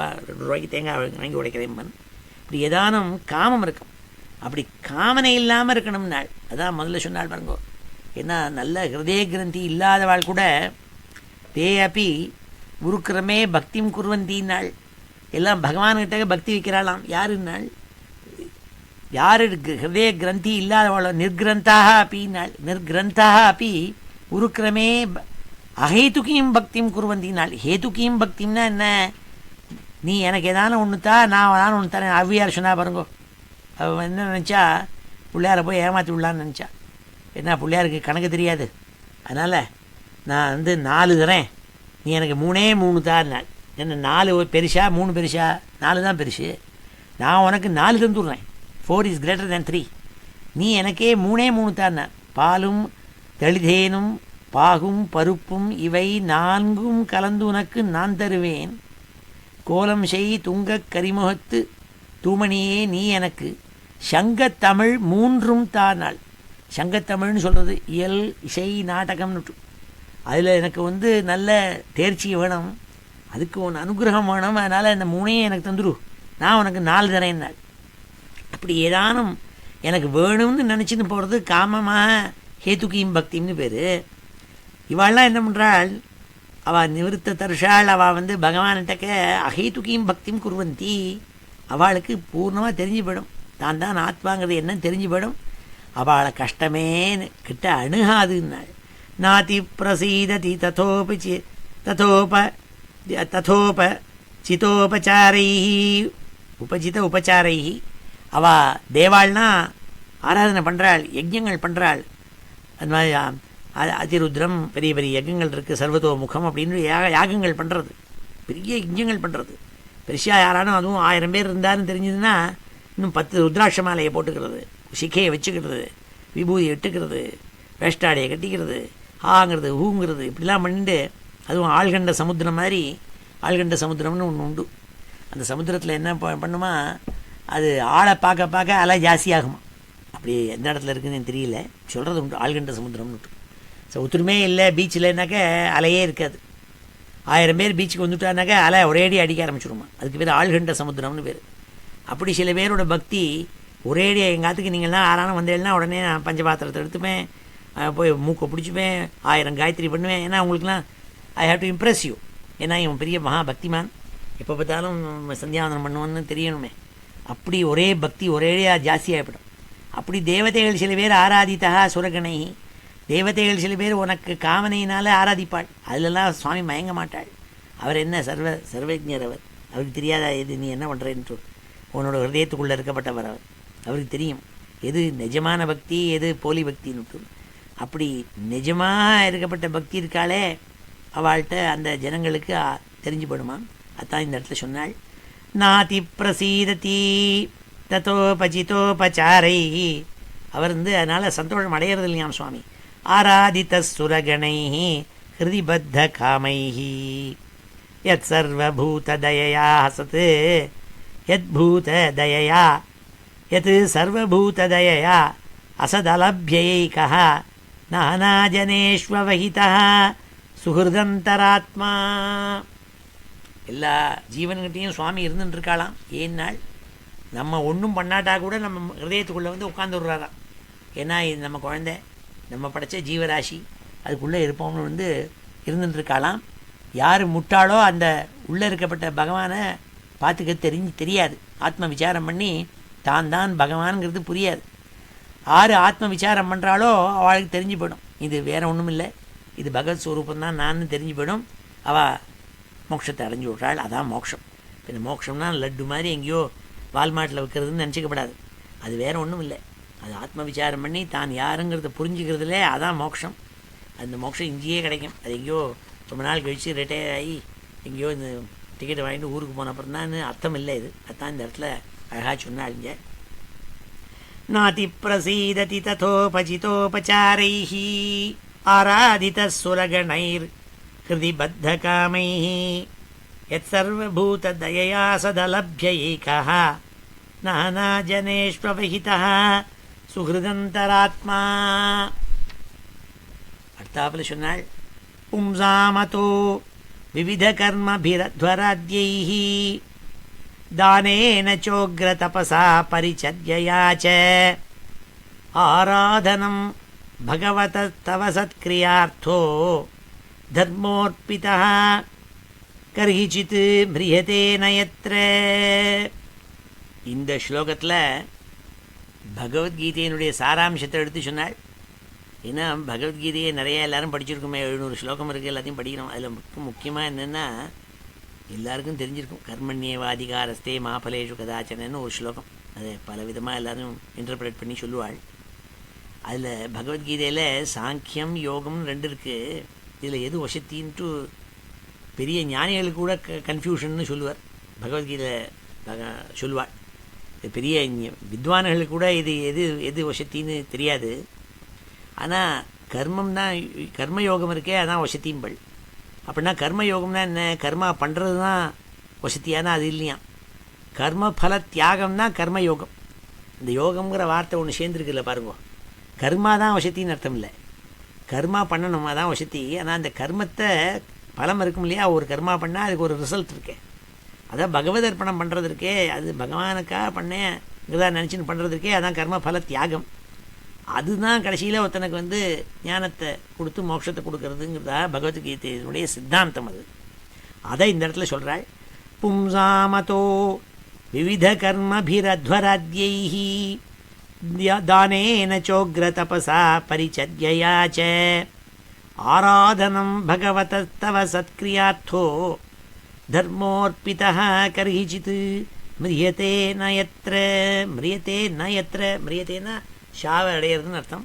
ரூபாய்க்கு தேங்காய் வாங்கி உடைக்கிறேன். இப்படி ஏதானும் காமம் இருக்கும். அப்படி காமனை இல்லாமல் இருக்கணும்னாள். அதான் முதல்ல சொன்னாள் பாருங்கோ. ஏன்னா நல்ல ஹிருதய கிரந்தி இல்லாதவாள் கூட தே அப்பி உருக்கிரமே பக்தியும் குர்வந்தின்னாள். எல்லாம் பகவான்கிட்ட பக்தி வைக்கிறாளாம். யாருன்னாள்? யார் ஹிருதய கிரந்தி இல்லாதவாளோ நிர்கிரந்தாக அப்பின்னாள். நிர்கிரந்தாக அப்பி உருக்கிரமே அஹேதுக்கியும் பக்தியும் குர்வந்தினாள். ஹேதுக்கியும் பக்திம்னா என்ன? நீ எனக்கு ஏதான ஒன்று தான், நான் ஏதான ஒன்று தரேன். அவ்வியார் சொன்னா பாருங்கோ. அவள் என்ன நினச்சா, பிள்ளையாரை போய் ஏமாற்றி விடலான்னு நினச்சா. என்ன, பிள்ளையாருக்கு கணக்கு தெரியாது, அதனால் நான் 4 தரேன், நீ எனக்கு 3 தான்னாள். என்ன 4 பெருசா 3 பெருசா? 4 தான் பெருசு. நான் உனக்கு 4 தந்துடுறேன். 4 இஸ் கிரேட்டர் தேன் 3. நீ எனக்கே 3 தான்னாள். பாலும் தெளிதேனும் பாகும் பருப்பும் இவை 4 கலந்து உனக்கு நான் தருவேன். கோலம் செய் துங்கக் கரிமுகத்து தூமணியே நீ எனக்கு சங்கத்தமிழ் 3 தானாள். சங்கத்தமிழ்னு சொல்கிறது இயல் இசை நாடகம்னு. அதில் எனக்கு நல்ல தேர்ச்சி வேணும், அதுக்கு ஒன்று அனுகிரகம் வேணும். அதனால் இந்த 3 எனக்கு தந்துடு, நான் உனக்கு 4 தரேன்னாள். அப்படி ஏதானும் எனக்கு வேணும்னு நினச்சின்னு போகிறது காமமாக ஹேதுகியும் பக்தின்னு பேர். இவாள்லாம் என்ன பண்ணுறாள், அவள் நிவர்த்த தருஷாள், அவள் பகவான்கிட்டக்க அஹேதுகியும் பக்தியும் குருவந்தி. அவளுக்கு பூர்ணமாக தெரிஞ்சு போயிடும், தான் தான் ஆத்மாங்கிறது என்னன்னு தெரிஞ்சு போயிடும். அவளை கஷ்டமே கிட்ட அணுகாதுன்னாள். நாதி பிரசீததி ததோப சிதோபச்சாரை உபஜித உபச்சாரை. அவள் தேவாள்னா ஆராதனை பண்ணுறாள், யஜ்யங்கள் பண்ணுறாள். அது மாதிரி அதிருத்ரம் பெரிய பெரிய யஜ்யங்கள் இருக்குது, சர்வதோ முகம் அப்படின்னு யாகங்கள் பண்ணுறது, பெரிய யஜ்யங்கள் பண்ணுறது. பெருசாக யாரானும் அதுவும் 1000 பேர் இருந்தாருன்னு தெரிஞ்சதுன்னா இன்னும் 10 ருத்ராட்ச மாலையை போட்டுக்கிறது, சிக்கையை வச்சுக்கிறது, விபூதியை இட்டுக்கிறது, வேஷ்டாடையை கட்டிக்கிறது, ஹாங்கிறது ஹூங்கிறது இப்படிலாம் பண்ணிட்டு, அதுவும் ஆழ்கண்ட சமுத்திரம் மாதிரி ஆழ்கண்ட சமுத்திரம்னு ஒன்று உண்டு. அந்த சமுத்திரத்தில் என்ன பண்ணுமா, அது ஆளை பார்க்க பார்க்க அலை ஜாஸ்தியாகுமா. அப்படி எந்த இடத்துல இருக்குதுன்னு எனக்கு தெரியல, சொல்கிறது உண்டு ஆழ்கண்ட சமுத்திரம்னு. ஸோ ஒத்துருமே இல்லை பீச்சில்னாக்க அலையே இருக்காது. 1000 பேர் பீச்சுக்கு வந்துட்டானாக்கா அலை ஒரேடி அடிக்க ஆரம்பிச்சிடுமா. அதுக்கு பேர் ஆழ்கண்ட சமுத்திரம்னு பேர். அப்படி சில பேரோட பக்தி ஒரேடியா எங்காத்துக்கு நீங்கள்லாம் ஆறானும் வந்தேன்னா உடனே நான் பஞ்சபாத்திரத்தை எடுத்துப்பேன், போய் மூக்கை பிடிச்சிப்பேன், 1000 காயத்ரி பண்ணுவேன். ஏன்னா அவங்களுக்குலாம் I have to Impress you. ஏன்னா இவன் பெரிய மகா பக்திமான், எப்போ பார்த்தாலும் சந்தியாவந்தனம் பண்ணுவான்னு தெரியணுமே. அப்படி ஒரே பக்தி ஒரேடியாக ஜாஸ்தியாகிவிடும். அப்படி தேவதைகள் சில பேர் ஆராதித்தா சுரகணை, தேவதைகள் சில பேர் உனக்கு காமனையினால் ஆராதிப்பாள். அதிலெல்லாம் சுவாமி மயங்க மாட்டாள். அவர் என்ன சர்வஜர், அவருக்கு தெரியாதா எது நீ என்ன பண்ணுறேன்ட்டு. உன்னோட ஹிருதயத்துக்குள்ளே இருக்கப்பட்டவர் அவர், அவருக்கு தெரியும் எது நிஜமான பக்தி எது போலி பக்தின்னு. அப்படி நிஜமாக இருக்கப்பட்ட பக்தி இருக்காளே அவள்கிட்ட அந்த ஜனங்களுக்கு தெரிஞ்சுப்படுமா. அதான் இந்த இடத்துல சொன்னாள். நாதி பிரசீததி ததோபஜிதோபச்சாரை. அவர் அதனால் சந்தோஷம் அடையிறது இல்லையாம் சுவாமி. ஆராதித சுரகணை ஹிருதிபத்த காமை யத் சர்வபூத தயயா ஹசத் யத் பூத தயயா யத் சர்வபூத தயயா அசதலப்யைகா நானாஜனேஷ்வவஹிதா சுஹிருதந்தராத்மா. எல்லா ஜீவன்கிட்டையும் சுவாமி இருந்துட்டு இருக்காளாம். ஏன்னாள் நம்ம ஒன்றும் பண்ணாட்டா கூட நம்ம ஹிருதயத்துக்குள்ளே உட்கார்ந்து விடுறாராம். ஏன்னா இது நம்ம குழந்தை, நம்ம படைச்ச ஜீவராசி, அதுக்குள்ளே இருப்போம்னு இருந்துட்டு இருக்காளாம். யார் முட்டாளோ அந்த உள்ளே இருக்கப்பட்ட பகவானை பார்த்துக்க தெரியாது. ஆத்ம விசாரம் பண்ணி தான் தான் பகவான்கிறது புரியாது. யார் ஆத்ம விசாரம் பண்ணுறாளோ அவளுக்கு தெரிஞ்சு போயிடும் இது வேறு ஒன்றும் இல்லை, இது பகவத் ஸ்வரூபந்தான் நான் தெரிஞ்சு போயிடும். அவள் மோட்சத்தை அடைஞ்சு விட்றாள். அதான் மோட்சம். இந்த மோட்சம்னா லட்டு மாதிரி எங்கேயோ வால்மார்ட்டில் வைக்கிறதுன்னு நினச்சிக்கப்படாது. அது வேறு ஒன்றும் இல்லை. அது ஆத்ம விசாரம் பண்ணி தான் யாருங்கிறத புரிஞ்சுக்கிறதுலே அதான் மோட்சம். அந்த மோட்சம் இங்கேயே கிடைக்கும். அது எங்கேயோ ரொம்ப நாள் கழித்து ரிட்டையர் ஆகி எங்கேயோ இந்த டிக்கெட்டை வாங்கிட்டு ஊருக்கு போன அப்புறம் தான் அர்த்தம் இல்லை இது. அதுதான் இந்த இடத்துல அழகாக சொன்னாள். இங்கே நாதி பிரசீததி ததோபஜிதோபச்சாரை ஆராதித சுரகணைர் ஹிருதிபத்த காமை யத் சர்வபூத தயயா சதலப்யைகா நானாஜனேஷ்வவஹிதா சுஹிருதந்தராத்மா. அடுத்தாப்புல சொன்னாள். பும்சாமதோ விவித கர்மபிரத்வராத்யைஹ தானேன சோக்ர தபசா பரிச்சர்யயா ச ஆராதனம் பகவத தவ சத்க்ரியார்த்தோ தர்மோர்பிதா கர்ஹிசித் மிரியதே நயத்ர. இந்த ஸ்லோகத்தில் பகவத்கீதையினுடைய சாராம்சத்தை எடுத்து சொன்னாள். ஏன்னா பகவத்கீதையை நிறைய எல்லாரும் படிச்சிருக்குமே, 700 ஸ்லோகம் இருக்குது, எல்லாத்தையும் படிக்கணும். அதில் முக்கியமாக என்னென்னா எல்லாருக்கும் தெரிஞ்சிருக்கும், கர்மண்யேவாதிகாரஸ்தே மாபலேஷு கதாச்சனன்னு ஒரு ஸ்லோகம். அதை பல விதமாக எல்லோரும் இன்டர்பிரேட் பண்ணி சொல்லுவாள். அதில் பகவத்கீதையில் சாங்கியம் யோகம்னு 2 இருக்குது. இதில் எது வசத்தின்ட்டு பெரிய ஞானிகளுக்கு கூட கன்ஃபியூஷன்னு சொல்லுவார். பகவத்கீதை சொல்லுவாள். பெரிய வித்வான்களுக்கு கூட இது எது வசத்தின்னு தெரியாது. ஆனால் கர்மம் தான், கர்மயோகம் இருக்கே அதான் வசத்தியும்பள். அப்படின்னா கர்மயோகம்னா என்ன, கர்மா பண்ணுறது தான் வசத்தியானா அது இல்லையா. கர்ம பல தியாகம் தான் கர்மயோகம். இந்த யோகம்ங்கிற வார்த்தை ஒன்று சேர்ந்துருக்குல்ல பாருங்க. கர்மா தான் வசத்தின்னு அர்த்தம் இல்லை, கர்மா பண்ணணும் அதான் வசதி. ஆனால் அந்த கர்மத்தை பலம் இருக்கும் இல்லையா, ஒரு கர்மா பண்ணால் அதுக்கு ஒரு ரிசல்ட் இருக்கே, அதான் பகவத் அர்ப்பணம் பண்ணுறது இருக்கே, அது பகவானுக்காக பண்ணேன் பண்ணுறதுங்கிறதா நினச்சின்னு பண்ணுறதுக்கே அதான் கர்ம பல தியாகம். அதுதான் கடைசியில் ஒருத்தனுக்கு ஞானத்தை கொடுத்து மோட்சத்தை கொடுக்கறதுங்கிறதா பகவத்கீதையினுடைய சித்தாந்தம். அதை இந்த இடத்துல சொல்கிறாள். பும்சாமதோ விவித கர்மபிரத்வராத்யைஹி தானேன சோக்ர தபசா பரிச்சர்யயா ச ஆராதனம் பகவதஸ்தவ சத்க்ரியார்த்தோ தர்மோர்பிதः கர்ஹிசித் மிரியதே நயத்ர. மிரியதே நயத்ர, மிரியத்தேன்னா ஷாவை அடையிறதுன்னு அர்த்தம்.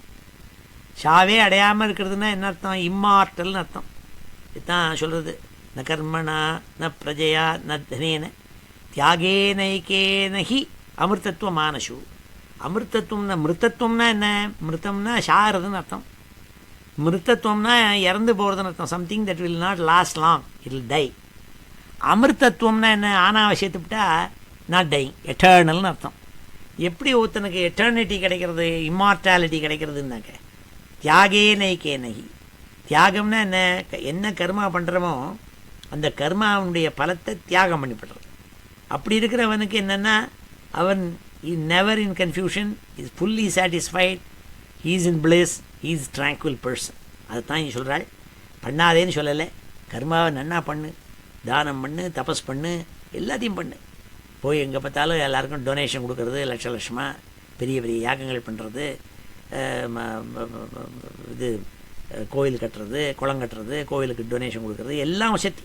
ஷாவே அடையாமல் இருக்கிறதுனா என்ன அர்த்தம்? இம்மார்டல்னு அர்த்தம். இதுதான் சொல்கிறது. ந கர்மணா ந பிரஜையா ந தனேன தியாகேனைக்கேன ஹி அமிர்தத்துவ மானசு. அமிர்தத்துவம்னா மிருத்தத்துவம்னா என்ன? மிருத்தம்னா ஷாகிறதுன்னு அர்த்தம். மிருத்தத்துவம்னா இறந்து போகிறதுன்னு அர்த்தம். Something that will not last long, it will die. அமிர்தத்துவம்னா என்ன? ஆனாவசியத்துப்பிட்டா நாட் டைங், எட்டர்னல்னு அர்த்தம். எப்படி ஒருத்தனுக்கு எட்டர்னிட்டி கிடைக்கிறது, இம்மார்டாலிட்டி கிடைக்கிறதுனாக்க தியாகேனைக்கேனகி. தியாகம்னா என்ன? என்ன கர்மா பண்ணுறமோ அந்த கர்மாவுடைய பலத்தை தியாகம் பண்ணிப்படுறது. அப்படி இருக்கிறவனுக்கு என்னென்னா அவன் is never in confusion, is fully satisfied, he is in place, he is tranquil person. அதுதான் இங்கே சொல்கிறாள். பண்ணாதேன்னு சொல்லலை, கர்மாவை நன்னா பண்ணு, தானம் பண்ணு, தபஸ் பண்ணு, எல்லாத்தையும் பண்ணு. போய் எங்கே பார்த்தாலும் எல்லாருக்கும் டொனேஷன் கொடுக்கறது, லட்ச லட்சமாக பெரிய பெரிய யாகங்கள் பண்ணுறது, இது கோவில் கட்டுறது, குளம் கட்டுறது, கோவிலுக்கு டொனேஷன் கொடுக்கறது, எல்லாம் வசதி.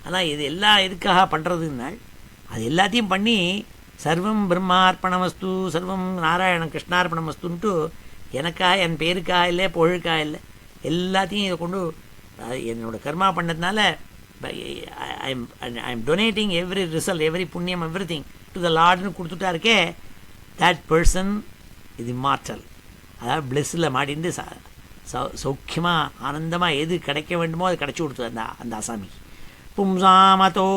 ஆனால் இது எல்லாம் எதுக்காக பண்ணுறதுனால் அது எல்லாத்தையும் பண்ணி சர்வம் பிரம்மார்ப்பணமஸ்து, சர்வம் நாராயணன் கிருஷ்ணார்ப்பணமஸ்துன்ட்டு எனக்காக, என் பேருக்காக இல்லை, பொழுக்காக இல்லை, எல்லாத்தையும் இதை கொண்டு என்னோடய கர்மா பண்ணதுனால I am donating every result, every punyam, everything to the Lord னு கொடுத்துட்டா இருக்கே, that person is immortal. அதாவது பிளெஸ்ஸில் மாட்டிருந்து சௌக்கியமாக ஆனந்தமாக எது கிடைக்க வேண்டுமோ அது கிடைச்சி கொடுத்து அந்த அசாமி. பும்சாமதோ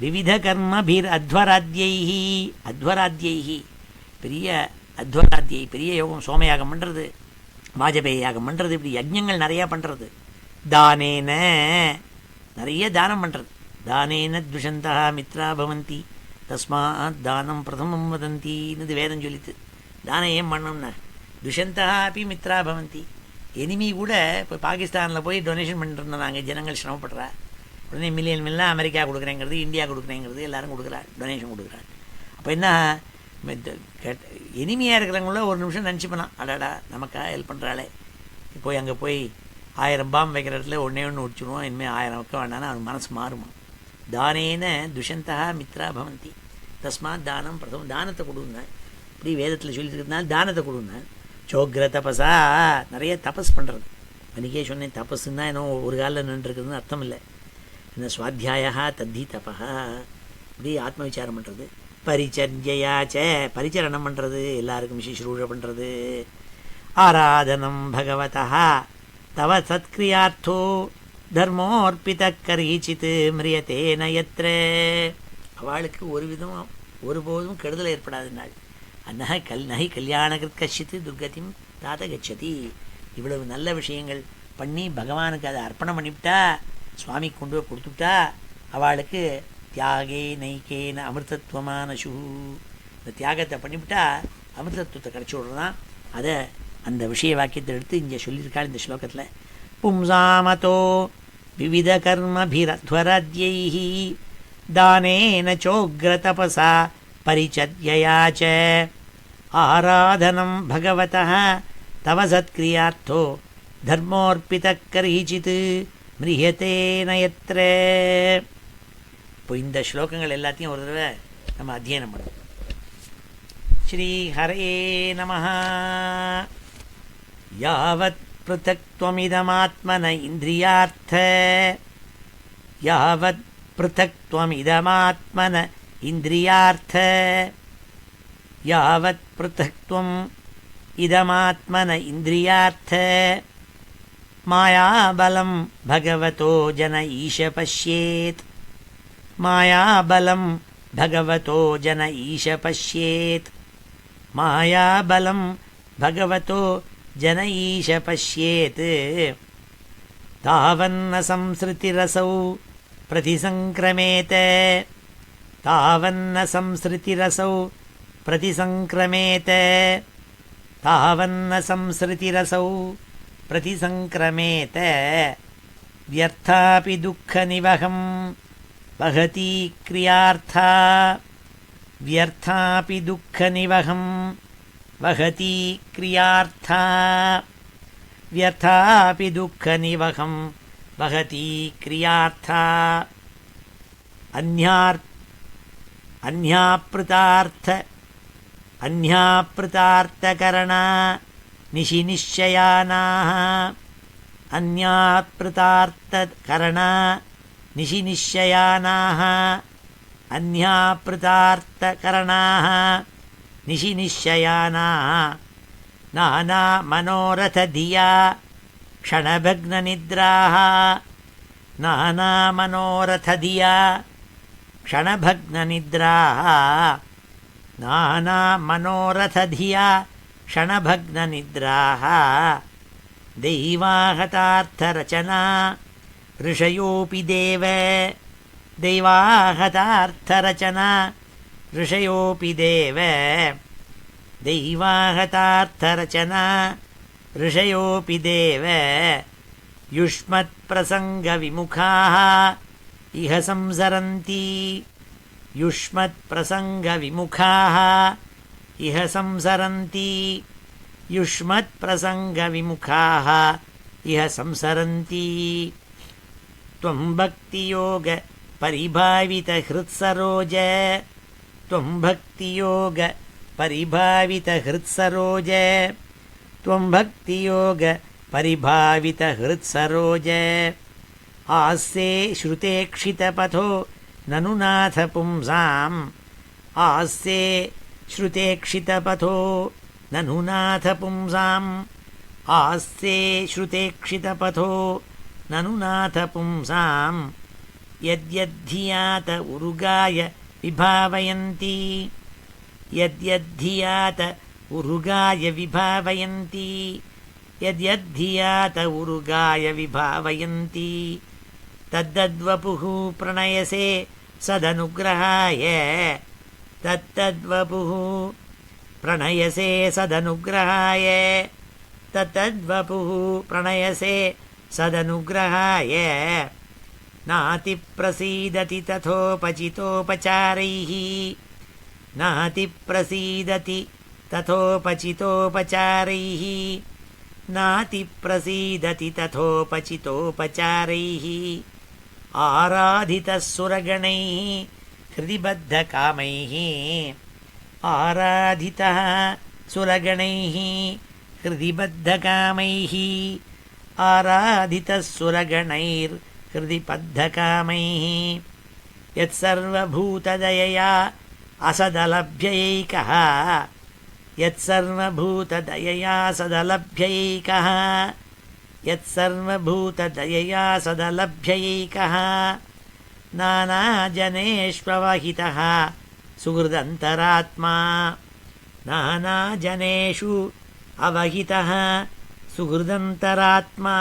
விவித கர்மபிர் அத்வராத்யைஹி. அத்வராத்யைஹி பெரிய அத்வராத்யை, பெரிய யோகம். சோமயாகம் பண்ணுறது, வாஜபேய யாகம் பண்ணுறது, இப்படி யஜ்ஞங்கள் நிறையா பண்ணுறது. தானேன நிறைய தானம் பண்ணுறது. தானேன துஷந்தா மித்ரா பவந்தி தஸ்மாத் தானம் பிரதமம் வதந்தின்னு வேதம் சொல்லித்து. தானம் ஏன் பண்ணோம்னா துஷந்தா அப்படி மித்ரா பவந்தி. எனிமி கூட இப்போ பாகிஸ்தானில் போய் டொனேஷன் பண்ணிட்டு நாங்கள் ஜனங்கள் சிரமப்படுறா. உடனே மில்லியன் மில்லாம் அமெரிக்கா கொடுக்குறேங்கிறது, இந்தியா கொடுக்குறேங்கிறது, எல்லோரும் கொடுக்குறா, டொனேஷன் கொடுக்குறாங்க. அப்போ என்ன, எனிமையாக இருக்கிறவங்கள ஒரு நிமிஷம் நினச்சிப்போனா, அடாடா நமக்காக ஹெல்ப் பண்ணுறாளே, போய் அங்கே போய் 1000 பாம் வைக்கிற இடத்துல ஒன்றே ஒன்று உடிச்சிடுவோம், இனிமேல் 1000 வைக்க வேண்டாம்னா அவன் மனசு மாறுமா. தானேன துஷந்தா மித்ரா பவந்தி தஸ்மாத் தானம் பிரதமம். தானத்தை கொடுங்க, இப்படி வேதத்தில் சொல்லியிருக்கிறதுனால தானத்தை கொடுங்க. சோக்ர தபஸா, நிறைய தபஸ் பண்ணுறது. அன்றைக்கே சொன்னேன், தபஸுன்னா ஏன்னோ ஒரு காலில் நின்றுருக்குதுன்னு அர்த்தம் இல்லை. இந்த சுவாத்தியாயா தத்தி தபா, இப்படி ஆத்ம விசாரம் பண்ணுறது. பரிச்சர்யாச்ச, பரிச்சரணம் பண்ணுறது, எல்லாருக்கும் சிசுரூஷ பண்ணுறது. ஆராதனம் பகவதா தவ சத்க்ரியார்த்தோ தர்மோர்பித கர்ஹிசித் மிரியதே நயத்ர. அவளுக்கு ஒரு விதம் ஒருபோதும் கெடுதல் ஏற்படாது. நாள் நகை கல்யாணகிருத் கஷித்து துர்கதிம் தாத கச்சதி. இவ்வளவு நல்ல விஷயங்கள் பண்ணி பகவானுக்கு அதை அர்ப்பணம் பண்ணிவிட்டா, சுவாமி கொண்டு போய் கொடுத்துட்டா, அவளுக்கு தியாகே நைக்கேன அமிர்தத்துவமானசு. இந்த தியாகத்தை பண்ணிவிட்டா அமிர்தத்துவத்தை கிடச்சி விடுறதான். அதை அந்த விஷய வாக்கியத்தை எடுத்து இங்கே சொல்லியிருக்காள் இந்த ஸ்லோகத்தில். பும்சாமதோ விவித கர்மபிரத்வராத்யைஹி தானேன சோக்ர தபசா பரிச்சர்யயா ச ஆராதனம் பகவதः தவ சத்க்ரியார்த்தோ தர்மோர்பித கர்ஹிசித் மிரியதே நயத்ர. இப்போ இந்த ஸ்லோகங்கள் எல்லாத்தையும் ஒரு தடவை நம்ம அத்தியனம் பண்ணுவோம். ஸ்ரீ ஹரே நமஹ. யாவத் ப்ருதக்த்வமிதமாத்மன இந்திரியார்த்த, யாவத் ப்ருதக்த்வமிதமாத்மன இந்திரியார்த்த, யாவத் ப்ருதக்த்வம் இதமாத்மன இந்திரியார்த்த மாயாபலம் பகவதோ ஜன ஈஷ பஷ்யேத். மாயாபலம் பகவதோ ஜன ஈஷ பஷ்யேத். மாயாபலம் பகவதோ ஜன ஈஷ பஷ்யேத். தாவன்ன சம்ஸ்ருதிரசௌ பிரதிசங்கிரமேத. தாவன்ன சம்ஸ்ருதிரசௌ प्रतिसङ्क्रमेत तावन्न संसृतिरसौ प्रतिसङ्क्रमेत व्यर्थापि दुःखनिवहं वहति क्रियार्था व्यर्थापि दुःखनिवहं वहति क्रियार्था व्यर्थापि दुःखनिवहं वहति क्रियार्था अन्याप्कृतार्थकरणा निशिनिश्चयानाः अन्याप्कृतार्थकरणा निशिनिश्चयानाः अन्याप्कृतार्थकरणाः निशिनिश्चयानाः नानामनोरथधिया क्षणभग्ननिद्राः नानामनोरथधिया क्षणभग्ननिद्राः नानामनोरथधिया क्षणभग्ननिद्राः दैवाहतार्थरचना ऋषयोऽपि दैवाहतार्थरचना ऋषयोऽपि दैवाहतार्थरचना ऋषयोऽपि युष्मत्प्रसङ्गविमुखाः इह संसरन्ति युष्मत्प्रसङ्गविमुखाः इह संसरन्ति युष्मत्प्रसङ्गविमुखाः इह संसरन्ति त्वं भक्तियोग परिभावितहृत्सरोज त्वं भक्तियोग परिभावितहृत्सरोज त्वं भक्तियोग परिभावितहृत्सरोज आस्ते श्रुतेक्षितपथो ननु नाथ पुंसाम् आस्ते श्रुतेक्षितपथो ननु नाथ पुंसाम् आस्ते श्रुतेक्षितपथो ननु नाथ पुंसाम् यद्यद्धियात उरुगाय विभावयन्ति यद्यद्धियात उरुगाय विभावयन्ति यद्यद्धियात उरुगाय विभावयन्ति तद्दद्वपुः प्रणयसे सदनुग्रहाय तत्तद्वपुः प्रणयसे सदनुग्रहाय तत्तद्वपुः प्रणयसे सदनुग्रहाय नातिप्रसीदति तथोपचितोपचारैः नातिप्रसीदति तथोपचितोपचारैः नातिप्रसीदति तथोपचितोपचारैः आराधितः सुरगणैः हृदि बद्धकामैः आराधितः सुरगणैः हृदि बद्धकामैः आराधितः सुरगणैर्हृदि बद्धकामैः यत्सर्वभूतदयया असदलभ्यैकः यत्सर्वभूतदयया सदलभ्यैकः यत्सर्वभूतदयया सदलभ्यैकः नानाजनेष्ववहितः सुहृदन्तरात्मा नानाजनेषु अवहितः सुहृदन्तरात्मा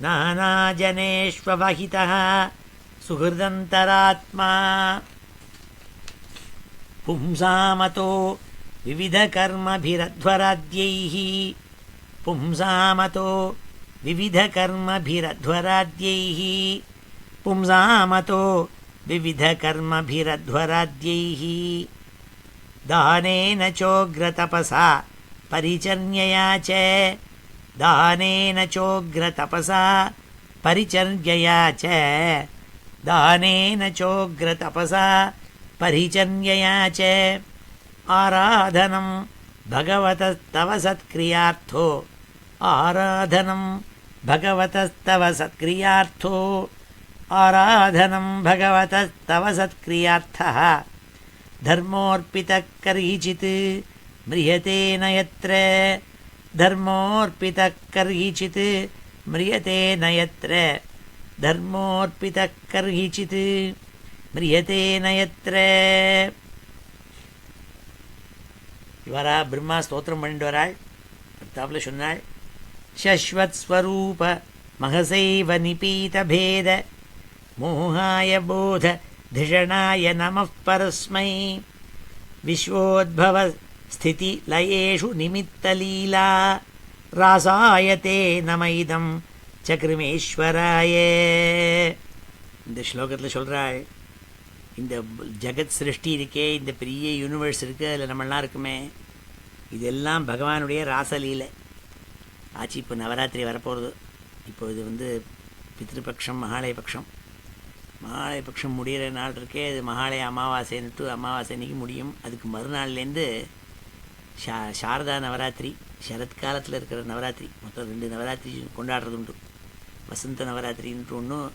नानाजनेष्ववहितः सुहृदन्तरात्मा पुंसामतो विविधकर्मभिरध्वराद्यैः पुंसामतो विविधकर्मभिरध्वराद्यैः पुंसामतो विविधकर्मभिरध्वराद्यैः दानेन चोग्रतपसा परिचर्यया च दानेन चोग्रतपसा परिचर्यया च दानेन चोग्रतपसा परिचर्यया च आराधनं भगवतस्तव सत्क्रियार्थो आराधनं भगवतस्तव सत्क्रियार्थो आराधनं भगवतस्तव सत्क्रियार्थः धर्मोऽर्पितः कर्हिचित् म्रियते न यत्र धर्मोऽर्पितः कर्हिचित् म्रियते न यत्र धर्मोऽर्पितः कर्हिचित् म्रियते न यत्र இவரா பிரம்மா ஸ்தோத்திரம் பண்ணிட்டு வராள். பத்தாப்புல சொன்னாள், சஸ்வத் ஸ்வரூப மகசைவ நிபீத பேத மோகாய போத திஷணாய நமः பரஸ்மை விஸ்வோத்பவ ஸ்திதி லயேஷு நிமித்தலீலா ராசாயத்தே நம இதம் சக்ரமேஸ்வராயே. இந்த ஸ்லோகத்தில் சொல்கிறாள், இந்த ஜகத் சிருஷ்டி இருக்கே, இந்த பெரிய யூனிவர்ஸ் இருக்குது, அதில் நம்மளாம் இருக்குமே, இதெல்லாம் பகவானுடைய ராசலீலை ஆச்சு. இப்போ நவராத்திரி வரப்போகிறது. இப்போ இது பித்ருபக்ஷம், மகாலய பட்சம். மகாலய பட்சம் முடிகிற நாள் இருக்கே, அது மகாலய அமாவாசைன்னுட்டு அமாவாசை அன்னைக்கு முடியும். அதுக்கு மறுநாள்லேருந்து சாரதா நவராத்திரி, சரத்காலத்தில் இருக்கிற நவராத்திரி. மொத்தம் 2 நவராத்திரி கொண்டாடுறது உண்டு. வசந்த நவராத்திரின்ட்டு ஒன்றும்,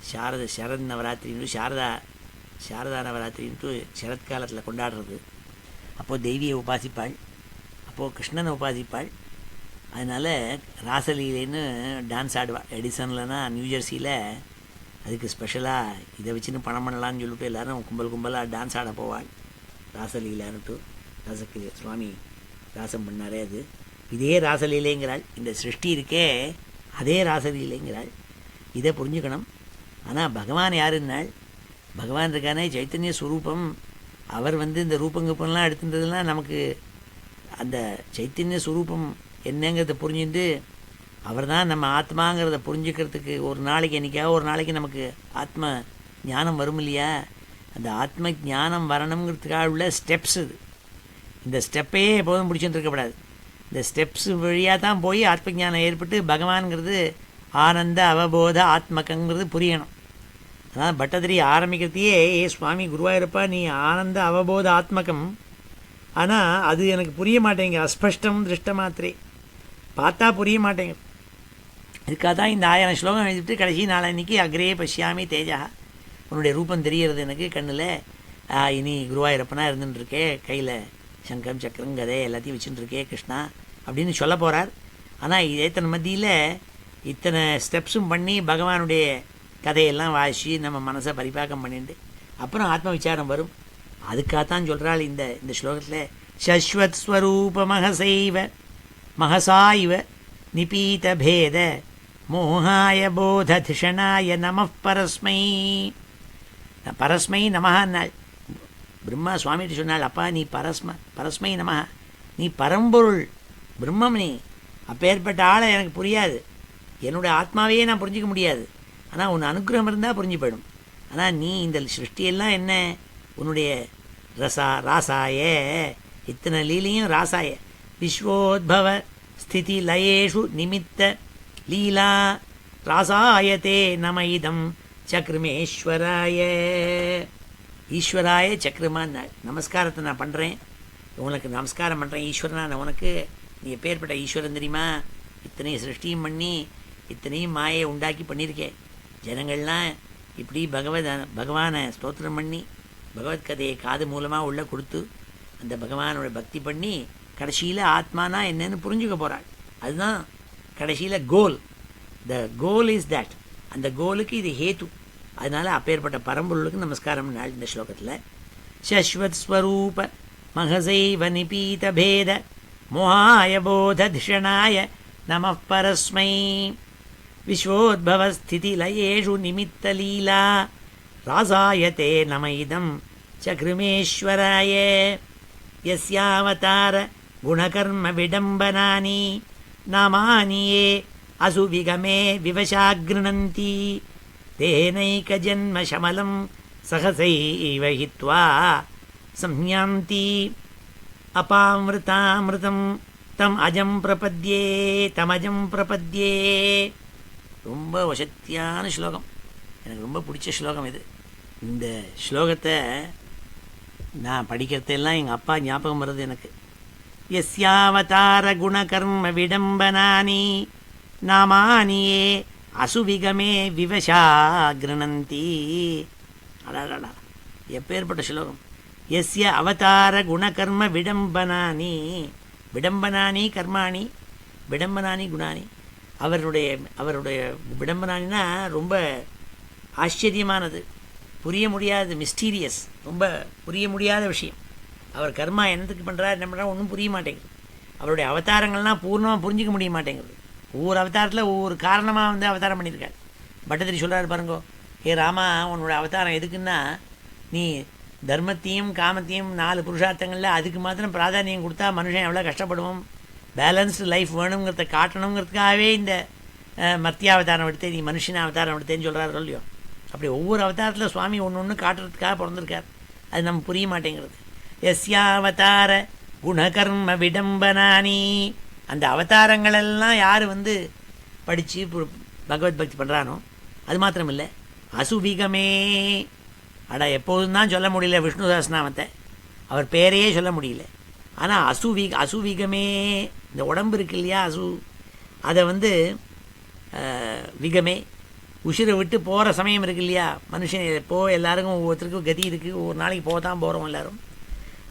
சரத் நவராத்திரின்னு சாரதா நவராத்திரின்ட்டு சரத்காலத்தில் கொண்டாடுறது. அப்போது தெய்வியை உபாசிப்பாள், அப்போது கிருஷ்ணனை உபாசிப்பாள். அதனால் ராசலீலைன்னு டான்ஸ் ஆடுவாள். எடிசன்லனா நியூஜெர்சியில் அதுக்கு ஸ்பெஷலாக இதை வச்சுன்னு பணம் பண்ணலான்னு சொல்லிட்டு எல்லோரும் கும்பலாக டான்ஸ் ஆட போவாள். ராசலீலான்ட்டு ராசக்கு சுவாமி ராசம் பண்ணாரே, அது இதே ராசலீலைங்கிறாள். இந்த சிருஷ்டி இருக்கே அதே ராசலீலைங்கிறாள். இதை புரிஞ்சுக்கணும். ஆனால் பகவான் யாருன்னாள், பகவான் இருக்கானே சைத்தன்ய ஸ்வரூபம். அவர் இந்த ரூபங்கப்பெல்லாம் எடுத்துன்றதுலாம் நமக்கு அந்த சைத்தன்ய ஸ்வரூபம் என்னங்கிறத புரிஞ்சுட்டு அவர் தான் நம்ம ஆத்மாங்கிறத புரிஞ்சுக்கிறதுக்கு ஒரு நாளைக்கு நமக்கு ஆத்ம ஞானம் வரும் இல்லையா? அந்த ஆத்ம ஞானம் வரணுங்கிறதுக்காக உள்ள ஸ்டெப்ஸ் இது. இந்த ஸ்டெப்பையே எப்போதும் பிடிச்சிட்டு இருக்கக்கூடாது. இந்த ஸ்டெப்ஸ் வழியாக தான் போய் ஆத்ம ஞானம் ஏற்பட்டு பகவான்கிறது ஆனந்த அவபோத ஆத்மகங்கிறது புரியணும். அதான் பட்டதிரி ஆரம்பிக்கிறதையே, சுவாமி குருவாயிருப்பா நீ ஆனந்த அவபோத ஆத்மகம், ஆனால் அது எனக்கு புரிய மாட்டேங்க, அஸ்பஷ்டம் திருஷ்ட மாத்திரை, பார்த்தா புரிய மாட்டேங்க. இதுக்காக தான் இந்த 1000 ஸ்லோகம் எழுதிட்டு கடைசி நாளன்னைக்கு அக்ரே பஷ்யாமி தேஜா, உன்னுடைய ரூபம் தெரிகிறது எனக்கு கண்ணில், இனி குருவாயூரப்பனாக இருந்துட்டுருக்கே, கையில் சங்கம் சக்கரம் கதை எல்லாத்தையும் வச்சுட்டுருக்கே கிருஷ்ணா அப்படின்னு சொல்ல போகிறார். ஆனால் இத்தனை மத்தியில் இத்தனை ஸ்டெப்ஸும் பண்ணி பகவானுடைய கதையெல்லாம் வாசி நம்ம மனசை பரிபாக்கம் பண்ணிட்டு அப்புறம் ஆத்ம விசாரம் வரும். அதுக்காகத்தான் சொல்கிறாள் இந்த ஸ்லோகத்தில், சஸ்வத் ஸ்வரூப மகசைவ மகசாய்வ நிபீத பேத மோகாய போத திஷணாய நம பரஸ்மை நமஹான்னாள். பிரம்மா சுவாமிகிட்ட சொன்னாள், அப்பா நீ பரஸ்மை நமஹா, நீ பரம்பொருள் பிரம்மம், நீ அப்பேற்பட்ட ஆளை எனக்கு புரியாது, என்னுடைய ஆத்மாவையே நான் புரிஞ்சிக்க முடியாது, ஆனால் உன் அனுகிரகம் இருந்தால் புரிஞ்சு போயிடும். ஆனால் நீ இந்த சிருஷ்டியெல்லாம் என்ன உன்னுடைய ராசாய, இத்தனை லீலையும் ராசாய, விஸ்வோத்பவ ஸ்திதி லயேஷு நிமித்த லீலா ராசாயத்தே நம இதம் சக்ரமேஸ்வராய. ஈஸ்வராய சக்ரமான்னாள். நமஸ்காரத்தை நான் பண்ணுறேன், உனக்கு நமஸ்காரம் பண்ணுறேன் ஈஸ்வரனா, நான் உனக்கு நீ எப்பேற்பட்ட ஈஸ்வரன் தெரியுமா? இத்தனையும் சிருஷ்டியும் பண்ணி இத்தனையும் மாயை உண்டாக்கி பண்ணியிருக்கேன். ஜனங்கள்லாம் இப்படி பகவானை ஸ்தோத்திரம் பண்ணி பகவத்கதையை காது மூலமாக உள்ள கொடுத்து அந்த பகவானோட பக்தி பண்ணி கடைசியில் ஆத்மானா என்னன்னு புரிஞ்சுக்க போகிறாள். அதுதான் கடைசியில் கோல். த கோல் இஸ் தட். அந்த கோலுக்கு இது ஹேத்து. அதனால் அப்பேற்பட்ட பரம்பொருளுக்கு நமஸ்காரம் நாள் இந்த ஸ்லோகத்தில். சஸ்வத் ஸ்வரூப மகசைவ நிபீத பேத மோகாய போத திஷணாய நம பரஸ்மை விஸ்வோத்பவ ஸ்திதி லயேஷு நிமித்த லீலா ராசாயத்தே நம இதம் சக்ரமேஸ்வராய. யஸ்யாவதார குணகர்ம விடம்பனானி நாமானியே அசுவிகமே விவசாக்ருணந்தி தேனைக ஜன்ம சகசைவ ஹித்வா சம்யாந்தி அபாமிருதாமிருதம் தம் அஜம் பிரபத்யே. ரொம்ப வசத்தியான ஸ்லோகம், எனக்கு ரொம்ப பிடிச்ச ஸ்லோகம் இது. இந்த ஸ்லோகத்தை நான் படிக்கிறதெல்லாம் எங்கள் அப்பா ஞாபகம் வருது எனக்கு. யஸ்யாவதார குணகர்ம விடம்பனானி நாமானியே அசுவிகமே விவசா கிருணந்தி. அடாடா எப்பேற்பட்ட ஸ்லோகம். எஸ்ய அவதார குணகர்ம விடம்பனானி, விடம்பனானி கர்மாணி விடம்பனானி குணானி. அவருடைய விடம்பனானினா ரொம்ப ஆச்சரியமானது, புரிய முடியாத, மிஸ்டீரியஸ், ரொம்ப புரிய முடியாத விஷயம். அவர் கர்மா என்னத்துக்கு பண்ணுறார் என்ன பண்ணுறா ஒன்றும் புரிய மாட்டேங்குது. அவருடைய அவதாரங்கள்லாம் பூர்ணமாக புரிஞ்சிக்க முடிய மாட்டேங்குது. ஒவ்வொரு அவதாரத்தில் ஒவ்வொரு காரணமாக அவதாரம் பண்ணியிருக்கார். பட்டதிரி சொல்கிறார் பாருங்கோ, ஹே ராமா உன்னோட அவதாரம் எதுக்குன்னா நீ தர்மத்தையும் காமத்தையும் 4 புருஷார்த்தங்களில் அதுக்கு மாத்திரம் பிராதானியம் கொடுத்தா மனுஷன் எவ்வளோ கஷ்டப்படுவோம். பேலன்ஸ்டு லைஃப் வேணுங்கிறத காட்டணுங்கிறதுக்காகவே இந்த மத்தியாவதாரம் எடுத்தேன், நீ மனுஷன் அவதாரம் எடுத்தேன்னு சொல்கிறாரு இல்லையோ. அப்படி ஒவ்வொரு அவதாரத்தில் சுவாமி ஒன்று ஒன்று காட்டுறதுக்காக பிறந்திருக்கார். அது நம்ம புரிய மாட்டேங்கிறது. எஸ்யாவதார குணகர்ம விடம்பனானி, அந்த அவதாரங்களெல்லாம் யார் படித்து பகவத் பக்தி பண்ணுறானோ அது மாத்திரம் இல்லை, அசுவிகமே. எப்போதும் தான் சொல்ல முடியல விஷ்ணு சஹஸ்ரநாமத்தை, அவர் பேரையே சொல்ல முடியல. ஆனால் அசுவிகமே, இந்த உடம்பு இருக்கு இல்லையா அதை விகமே, உசிரை விட்டு போகிற சமயம் இருக்கு இல்லையா. மனுஷன் எல்லாருக்கும் ஒவ்வொருத்தருக்கும் கதி இருக்குது, ஒவ்வொரு நாளைக்கு போக தான் போகிறோம் எல்லோரும்.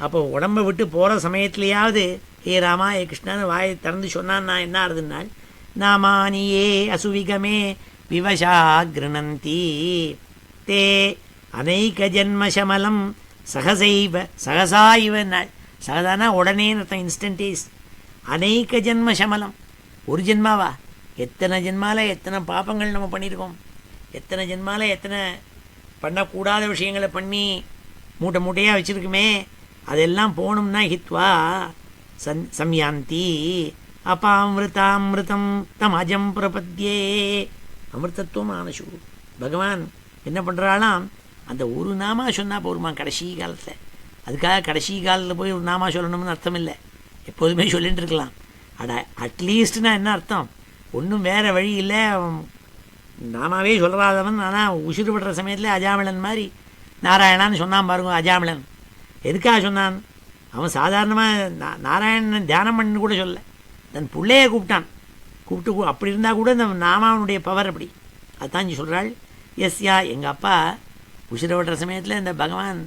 அப்போ உடம்பை விட்டு போகிற சமயத்துலையாவது ஹே ராமா ஏ கிருஷ்ணன்னு வாயை திறந்து சொன்னான்னா என்ன ஆறுதுனால், நாமானியே அசுவிகமே விவசா கிருணந்தி தே அனைக ஜன்மசமலம் சகசா இவ நாள். சகதானா உடனே அர்த்தம், இன்ஸ்டன்டேஸ். அனைக ஜென்மசமலம், ஒரு ஜென்மாவா, எத்தனை ஜென்மாவில் எத்தனை பாப்பங்கள் நம்ம பண்ணியிருக்கோம், எத்தனை ஜென்மாவில் எத்தனை பண்ணக்கூடாத விஷயங்களை பண்ணி மூட்டை மூட்டையாக வச்சுருக்குமே, அதெல்லாம் போகணும்னா ஹித்வா சம்யாந்தி அபாமிருதாமிருதம் தம் அஜம் பிரபத்யே. அமிர்தத்துவம் ஆனசு. பகவான் என்ன பண்ணுறாளாம், அந்த ஒரு நாமா சொன்னால் போருமா கடைசி காலத்தில். அதுக்காக கடைசி காலத்தில் போய் ஒரு நாமா சொல்லணும்னு அர்த்தம் இல்லை, எப்போதுமே சொல்லிட்டு இருக்கலாம். அட்லீஸ்ட்னா என்ன அர்த்தம், ஒன்றும் வேறு வழி இல்லை, நாமாவே சொல்கிறாதவன். ஆனால் உசிறு படுற சமயத்தில் அஜாமிளன் மாதிரி நாராயணான்னு சொன்னான் பாருங்க. அஜாமிளன் எதுக்காக சொன்னான், அவன் சாதாரணமாக நாராயணன் தியானம் பண்ணு கூட சொல்ல, தன் பிள்ளையை கூப்பிட்டு அப்படி இருந்தால் கூட இந்த நாமாவனுடைய பவர் அப்படி. அதுதான் இங்கே சொல்கிறாள். எஸ்யா, எங்கள் அப்பா உசிர விடுற சமயத்தில் இந்த பகவான்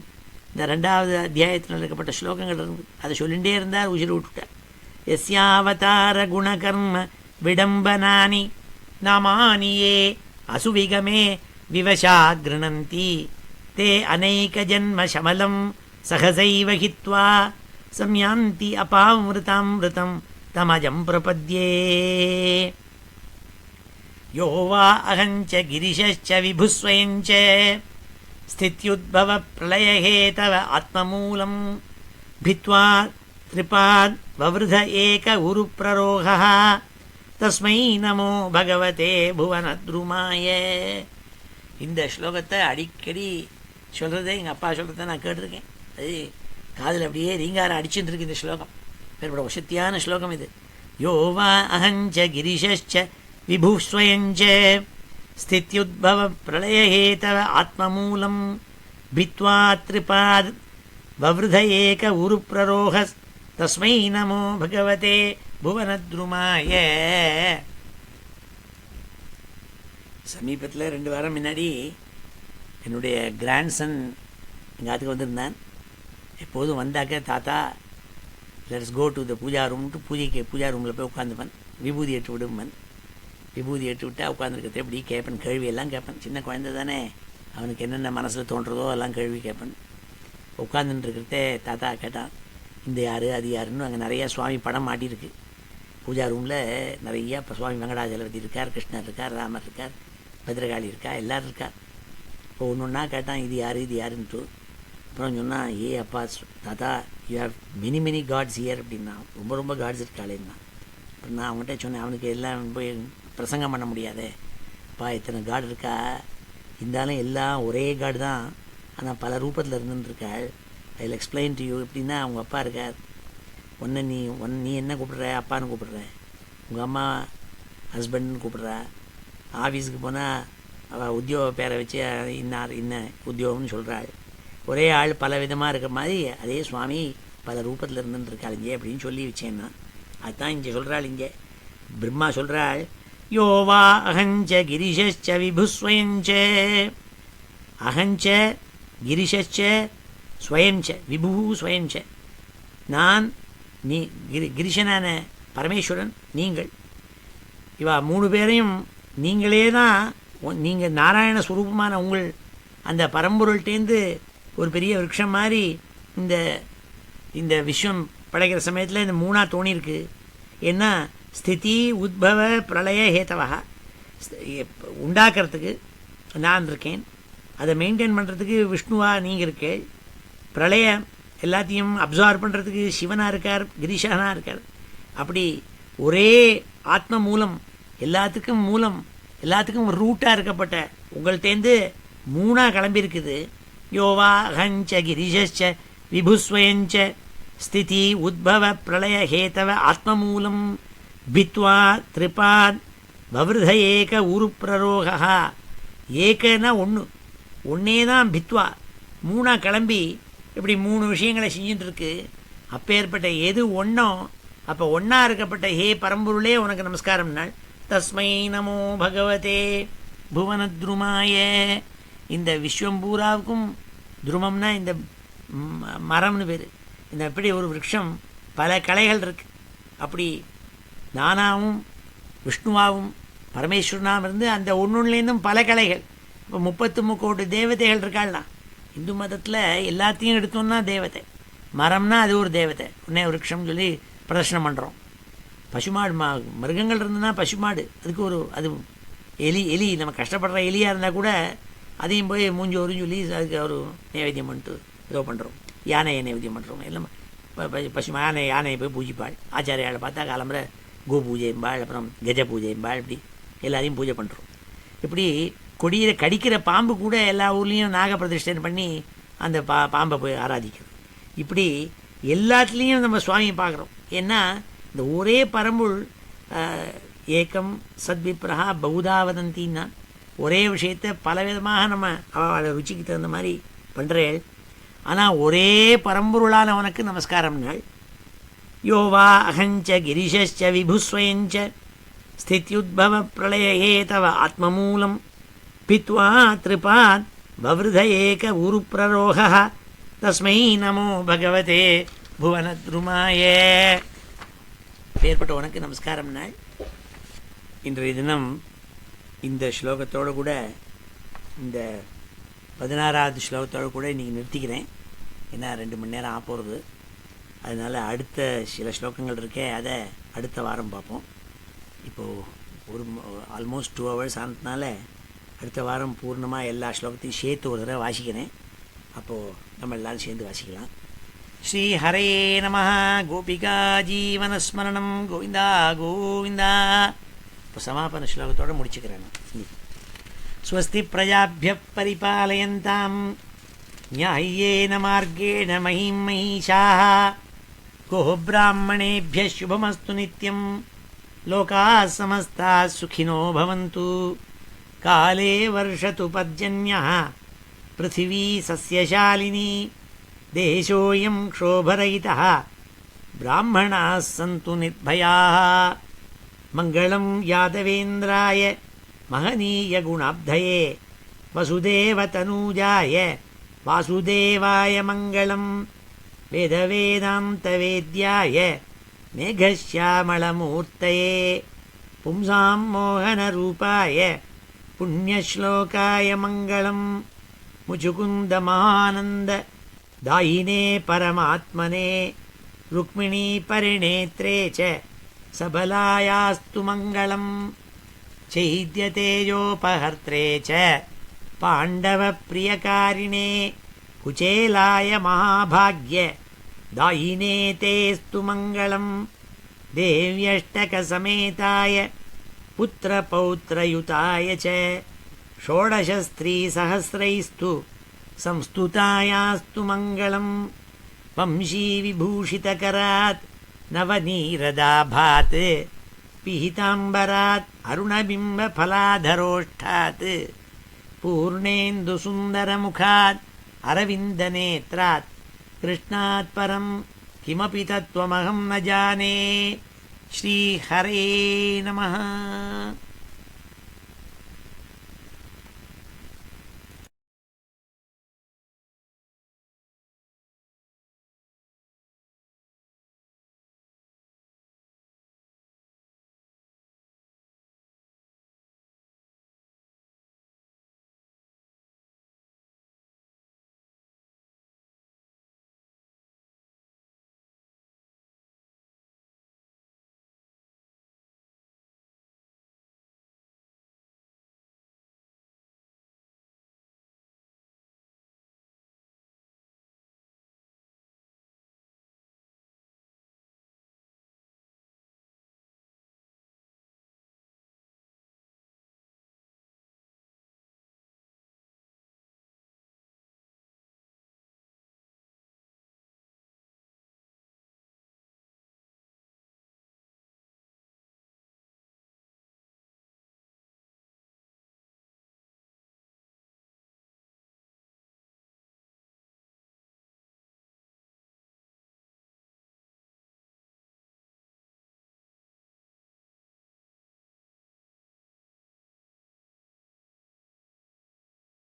இந்த 2வது அத்தியாயத்தில் இருக்கப்பட்ட ஸ்லோகங்கள் இருந்து அதை சொல்லிகிட்டே இருந்தார், உசிறு விட்டுட்டார். எஸ்யாவதார குணகர்ம விடம்பனானி நாமானியே அசுவிகமே விவசா கிருணந்தி தே அனைக ஜன்ம சமலம் சகசைவ ஹித்வா சம்யாந்தி அபாமிருதாமிருதம் தமஜம் பிரபத்யே. யோ வா அகஞ்ச கிரிஷச்ச விபுஸ்வயஞ்ச ஸ்தித்யுத்பவ பிரளயஹேதவ ஆத்மமூலம் பித்வா த்ரிபாத் வவ்ருத ஏக உரு பிரரோகः தஸ்மை நமோ பகவதே புவனத்ருமாய. இந்த ஸ்லோகத்தை அடிக்கடி சொல்கிறதே எங்கள் அப்பா சொல்கிறத நான் கேட்டிருக்கேன். அது காதில் அப்படியே ரீங்காரம் அடிச்சுட்டு இருக்கு இந்த ஸ்லோகம். வேறுபட வசத்தியான ஸ்லோகம் இது. யோ வா அஹஞ்ச கிரிஷச்ச விபுஸ்வயஞ்ச ஸ்தித்யுத்பவ பிரளயஹேதவ ஆத்மமூலம் பித்வா த்ரிபாத் வவ்ருத ஏக உரு பிரரோக தஸ்மை நமோ பகவதே புவனத்ருமாய. சமீபத்தில் 2 வாரம் முன்னாடி என்னுடைய கிராண்ட்சன் எங்கள் ஆத்துக்கு வந்திருந்தான். எப்போதும் வந்தாக்க தாத்தா let's go to the puja ரூம்ட்டு பூஜா ரூமில் போய் உட்காந்துப்பேன். விபூதி எட்டு விடும்பன். விபூதி எட்டு விட்டால் உட்காந்துருக்கிறது எப்படி கேட்பேன், கேள்வியெல்லாம் கேட்பேன். சின்ன குழந்தை தானே, அவனுக்கு என்னென்ன மனசில் தோன்றதோ எல்லாம் கேள்வி கேட்பேன். உட்காந்துட்டுருக்கிறதே தாத்தா கேட்டான், இந்த யார் அது யாருன்னு. அங்கே நிறையா சுவாமி படம் மாட்டியிருக்கு பூஜா ரூமில். நிறையா இப்போ சுவாமி வெங்கடாஜலபதி இருக்கார், கிருஷ்ணர் இருக்கார், ராமர் இருக்கார், பத்ரகாளி இருக்கா, எல்லோரும் இருக்கார். இப்போ ஒன்று ஒன்றா கேட்டான், இது யார் இது யாருன்ட்டு. அப்புறம் சொன்னான், ஏ அப்பா தாத்தா you have many God's here அப்படின்னா. ரொம்ப காட்ஸ் இருக்காளேன்னா. அப்புறம் நான் அவங்ககிட்ட சொன்னேன், அவனுக்கு எல்லாம் போய் பிரசங்கம் பண்ண முடியாதே அப்பா, இத்தனை காடு இருக்கா, இருந்தாலும் எல்லாம் ஒரே காடு தான், ஆனால் பல ரூபத்தில் இருந்துருக்காள். I will explain to you. எப்படின்னா அவங்க அப்பா இருக்கார், நீ என்ன கூப்பிடுற, அப்பான்னு கூப்பிடுற, உங்கள் அம்மா ஹஸ்பண்ட்னு கூப்பிடுறா, ஆஃபீஸுக்கு போனால் அவள் உத்தியோக பேரை வச்சு இன்ன உத்தியோகம்னு சொல்கிறாள். ஒரே ஆள் பல விதமாக இருக்கிற மாதிரி அதே சுவாமி பல ரூபத்தில் இருந்துருக்காள் இங்கே அப்படின்னு சொல்லி வச்சேன்னா. அதுதான் இங்கே சொல்கிறாள். இங்கே பிரம்மா சொல்கிறாள், யோ வா அகஞ்ச கிரிஷச்ச விபுஸ்வயஞ்ச. அகஞ்ச கிரிஷச்ச ஸ்வயஞ்ச விபு ஸ்வயஞ்ச. நான், நீ கிரிஷனான பரமேஸ்வரன், நீங்கள், இவா 3 பேரையும் நீங்களே தான். நீங்கள் நாராயண ஸ்வரூபமான உங்கள் அந்த பரம்பொருள்கிட்டேருந்து ஒரு பெரிய விருட்சம் மாதிரி இந்த விஸ்வம் படைக்கிற சமயத்தில் இந்த 3ஆக தோணியிருக்கு. ஏன்னா ஸ்திதி உத்பவ பிரளய ஹேத்தவா, உண்டாக்கிறதுக்கு நான் இருக்கேன், அதை மெயின்டைன் பண்ணுறதுக்கு விஷ்ணுவா நீங்கள் இருக்கேள், பிரளயம் எல்லாத்தையும் அப்சார்வ் பண்ணுறதுக்கு சிவனாக இருக்கார், கிரீஷனாக இருக்கார். அப்படி ஒரே ஆத்ம மூலம், எல்லாத்துக்கும் மூலம், எல்லாத்துக்கும் ரூட்டாக இருக்கப்பட்ட உங்கள்கிட்டேருந்து மூணாக கிளம்பியிருக்குது. யோவா ஹஞ்ச கிரிஷச்ச விபுஸ்வயஞ்ச ஸ்திதி உத்பவ பிரளய ஹேதவ ஆத்மமூலம் பித்வா திரிபாத் வவ்ருத ஏக உருப்பிரரோகா. ஏகன்னா ஒன்று, ஒன்னே தான் பித்வா, மூணாக கிளம்பி இப்படி மூணு விஷயங்களை செஞ்சுட்டு இருக்கு. அப்பேற்பட்ட எது ஒன்றோ அப்போ ஒன்றா இருக்கப்பட்ட ஹே பரம்பொருளே உனக்கு நமஸ்காரம் நாள். தஸ்மை நமோ பகவதே புவனத்ருமாய. இந்த விஸ்வம்பூராவுக்கும் துருமம்னா இந்த மரம்னு பேர். இந்த எப்படி ஒரு விருட்சம் பல கலைகள் இருக்கு, அப்படி நானாவும் விஷ்ணுவாவும் பரமேஸ்வரனாகவும் இருந்து அந்த ஒன்றுலேருந்தும் பல கலைகள். இப்போ 33 கோடி தேவதைகள் இருக்காள்னா இந்து மதத்தில் எல்லாத்தையும் எடுத்தோம்னா தேவதை. மரம்னா அது ஒரு தேவதை, உடனே விருட்சம்னு சொல்லி பிரதர்ஷனம் பண்ணுறோம். பசுமாடு மிருகங்கள் இருந்ததுன்னா பசுமாடு, அதுக்கு ஒரு அது எலி நம்ம கஷ்டப்படுற எலியாக இருந்தால் கூட அதையும் போய் மூஞ்சி ஒருன்னு சொல்லி அதுக்கு ஒரு நைவேத்தியம் பண்ணிட்டு ஏதோ பண்ணுறோம். யானையை நைவேத்தியம் பண்ணுறோம். எல்லாம் யானையை போய் பூஜிப்பாள். ஆச்சாரியாவை பார்த்தா காலம்புற கோ பூஜைம்பாள், அப்புறம் கஜ பூஜைம்பாள், இப்படி எல்லாரையும் பூஜை பண்ணுறோம். இப்படி கொடியில் கடிக்கிற பாம்பு கூட எல்லா ஊர்லேயும் நாக பிரதிஷ்டை பண்ணி அந்த பாம்பை போய் ஆராதிக்கிறது. இப்படி எல்லாத்துலேயும் நம்ம சுவாமியை பார்க்குறோம். ஏன்னா இந்த ஒரே பரம்புள் ஏக்கம் சத்விப்ரஹா பௌதா வதந்தின்னா ஒரே விஷயத்தை பலவிதமாக நம்ம அவளை ருச்சிக்கு தகுந்த மாதிரி பண்ணுறேன். ஆனால் ஒரே பரம்பொருளான அவனுக்கு நமஸ்காரம் நாள். யோவா அகஞ்ச கிரிஷச்ச விபுஸ்வயஞ்ச ஸ்தித்யுத்பவ பிரளயே தவ ஆத்மமூலம் பித்வா திரிபாத் வவ்ருத ஏக உருப்பிரரோக தஸ்மை நமோ பகவதே புவனத்ருமாய. பேர்பட்ட உனக்கு நமஸ்காரம் நாள். இன்றைய தினம் இந்த ஸ்லோகத்தோடு கூட, இந்த 16வது ஸ்லோகத்தோடு கூட இன்றைக்கி நிறுத்திக்கிறேன். ஏன்னா 2 மணி நேரம் ஆப்போகிறது. அதனால் அடுத்த சில ஸ்லோகங்கள் இருக்கே, அதை அடுத்த வாரம் பார்ப்போம். இப்போது ஆல்மோஸ்ட் 2 hours ஆனதுனால அடுத்த வாரம் பூர்ணமாக எல்லா ஸ்லோகத்தையும் சேர்த்து ஒரு தடவை வாசிக்கிறேன். அப்போது நம்ம எல்லோரும் சேர்ந்து வாசிக்கலாம். ஸ்ரீ ஹரே நமஹ. கோபிகா ஜீவனஸ்மரணம் கோவிந்தா கோவிந்தா. இப்போ சமாபன ஸ்லோகத்தோடு முடிச்சுக்கிறேன். ஸ்வஸ்தி பிரஜாபிய பரிபாலயந்தாம் ஞாயேன மார்கேண மஹிம் மஹீஷாः கோஹ பிராமணேभ्यः शुभमस्तु नित्यं लोकाः समस्ताः सुखिनो भवन्तु काले वर्षतु पर्जन्यः पृथिवी सस्यशालिनी देशोऽयं क्षोभरहितः ब्राह्मणाः सन्तु निर्भयाः मङ्गलं यादवेन्द्राय महनीयगुणाब्धये वसुदेवतनूजाय वासुदेवाय मङ्गलं वेदवेदान्तवेद्याय मेघश्यामलमूर्तये पुंसां मोहनरूपाय पुण्यश्लोकाय मङ्गलं मुचुकुन्दमानन्द दायिने परमात्मने रुक्मिणीपरिणेत्रे च सबलायास्तु मङ्गलं चैद्यतेजोपहर्त्रे च पाण्डवप्रियकारिणे कुचेलाय महाभाग्य दायिने तेस्तु मङ्गलं देव्यष्टकसमेताय पुत्रपौत्रयुताय च षोडशस्त्रीसहस्रैस्तु संस्तुतायास्तु मङ्गलं वंशीविभूषितकरात् नवनीरदाभात् पिहिताम्बरात् अरुणबिम्बफलाधरोष्ठात् पूर्णेन्दुसुन्दरमुखात् अरविन्दनेत्रात् कृष्णात् परं किमपि तत्त्वमहं न जाने. श्रीहरे नमः.